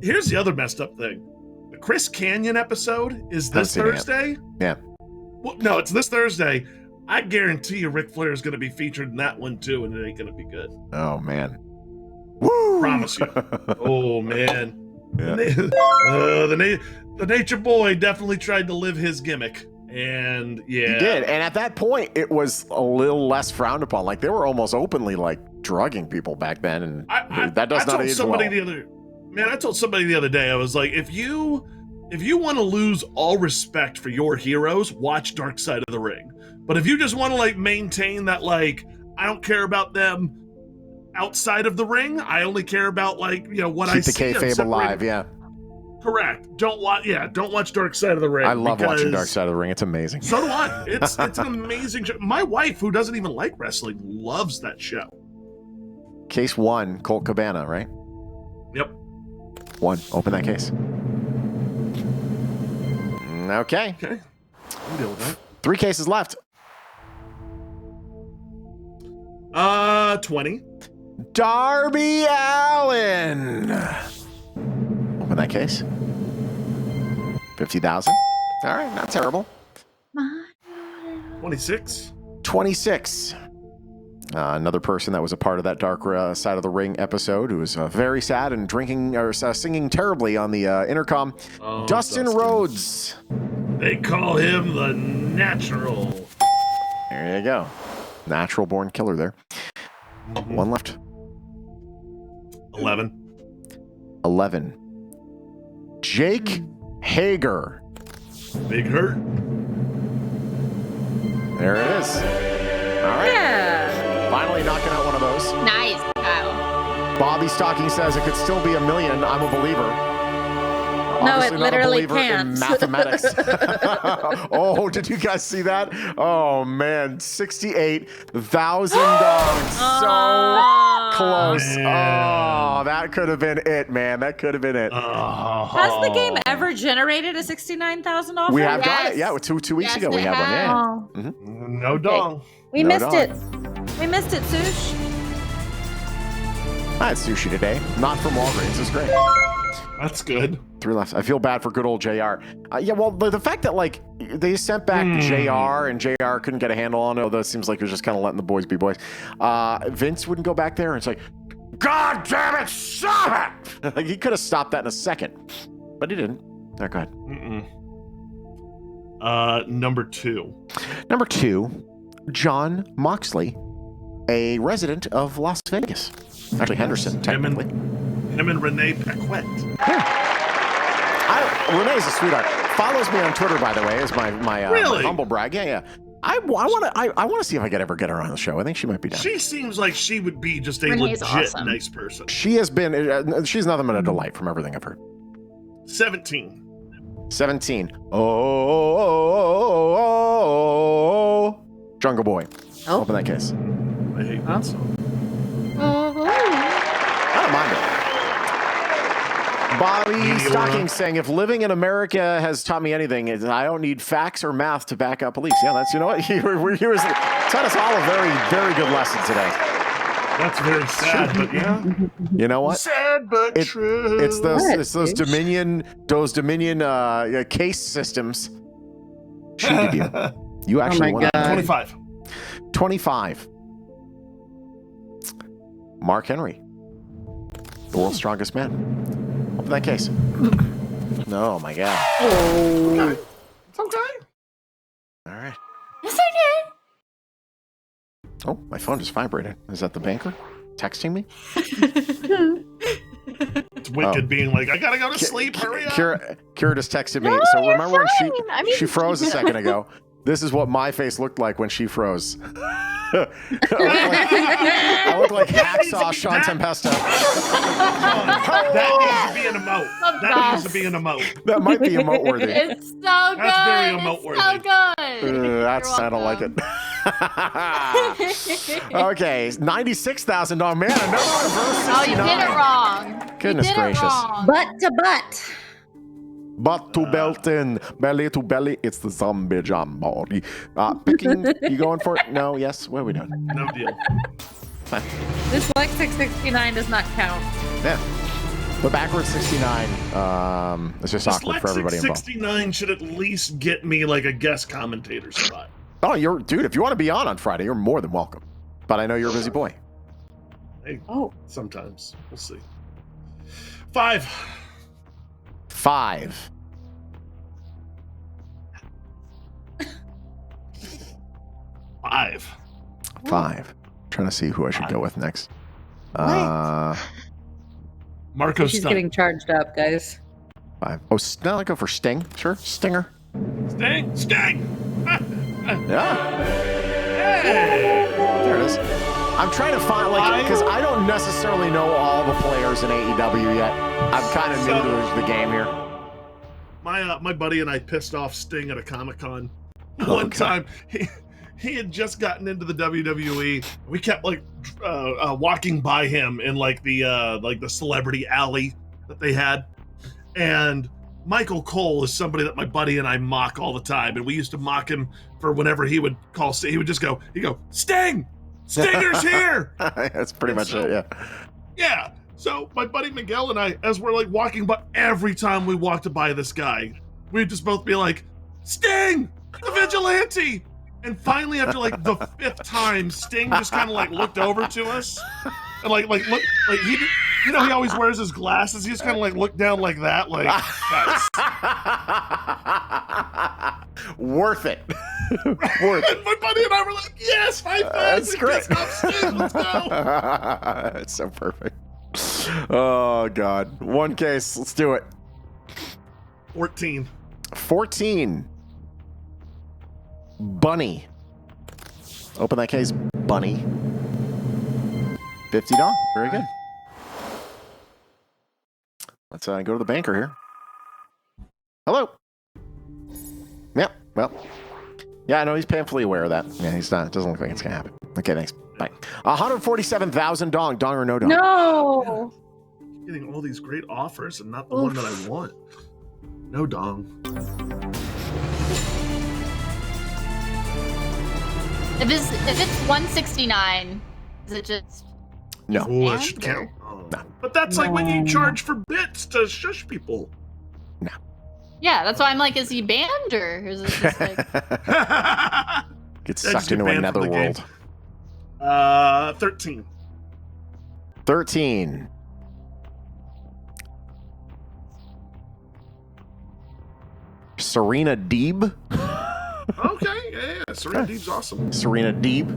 Here's the other messed up thing. The Chris Canyon episode is this Thursday. Yeah. Well, no, it's this Thursday. I guarantee you Ric Flair is going to be featured in that one too, and it ain't going to be good. Oh man. Woo! Promise you. Oh man. Yeah. The Nature Boy definitely tried to live his gimmick, and yeah, He did, and at that point, it was a little less frowned upon. Like they were almost openly like drugging people back then, and that does not age well. I told somebody the other day, I was like, if you want to lose all respect for your heroes, watch Dark Side of the Ring. But if you just want to like maintain that, like, I don't care about them outside of the ring, I only care about like, what I see. Keep the kayfabe alive, yeah. Correct. Don't watch Dark Side of the Ring. I love watching Dark Side of the Ring. It's amazing. So do I. It's an amazing show. My wife, who doesn't even like wrestling, loves that show. Case 1, Colt Cabana, right? Yep. 1. Open that case. Okay. Okay. I'll deal with that. 3 cases left. 20. Darby Allin. Open that case. 50,000. All right, not terrible. 26. 26. Another person that was a part of that Dark Side of the Ring episode who was very sad and drinking or singing terribly on the intercom. Oh, Dustin Rhodes. They call him the Natural. There you go. Natural born killer there. Mm-hmm. 1 left. 11. 11. Jake Hager. Big Hurt. There it is. All right. Yeah. Finally knocking out one of those. Nice, Kyle. Bobby Stocking says it could still be $1 million. I'm a believer. No, Obviously it not a literally believer can't. in mathematics. Oh, did you guys see that? Oh man, $68,000. So close. Man. Oh, that could have been it, man. That could have been it. Has the game ever generated a $69,000 offer? We have got Yes. it. Yeah, two weeks Yes, ago we they had one. Yeah. Oh, No dong. we No missed dog. it. We missed it, Sush. I had sushi today. Not from Walgreens. It's great. That's good. 3 left. I feel bad for good old JR. Yeah, well, the fact that, like, they sent back JR and JR couldn't get a handle on it, although it seems like it was just kind of letting the boys be boys. Vince wouldn't go back there, and it's like, God damn it, stop it! Like, he could have stopped that in a second, but he didn't. Oh, go ahead. Number 2. Number 2, John Moxley, a resident of Las Vegas. Actually, Henderson, technically. Him and Renee Paquette. Renee's a sweetheart. Follows me on Twitter, by the way, is my Really? humble brag. Yeah. I want to see if I could ever get her on the show. I think she might be down. She seems like she would be just a Renee's legit awesome. nice person. She has been. She's nothing but a delight from everything I've heard. 17. 17. Oh. Jungle Boy. Oh. Open that case. I hate that song. I don't mind it. Bobby Stocking saying, if living in America has taught me anything, I don't need facts or math to back up police. Yeah, that's, you know what? He was taught us all a very, very good lesson today. That's very sad, but yeah. You know what? Sad but true. It's those Dominion case systems cheated you. You actually won. 25. 25. Mark Henry, the world's strongest man. Open that case. Oh my God. Okay. It's okay. All right. Yes, I did. Oh, my phone just vibrated. Is that the banker texting me? It's Wicked being like, I gotta go to sleep. Hurry up. Kira just texted me. No, So you're remember when fine. she froze a second ago? This is what my face looked like when she froze. I look like hacksaw Shawn Tempesta. That needs to be an emote. That needs to be an emote. That might be emote worthy. It's so good. That's very emote It's so good. I don't like it. Okay, $96,000. Man, another reverse 69. Oh, you did it wrong. Goodness you did gracious. It wrong. Butt to butt. Butt to belting, belly to belly, it's the zombie jamboree. Picking, you going for it? No, yes? What are we doing? No deal. Fine. This Lexus 69 does not count. Yeah. The backwards 69, it's just awkward for everybody involved. 69 should at least get me like a guest commentator spot. Oh, dude, if you want to be on Friday, you're more than welcome. But I know you're a busy boy. Hey, Oh. sometimes. We'll see. 5. 5. Five. 5. Trying to see who I should go with next. Marco She's Stunt. getting charged up, guys. 5. Oh, no, I go for Sting. Sure, Stinger. Sting. Yeah. There it is. I'm trying to find, because I don't necessarily know all the players in AEW yet. I'm kind of new to the game here. My buddy and I pissed off Sting at a Comic-Con. Oh, One God. time, he had just gotten into the WWE. We kept walking by him in the celebrity alley that they had, and Michael Cole is somebody that my buddy and I mock all the time, and we used to mock him for whenever he would call. He would just go, Sting, Stinger's here. That's pretty much it. Yeah. Yeah. So my buddy Miguel and I, as we're walking by, every time we walked by this guy, we'd just both be like, Sting, the vigilante. And finally, after the 5th time, Sting just kind of looked over to us and look, he did, he always wears his glasses. He just kind of looked down like that, guys. Worth it. Worth it. And my buddy and I were like, yes, high five. That's great. Sting, let's go. It's so perfect. Oh God, one case. Let's do it. 14. 14. Bunny. Open that case, Bunny. $50. Very good. Let's go to the banker here. Hello. Yep. Well. Yeah, I know he's painfully aware of that. Yeah, he's not. It doesn't look like it's gonna happen. Okay, thanks. Bye. 147,000 dong or no dong. No. Getting all these great offers and not the one that I want. No dong. If it's 169, is it just No. Oh, that should count. Oh. No. But that's when you charge for bits to shush people. Yeah, that's why I'm like, is he banned or is it just like Gets Yeah, just sucked get into banned from another the game. world. 13. 13. Serena Deeb. Okay, yeah. Serena Deeb's awesome. Serena Deeb.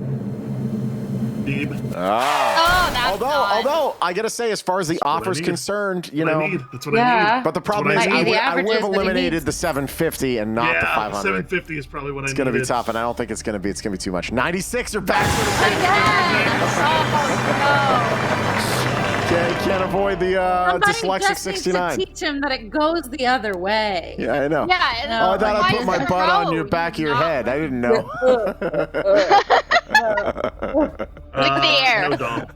Deeb. Ah. Oh, that's Although I gotta say, as far as the That's what I offer's need. concerned, That's what I need. That's what I Yeah. need. but the problem That's is, what I need. The I would averages have that he eliminated needs. the 750 and not the 500. 750 is probably what I It's need. gonna be tough, and I don't think it's gonna be. It's gonna be too much. 96 are back. Oh, Can't avoid the Somebody dyslexic just needs 69. to teach him that it goes the other way. Yeah, I know. Yeah. Oh, I thought why I put is my it butt on road? your back of your Not- head. I didn't know. Lick the air. No dong.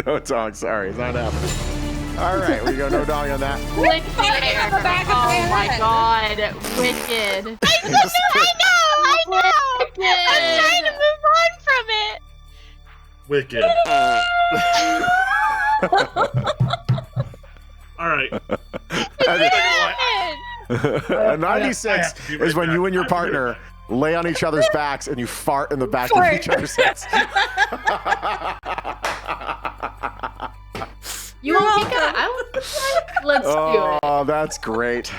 No dong. Sorry, it's not happening. All right, we go. No dong on that. Lick the air. the back of my Oh my head. god. Wicked. I know. I'm trying to move on from it. Wicked. All right. A 96 is when you and your partner lay on each other's backs and you fart in the back of each other's heads. You won't pick it up. Let's do it. Oh, that's great.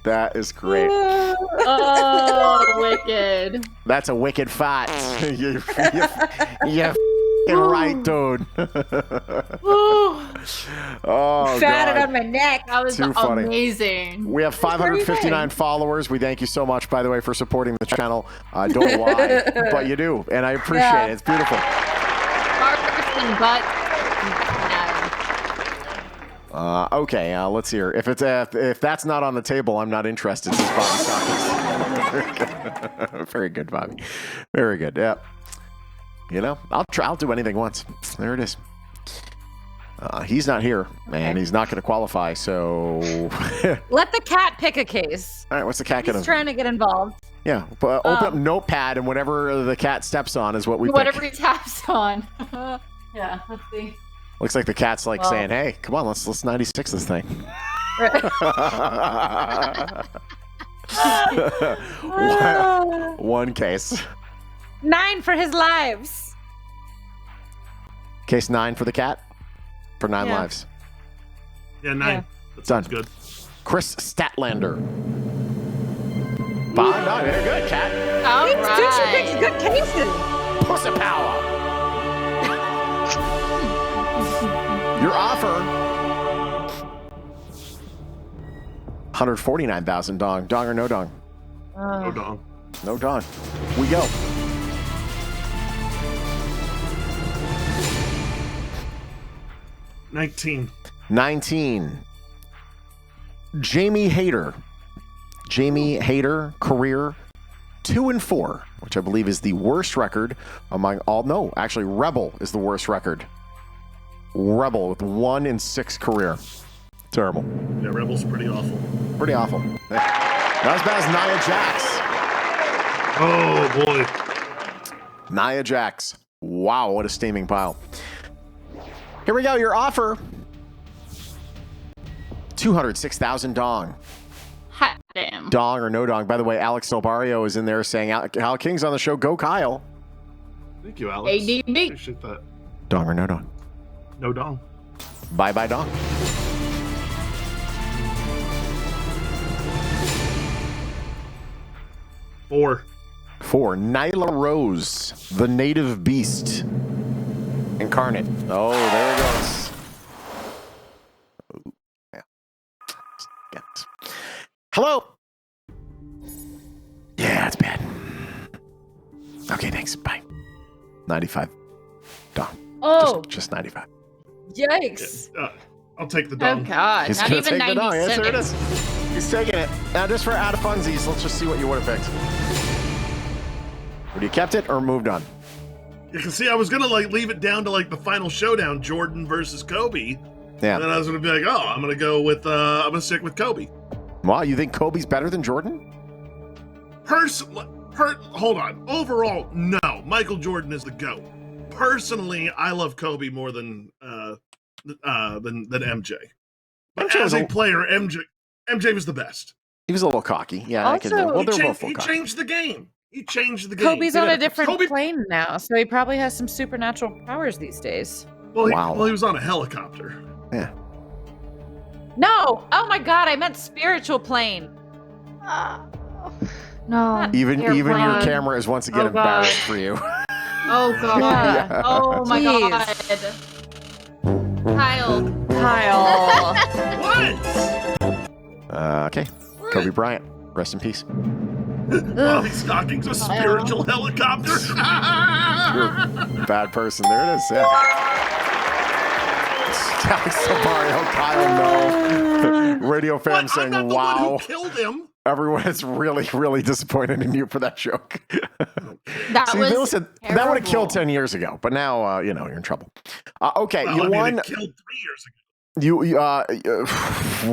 That is great. Oh, wicked. That's a wicked fight. you f***ing right, dude. Oh, Fatted God. on my neck. That was Too funny. amazing. We have 559 followers. We thank you so much, by the way, for supporting the channel. I don't know why, but you do, and I appreciate it. It's beautiful. But Okay, let's hear. If that's not on the table, I'm not interested. Says Bobby Sockers. Very good, Bobby. Very good. Yeah. You know, I'll do anything once. There it is. He's not here, and he's not going to qualify. So, Let the cat pick a case. all right. What's the cat He's going to? trying to get involved. Yeah, but open up Notepad, and whatever the cat steps on is what we whatever pick. he taps on. Yeah, let's see. Looks like the cat's like Well. saying, "Hey, come on, let's 96 this thing." one case. 9 for his lives. Case 9 for the cat. For 9 Yeah. lives. Yeah, 9. Yeah. That Done. sounds good. Chris Statlander. Bond on. Very good, cat. All Dude, she picks right. good cases. Pussy power. Your offer. 149,000 dong. Dong or no dong? No dong. No dong. We go. $19. 19. Jamie Hayter. Jamie Hayter, career 2-4, which I believe is the worst record among all. No, actually, Rebel is the worst record. Rebel with 1-6 career. Terrible. Yeah, Rebel's pretty awful. Pretty awful. Not as bad as Nia Jax. Oh, boy. Nia Jax. Wow, what a steaming pile. Here we go. Your offer. 206,000 dong. Hot damn. Dong or no dong. By the way, Alex Silbario is in there saying, Al King's on the show. Go Kyle. Thank you, Alex. ADB. Appreciate that. Dong or no dong. No dong. Bye-bye dong. $4. 4. Nyla Rose, the native beast. Incarnate. Oh, there it goes. Oh, yeah. Yes. Hello. Yeah, it's bad. Okay, thanks. Bye. 95. Dong. Oh, Just 95. yikes. I'll take the Oh dong. god, He's not gonna even take the dong. Yes, there it 96. is. He's taking it. Now, just for out of funsies, let's just see what you would have picked. Would you kept it or moved on? You can see I was gonna leave it down to the final showdown, Jordan versus Kobe. Yeah. And then I was gonna be like, oh, I'm gonna stick with Kobe. Wow, you think Kobe's better than Jordan? Hold on. Overall, no. Michael Jordan is the GOAT. Personally, I love Kobe more than MJ. But MJ was as a a- player, MJ was the best. He was a little cocky. Yeah, I can. Also, Well, He they're both changed, a he little cocky. changed the game. He changed the game. Kobe's on Yeah. a different Kobe- plane now, so he probably has some supernatural powers these days. Well, Wow. he was on a helicopter. Yeah. No! Oh my god, I meant spiritual plane. No. Even your God. camera is once again Oh, God. embarrassed for you. Oh god. Yeah. Oh my Jeez. god. Kyle. Kyle. What? Okay. Kobe Bryant. Rest in peace. Bobby Stockings, a spiritual helicopter. You're a bad person. There it is. Yeah. Alex Mario, Kyle, no. Radio fam What? saying, I'm not the wow. one who killed him. Everyone is really, really disappointed in you for that joke. That See, was listen, that would have killed terrible. 10 years ago, but now, you're in trouble. Okay, Well, you I mean, won. it killed 3 years ago.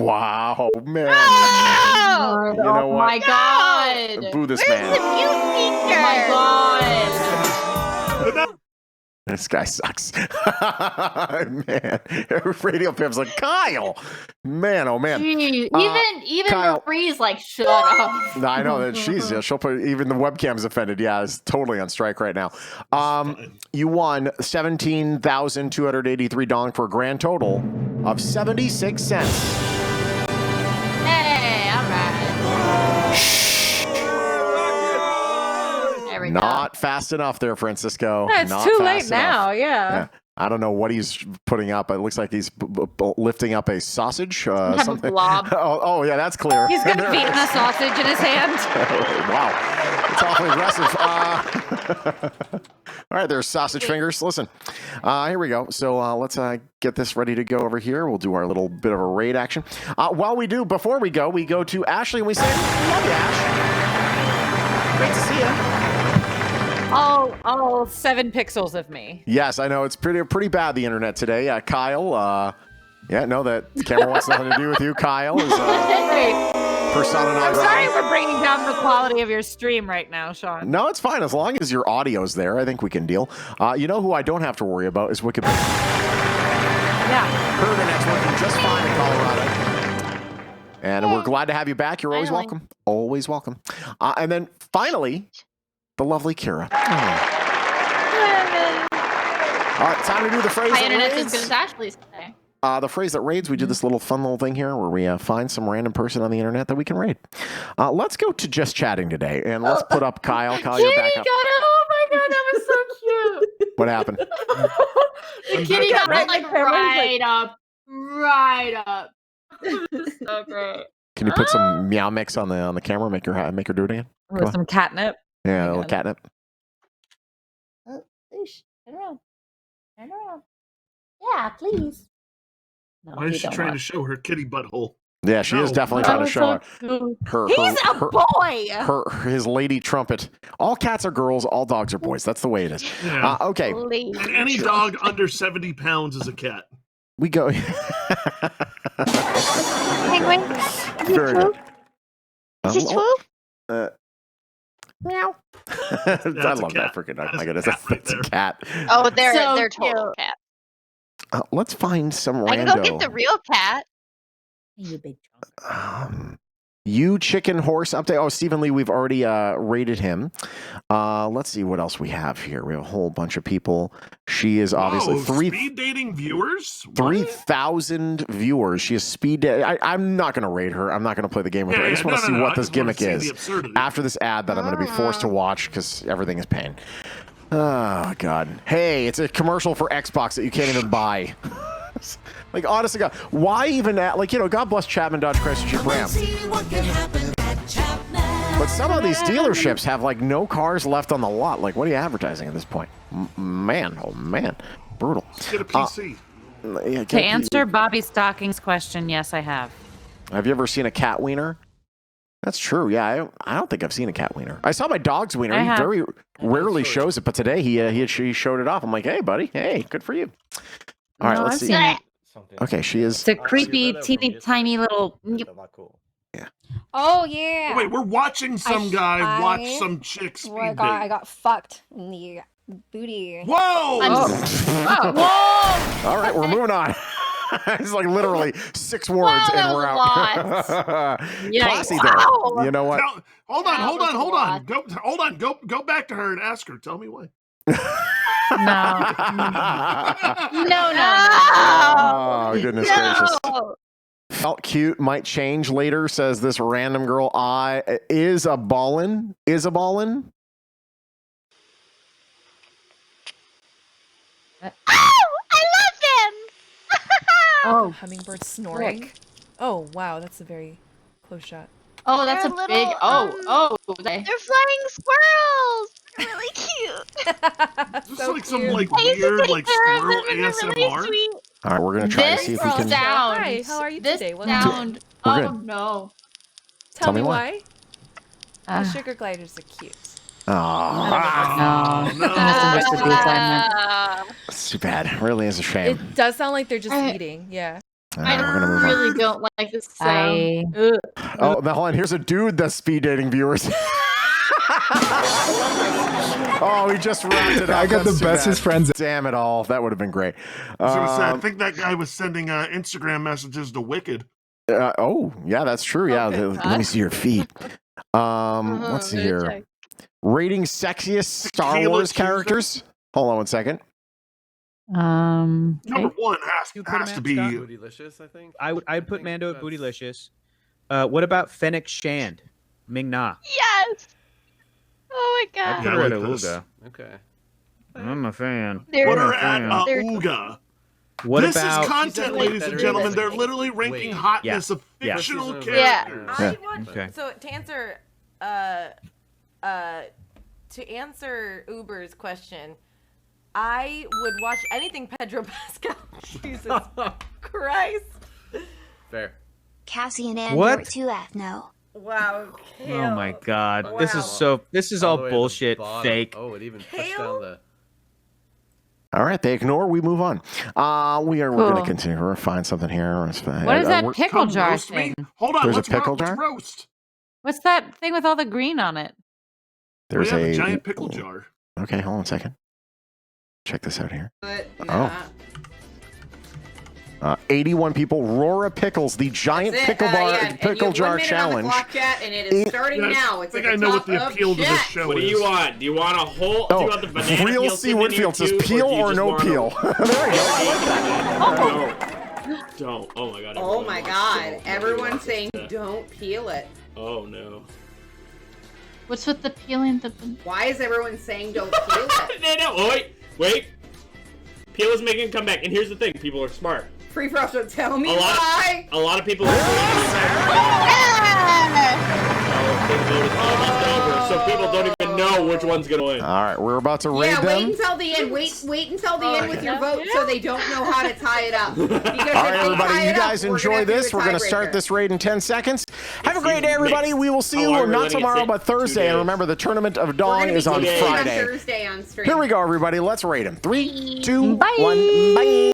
Wow, man. No! You know Oh what? my god! Boo this Where's man. the mute Oh feature? my god! But that- This guy sucks. Man, Radio Pim's like, Kyle. Man, oh man. Gee, even Kyle. Marie's like, shut up. No, I know that she'll put, even the webcam's offended. Yeah, it's totally on strike right now. You won $17,283 for a grand total of 76 cents. Hey, all right. There we go. Not fast enough there, Francisco. No, it's Not too fast late enough. now. Yeah. I don't know what he's putting up. It looks like he's lifting up a sausage. Have a Something. blob. Oh, yeah, that's clear. He's got a Vienna sausage in his hand. Wow. It's awfully aggressive. All right, there's sausage fingers. Listen, here we go. So let's get this ready to go over here. We'll do our little bit of a raid action. Before we go to Ashley and we say, love you, Ash. Great to see you. All 7 pixels of me. Yes, I know. It's pretty bad, the internet today. Kyle, that camera wants nothing to do with you. Kyle is persona non I'm sorry grata. we're bringing down the quality of your stream right now, Shawn. No, it's fine. As long as your audio's there, I think we can deal. You know who I don't have to worry about is Wikipedia. Yeah. Her internet's working just fine in Colorado. And we're glad to have you back. You're always Finally. welcome. Always welcome. And then finally, the lovely Kira. All right, time to do the phrase My that internet's raids. as good as Ashley's today. The phrase that raids, we do this little fun little thing here where we find some random person on the internet that we can raid. Let's go to just chatting today, and let's put up Kyle. Kyle, you're back up. Oh my god, that was so cute. What happened? Kitty got right like in the camera, right up. Right up. So great. Can you put some meow mix on the camera? Make her do it again. With on. some catnip. Yeah, a my little God. catnip. Turn around. Turn around. Yeah, please. No, Why is she trying to show her kitty butthole? Yeah, she is No. definitely trying to show her. He's a boy. His lady trumpet. All cats are girls. All dogs are boys. That's the way it is. Yeah. Okay, Lady. And any dog under 70 pounds is a cat. we go. Penguin? Very good. Is this Swoop? Meow. I a love that cat. freaking. Oh That's my a goodness, cat right that's a there. cat. Oh, they're So total cute. cat. Let's find some I can rando. go get the real cat. You big chunk. You chicken horse update. Oh, Stephen Lee, we've already rated him. Let's see what else we have here. We have a whole bunch of people. She is obviously Whoa, speed dating viewers? What? 3,000 viewers. She is speed. I'm not going to rate her. I'm not going to play the game with her. I just want to see what this gimmick is after this ad that I'm going to be forced to watch because everything is pain. Oh, God. Hey, it's a commercial for Xbox that you can't even buy. Like, honestly, God, why even, God bless Chapman Dodge Chrysler Jeep Ram. But some of these dealerships have, no cars left on the lot. Like, what are you advertising at this point? Man, oh, man. Brutal. Let's get a PC. Yeah, To answer Bobby Stocking's question, yes, I have. Have you ever seen a cat wiener? That's true. Yeah, I don't think I've seen a cat wiener. I saw my dog's wiener. I He have. very rarely shows it, but today he showed it off. I'm like, hey, buddy. Hey, good for you. All right, No, let's I've see. seen it. Okay, she is. It's a creepy, teeny, tiny little. Oh yeah. Oh, wait, we're watching some guy watch I- some chick speed I date. got fucked in the booty. Whoa! Whoa! All right, we're moving on. It's like literally 6 words Wow, and that we're was out. Yikes. Classy Wow. though. You know what? Now, hold on, That hold was on, a hold lot. on. Go back to her and ask her. Tell me why. No. No. Oh, goodness gracious. No. Felt cute, might change later, says this random girl. Is a ballin'? Oh, I love him. Oh, Hummingbird snoring. frick. Oh wow, that's a very close shot. Oh, that's They're a little, big. They're flying squirrels. They're really cute. Is this So like some cute. like I used to weird take like care of squirrel them and they're ASMR? really sweet. All right, we're gonna try to This see if we can. sound. Hi, how are you This today? What's sound. We're Oh good. no. Tell me why. why. The sugar gliders are cute. Oh, No. no. Misunderstood the assignment. that's too bad. It really is a shame. It does sound like they're just I- eating. Yeah. All right, we're gonna I move on. really don't like this sound. Ugh. Oh, now hold on. Here's a dude that's speed dating viewers. Oh, he just wrapped it up. I got That's the too best bad. his friends. Damn it all. That would have been great. I was gonna say, I think that guy was sending Instagram messages to Wicked. Oh, yeah, that's true. Yeah, good let me see your feet. Let's see here. check. Rating sexiest Star Tequila Wars Tuesday? characters. Hold on 1 second. Number one You put has him to at, be. Scott? Bootylicious, I think. I'd put Mando at Bootylicious. What about Fennec Shand? Ming Na. Yes. Oh my I'd god. put I her at like this. Awuga. Okay. I'm a fan. They're- Put her Yeah. at They're- Ooga. What This about is content, She's ladies better and gentlemen. than They're Wade. literally ranking Wade. hotness of Yeah. fictional This is characters. Yeah. Okay. So to answer Uber's question, I would watch anything Pedro Pascal. Jesus Christ! Fair. Cassie and Andor What? 2F, no. Wow. Oh my god. This is Wow. this is All all the way to the bullshit, bottom. fake. Oh, it even pushed Kale? down the. All right, they ignore. We move on. We're going to Cool. continue. We're going to find something here. What is that we're- pickle Come jar roast me. thing? Hold on, There's a let's pickle let's jar? roast. What's that thing with all the green on it? There's we have a a giant pickle jar. Okay, hold on a second. Check this out here. But Oh. 81 people. Rora Pickles, the giant pickle jar challenge. And it is starting Yes, now. I It's think at I the know what top the of appeal to this chat. show What do is. you want? Do you want a whole? Do you Oh, want the banana real peel C. sitting in Whitfield your says tube, peel do you or just no want a- peel. There we go. Don't. Oh my god. Oh everyone my wants God! to. Everyone's saying Yeah. don't peel it. Oh no. What's with the peeling the? Why is everyone saying don't peel it? No. Oh, wait. Peel is making a comeback, and here's the thing: people are smart. Free for all, so tell me A lot- why. A lot of people. Are the vote is almost over, so people don't even know which one's gonna win. All right, we're about to raid Yeah, wait them. until the end. Wait until the end with your vote, so they don't know how to tie it up. Because All right, everybody, you guys enjoy this. We're going to start this raid in 10 seconds. Have a great day, everybody. We will see you However, not letting it tomorrow, sit but Thursday. 2 And days. remember, the Tournament of Dawn is on days. Friday. Thursday on stream. Here we go, everybody. Let's raid him. 3, 2, 1, bye. Look pretty.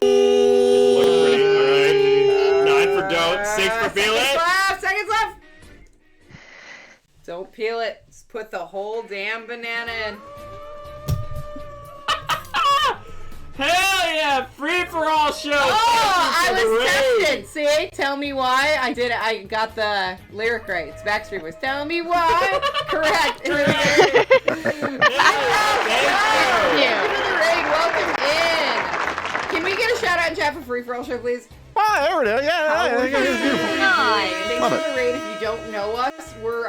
All right. 9 for don't. 6 for feel it. Seconds left. Don't peel it. Just put the whole damn banana in. Hell yeah! Free for all show. Oh, I Thank you for the was raid. tested. See, tell me why I did it. I got the lyric right. It's Backstreet Boys. Tell me why. Correct. Thank Thank you. you for the raid. Welcome in. Can we get a shout out in chat for Free for All Show, please? Oh, there it is. Yeah, it's beautiful. Thanks Love for it. the raid. If you don't know us, we're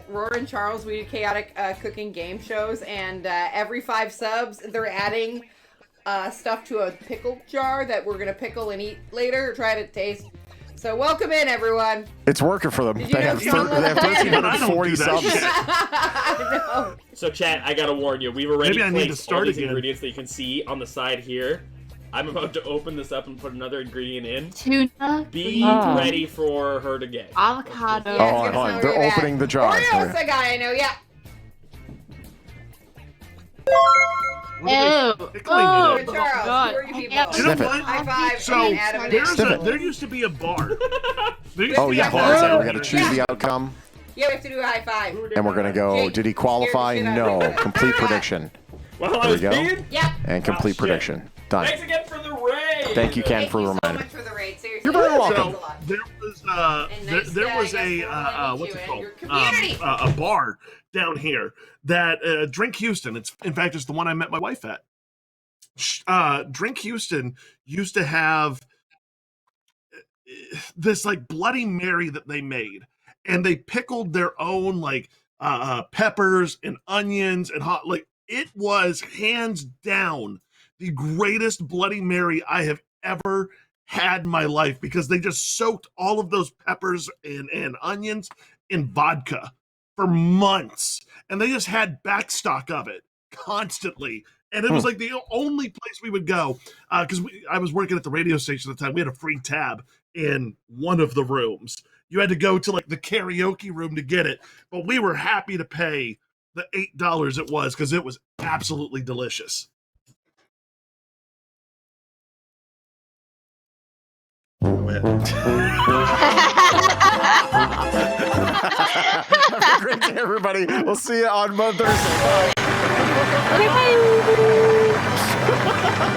Roar and Charles. We do chaotic cooking game shows, and every 5 subs, they're adding stuff to a pickle jar that we're gonna pickle and eat later, or try to taste. So welcome in, everyone. It's working for them. Did you They know have, Shawn they have was- 1,340 subs. I know. So, chat, I gotta warn you. We've already Maybe I need to placed start all these again. ingredients that you can see on the side here. I'm about to open this up and put another ingredient in. Tuna. Be Oh. ready for her to get. Avocado. Oh, Yeah, it's hold gonna on. smell They're really bad. opening the jar. Oreo's the guy I know. Yeah. What are they Ew. pickling it Oh, in? Good, Charles. God. Who are you people? Yeah. You know Sniff it. what? High five. So and Adam and there's Sniff it. there used to be a bar. There used Oh, to be yeah. a Hold on a second. bar. We got to choose the outcome. Yeah, we have to do a high five. And we're going to go, Jake, did he qualify? scared the shit out of No. me. Complete prediction. Well, I There we was go. peeing. Yep. And complete shit. prediction. Done. Thanks again for the raid. Thank you, Ken, Thank for you so reminding. much for the raid. Seriously. You're very welcome. That means a So lot. there was And nice there guy, was yes, a we're all what's into it it. called Your community. a bar down here that Drink Houston. It's in fact it's the one I met my wife at. Drink Houston used to have this like Bloody Mary that they made, and they pickled their own like peppers and onions and hot. Like it was hands down the greatest Bloody Mary I have ever had in my life, because they just soaked all of those peppers and onions in vodka for months, and they just had backstock of it constantly. And it was like the only place we would go because I was working at the radio station at the time. We had a free tab in one of the rooms. You had to go to like the karaoke room to get it, but we were happy to pay the $8 it was because it was absolutely delicious. Go ahead. Have a great day, everybody. We'll see you on Thursday. Bye. Okay, bye.